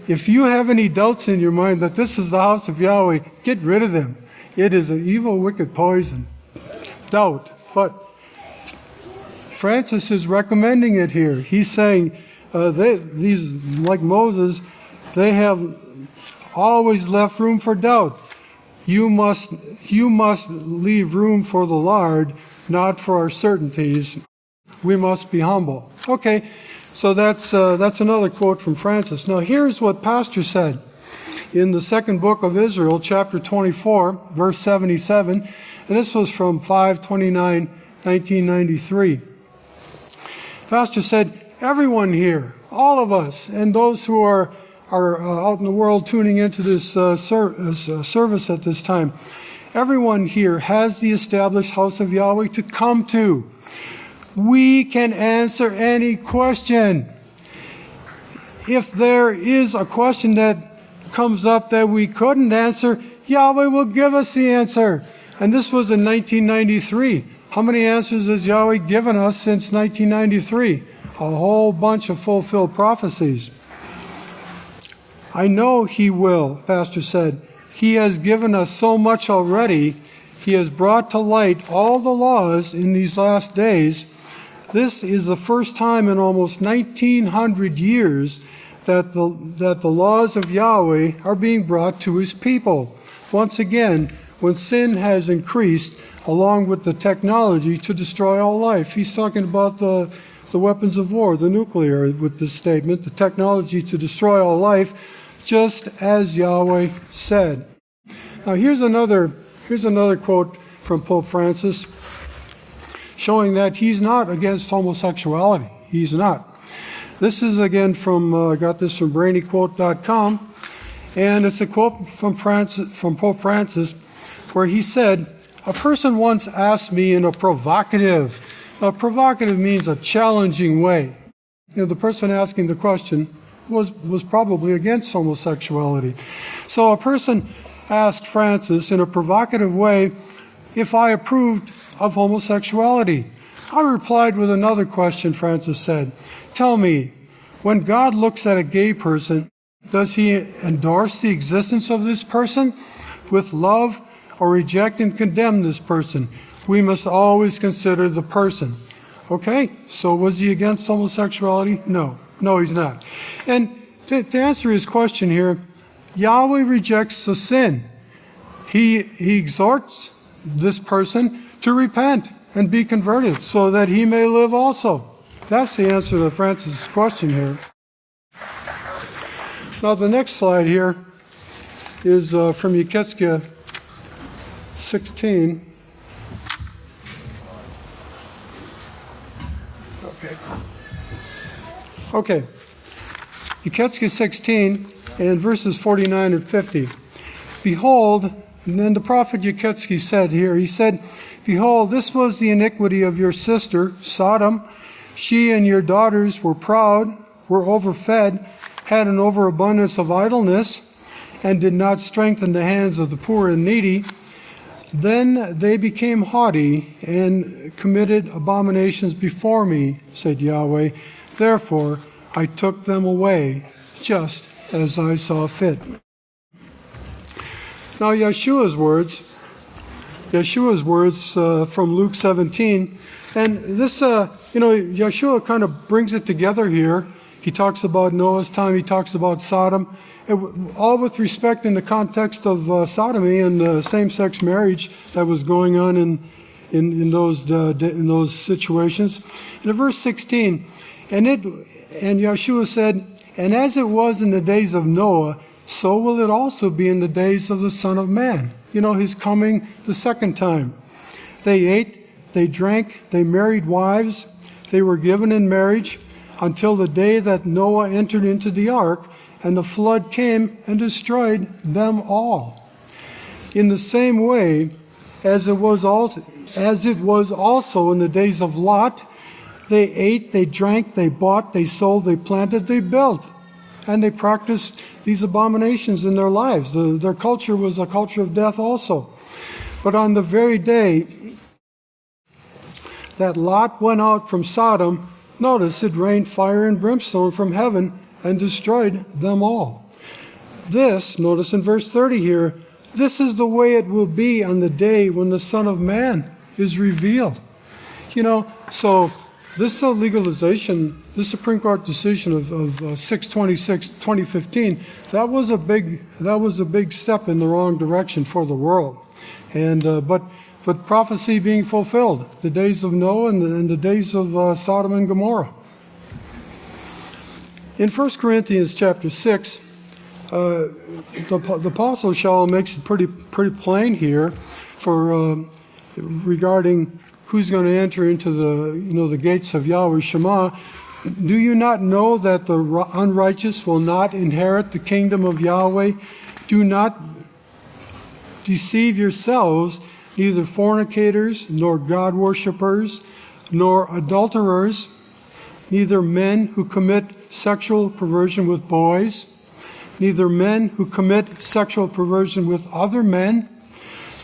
If you have any doubts in your mind that this is the house of Yahweh, get rid of them. It is an evil, wicked poison. Doubt. But Francis is recommending it here. He's saying these, like Moses, they have always left room for doubt. You must leave room for the Lord, not for our certainties. We must be humble. Okay, so that's another quote from Francis. Now here's what Pastor said in the second book of Israel, chapter 24, verse 77, and this was from 5/29/1993. Pastor said, "Everyone here, all of us, and those who are out in the world tuning into this service at this time, everyone here has the established house of Yahweh to come to. We can answer any question. If there is a question that comes up that we couldn't answer, Yahweh will give us the answer." And this was in 1993. How many answers has Yahweh given us since 1993? A whole bunch of fulfilled prophecies. "I know he will," Pastor said. "He has given us so much already. He has brought to light all the laws in these last days. This is the first time in almost 1900 years that the laws of Yahweh are being brought to his people. Once again, when sin has increased along with the technology to destroy all life. He's talking about the weapons of war, the nuclear, with this statement, the technology to destroy all life, just as Yahweh said. Now here's another quote from Pope Francis showing that he's not against homosexuality. He's not. This is again from, I got this from brainyquote.com, and it's a quote from Pope Francis, where he said, "A person once asked me in a provocative means a challenging way." The person asking the question was probably against homosexuality. So a person asked Francis in a provocative way if I approved of homosexuality. I replied with another question, Francis said. Tell me, when God looks at a gay person, does he endorse the existence of this person with love or reject and condemn this person? We must always consider the person. Okay, so was he against homosexuality? No, he's not. And to answer his question here, Yahweh rejects the sin. He exhorts this person to repent and be converted so that he may live also. That's the answer to Francis' question here. Now the next slide here is from Yeketskia 16. Okay. Yeketskia 16 and verses 49 and 50. Behold, and then the prophet Yeketskia said here, he said, "Behold, this was the iniquity of your sister, Sodom. She and your daughters were proud, were overfed, had an overabundance of idleness, and did not strengthen the hands of the poor and needy. Then they became haughty and committed abominations before me, said Yahweh. Therefore I took them away, just as I saw fit." Now Yeshua's words from Luke 17, and this, Yeshua kind of brings it together here. He talks about Noah's time, he talks about Sodom, all with respect in the context of sodomy and same-sex marriage that was going on in those situations. In verse 16, and Yeshua said, "And as it was in the days of Noah, so will it also be in the days of the Son of Man." His coming the second time. They ate, they drank, they married wives, they were given in marriage until the day that Noah entered into the ark, and the flood came and destroyed them all. In the same way, as it was also in the days of Lot, they ate, they drank, they bought, they sold, they planted, they built. And they practiced these abominations in their lives. Their culture was a culture of death also. But on the very day that Lot went out from Sodom, notice it rained fire and brimstone from heaven and destroyed them all. This, notice in verse 30 here, this is the way it will be on the day when the Son of Man is revealed. So this legalization, this Supreme Court decision of 6/26/2015, that was a big step in the wrong direction for the world, and but prophecy being fulfilled, the days of Noah and the days of Sodom and Gomorrah. In 1 Corinthians chapter 6, the Apostle Shalom makes it pretty plain here for regarding who's going to enter into the gates of Yahweh Shema. Do you not know that the unrighteous will not inherit the kingdom of Yahweh? Do not deceive yourselves, neither fornicators, nor God worshippers, nor adulterers, neither men who commit sexual perversion with boys, neither men who commit sexual perversion with other men,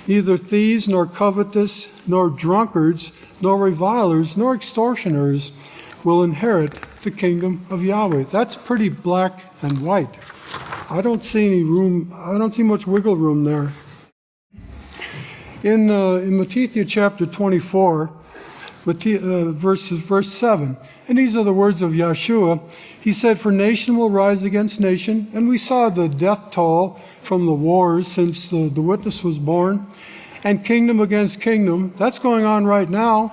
neither thieves, nor covetous, nor drunkards, nor revilers, nor extortioners will inherit the kingdom of Yahweh. That's pretty black and white. I don't see any room, I don't see much wiggle room there. In Matthew chapter 24, verse 7. And these are the words of Yeshua. He said, "For nation will rise against nation." And we saw the death toll from the wars since the witness was born. And kingdom against kingdom. That's going on right now.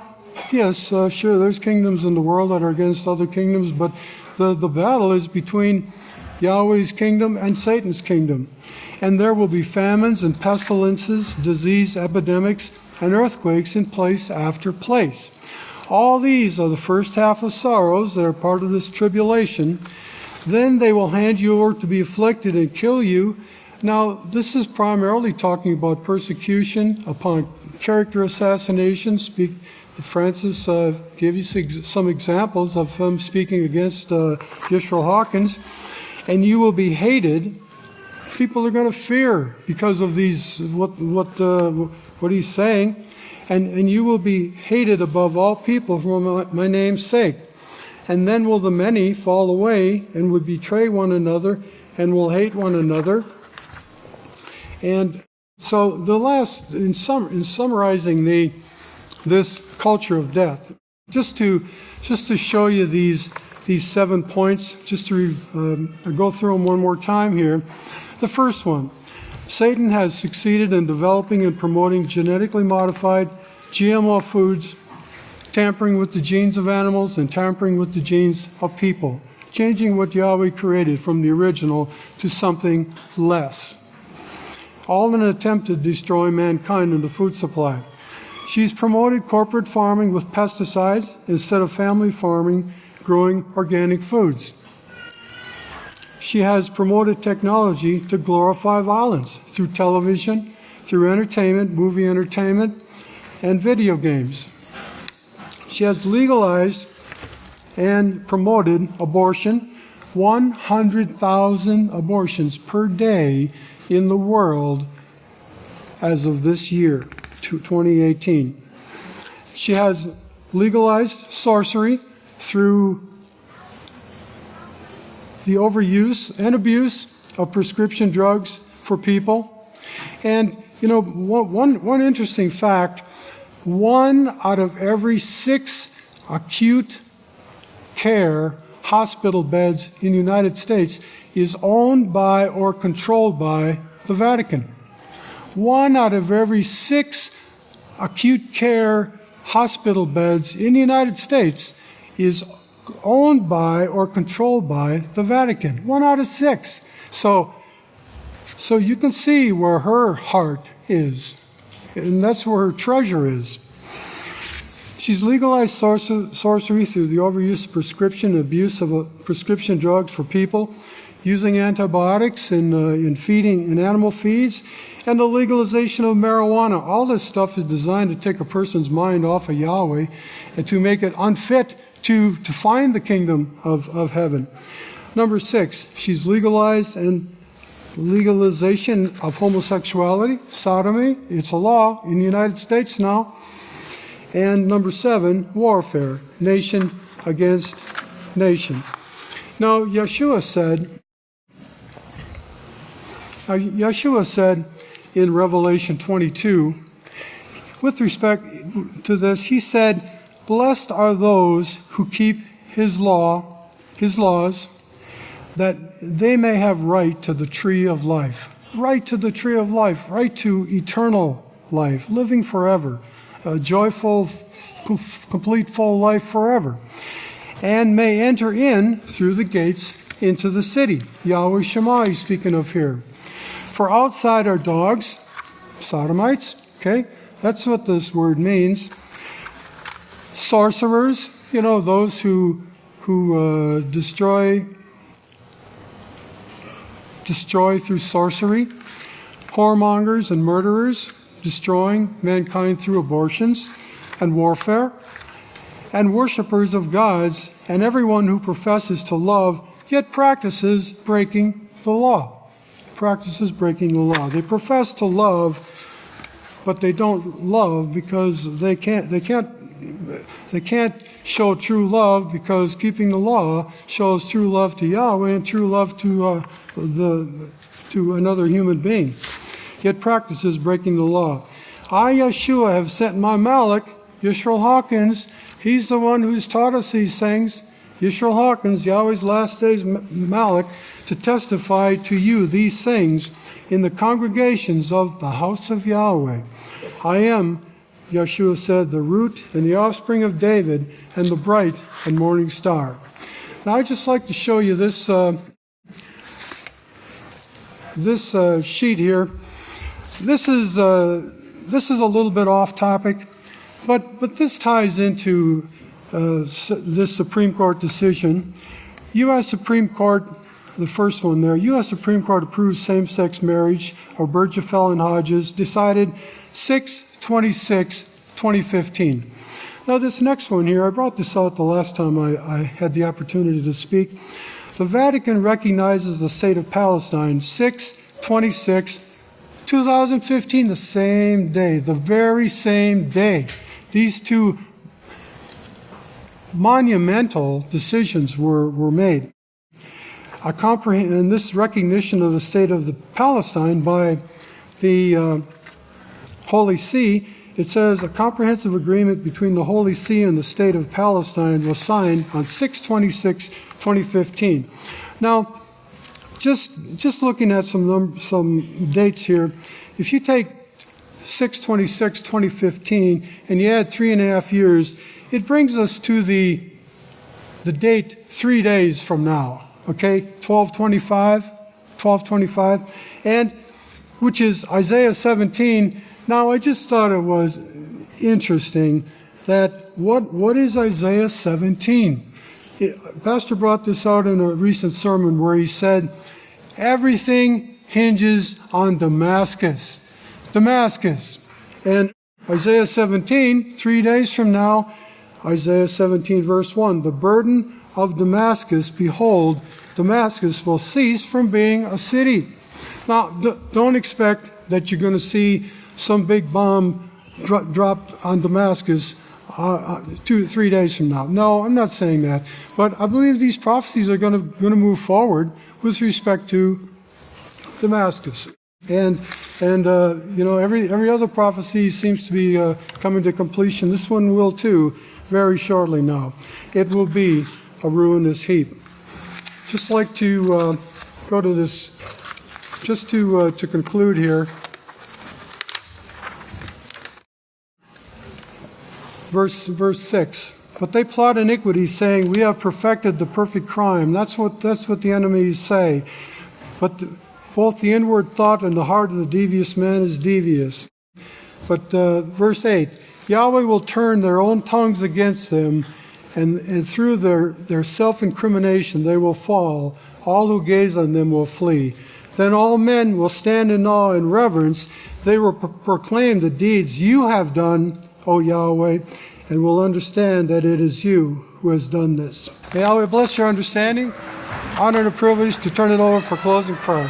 Yes, sure, there's kingdoms in the world that are against other kingdoms, but the battle is between Yahweh's kingdom and Satan's kingdom. And there will be famines and pestilences, disease, epidemics, and earthquakes in place after place. All these are the first half of sorrows that are part of this tribulation. Then they will hand you over to be afflicted and kill you. Now, this is primarily talking about persecution upon character assassination. Francis gave you some examples of him speaking against Yisrayl Hawkins. And you will be hated. People are going to fear because of these what he's saying, and you will be hated above all people for my name's sake. And then will the many fall away and would betray one another and will hate one another. And so the last, in summarizing this culture of death, just to show you these 7 points, just to go through them one more time here. The first one, Satan has succeeded in developing and promoting genetically modified GMO foods, tampering with the genes of animals and tampering with the genes of people, changing what Yahweh created from the original to something less. All in an attempt to destroy mankind and the food supply. She's promoted corporate farming with pesticides instead of family farming, growing organic foods. She has promoted technology to glorify violence through television, through entertainment, movie entertainment, and video games. She has legalized and promoted abortion, 100,000 abortions per day in the world as of this year, 2018. She has legalized sorcery through the overuse and abuse of prescription drugs for people. And, you know, one interesting fact, 1 out of every 6 acute care hospital beds in the United States is owned by or controlled by the Vatican. 1 out of every 6 acute care hospital beds in the United States is owned by or controlled by the Vatican. 1 out of 6. So you can see where her heart is, and that's where her treasure is. She's legalized sorcery through the overuse of prescription and abuse of prescription drugs for people, using antibiotics in feeding in animal feeds, and the legalization of marijuana. All this stuff is designed to take a person's mind off of Yahweh and to make it unfit to find the kingdom of heaven. Number 6, she's legalized and legalization of homosexuality, sodomy. It's a law in the United States now. And number 7, warfare, nation against nation. Now, Yeshua said in Revelation 22, with respect to this, he said, "Blessed are those who keep his laws, that they may have right to the tree of life." Right to the tree of life, right to eternal life, living forever, a joyful, complete, full life forever. And may enter in through the gates into the city. Yahweh Shema he's speaking of here. For outside are dogs, sodomites, okay? That's what this word means. Sorcerers, you know, those who destroy through sorcery. Whoremongers and murderers, destroying mankind through abortions and warfare. And worshippers of gods, and everyone who professes to love, yet practices breaking the law. Practices breaking the law. They profess to love, but they don't love because they can't show true love, because keeping the law shows true love to Yahweh and true love to another human being. Yet practices breaking the law. I, Yeshua, have sent my Malach, Yisrayl Hawkins, He's the one who's taught us these things. Yisrayl Hawkins, Yahweh's last days Malach, to testify to you these things in the congregations of the house of Yahweh. I am, Yeshua said, the root and the offspring of David and the bright and morning star. Now I'd just like to show you this sheet here. This is a little bit off topic, but this ties into this Supreme Court decision. U.S. Supreme Court, the first one there, U.S. Supreme Court approves same-sex marriage of Burgefell and Hodges, decided 6/26/2015. Now this next one here, I brought this out the last time I had the opportunity to speak. The Vatican recognizes the state of Palestine 6/26/2015, the same day, the very same day. These two monumental decisions were made. And this recognition of the state of the Palestine by the Holy See, it says a comprehensive agreement between the Holy See and the state of Palestine was signed on 6/26/2015. Now, just looking at some dates here, if you take 6/26/2015 and you add 3.5 years, it brings us to the date 3 days from now. Okay, 12/25, and which is Isaiah 17. Now, I just thought it was interesting that what is Isaiah 17? Pastor brought this out in a recent sermon where he said, everything hinges on Damascus. Damascus. And Isaiah 17, 3 days from now, Isaiah 17 verse 1, the burden of Damascus, behold, Damascus will cease from being a city. Now, don't expect that you're going to see some big bomb dropped on Damascus 2-3 days from now. No, I'm not saying that. But I believe these prophecies are going to move forward with respect to Damascus. And every other prophecy seems to be coming to completion. This one will too, very shortly now. It will be a ruinous heap. Just like to go to this, just to conclude here. Verse 6. But they plot iniquity, saying, we have perfected the perfect crime. That's what the enemies say. But both the inward thought and the heart of the devious man is devious. But verse 8, Yahweh will turn their own tongues against them, and through their self-incrimination they will fall. All who gaze on them will flee. Then all men will stand in awe and reverence. They will proclaim the deeds you have done, O Yahweh, and will understand that it is you who has done this. May Yahweh bless your understanding. Honor and a privilege to turn it over for closing prayer.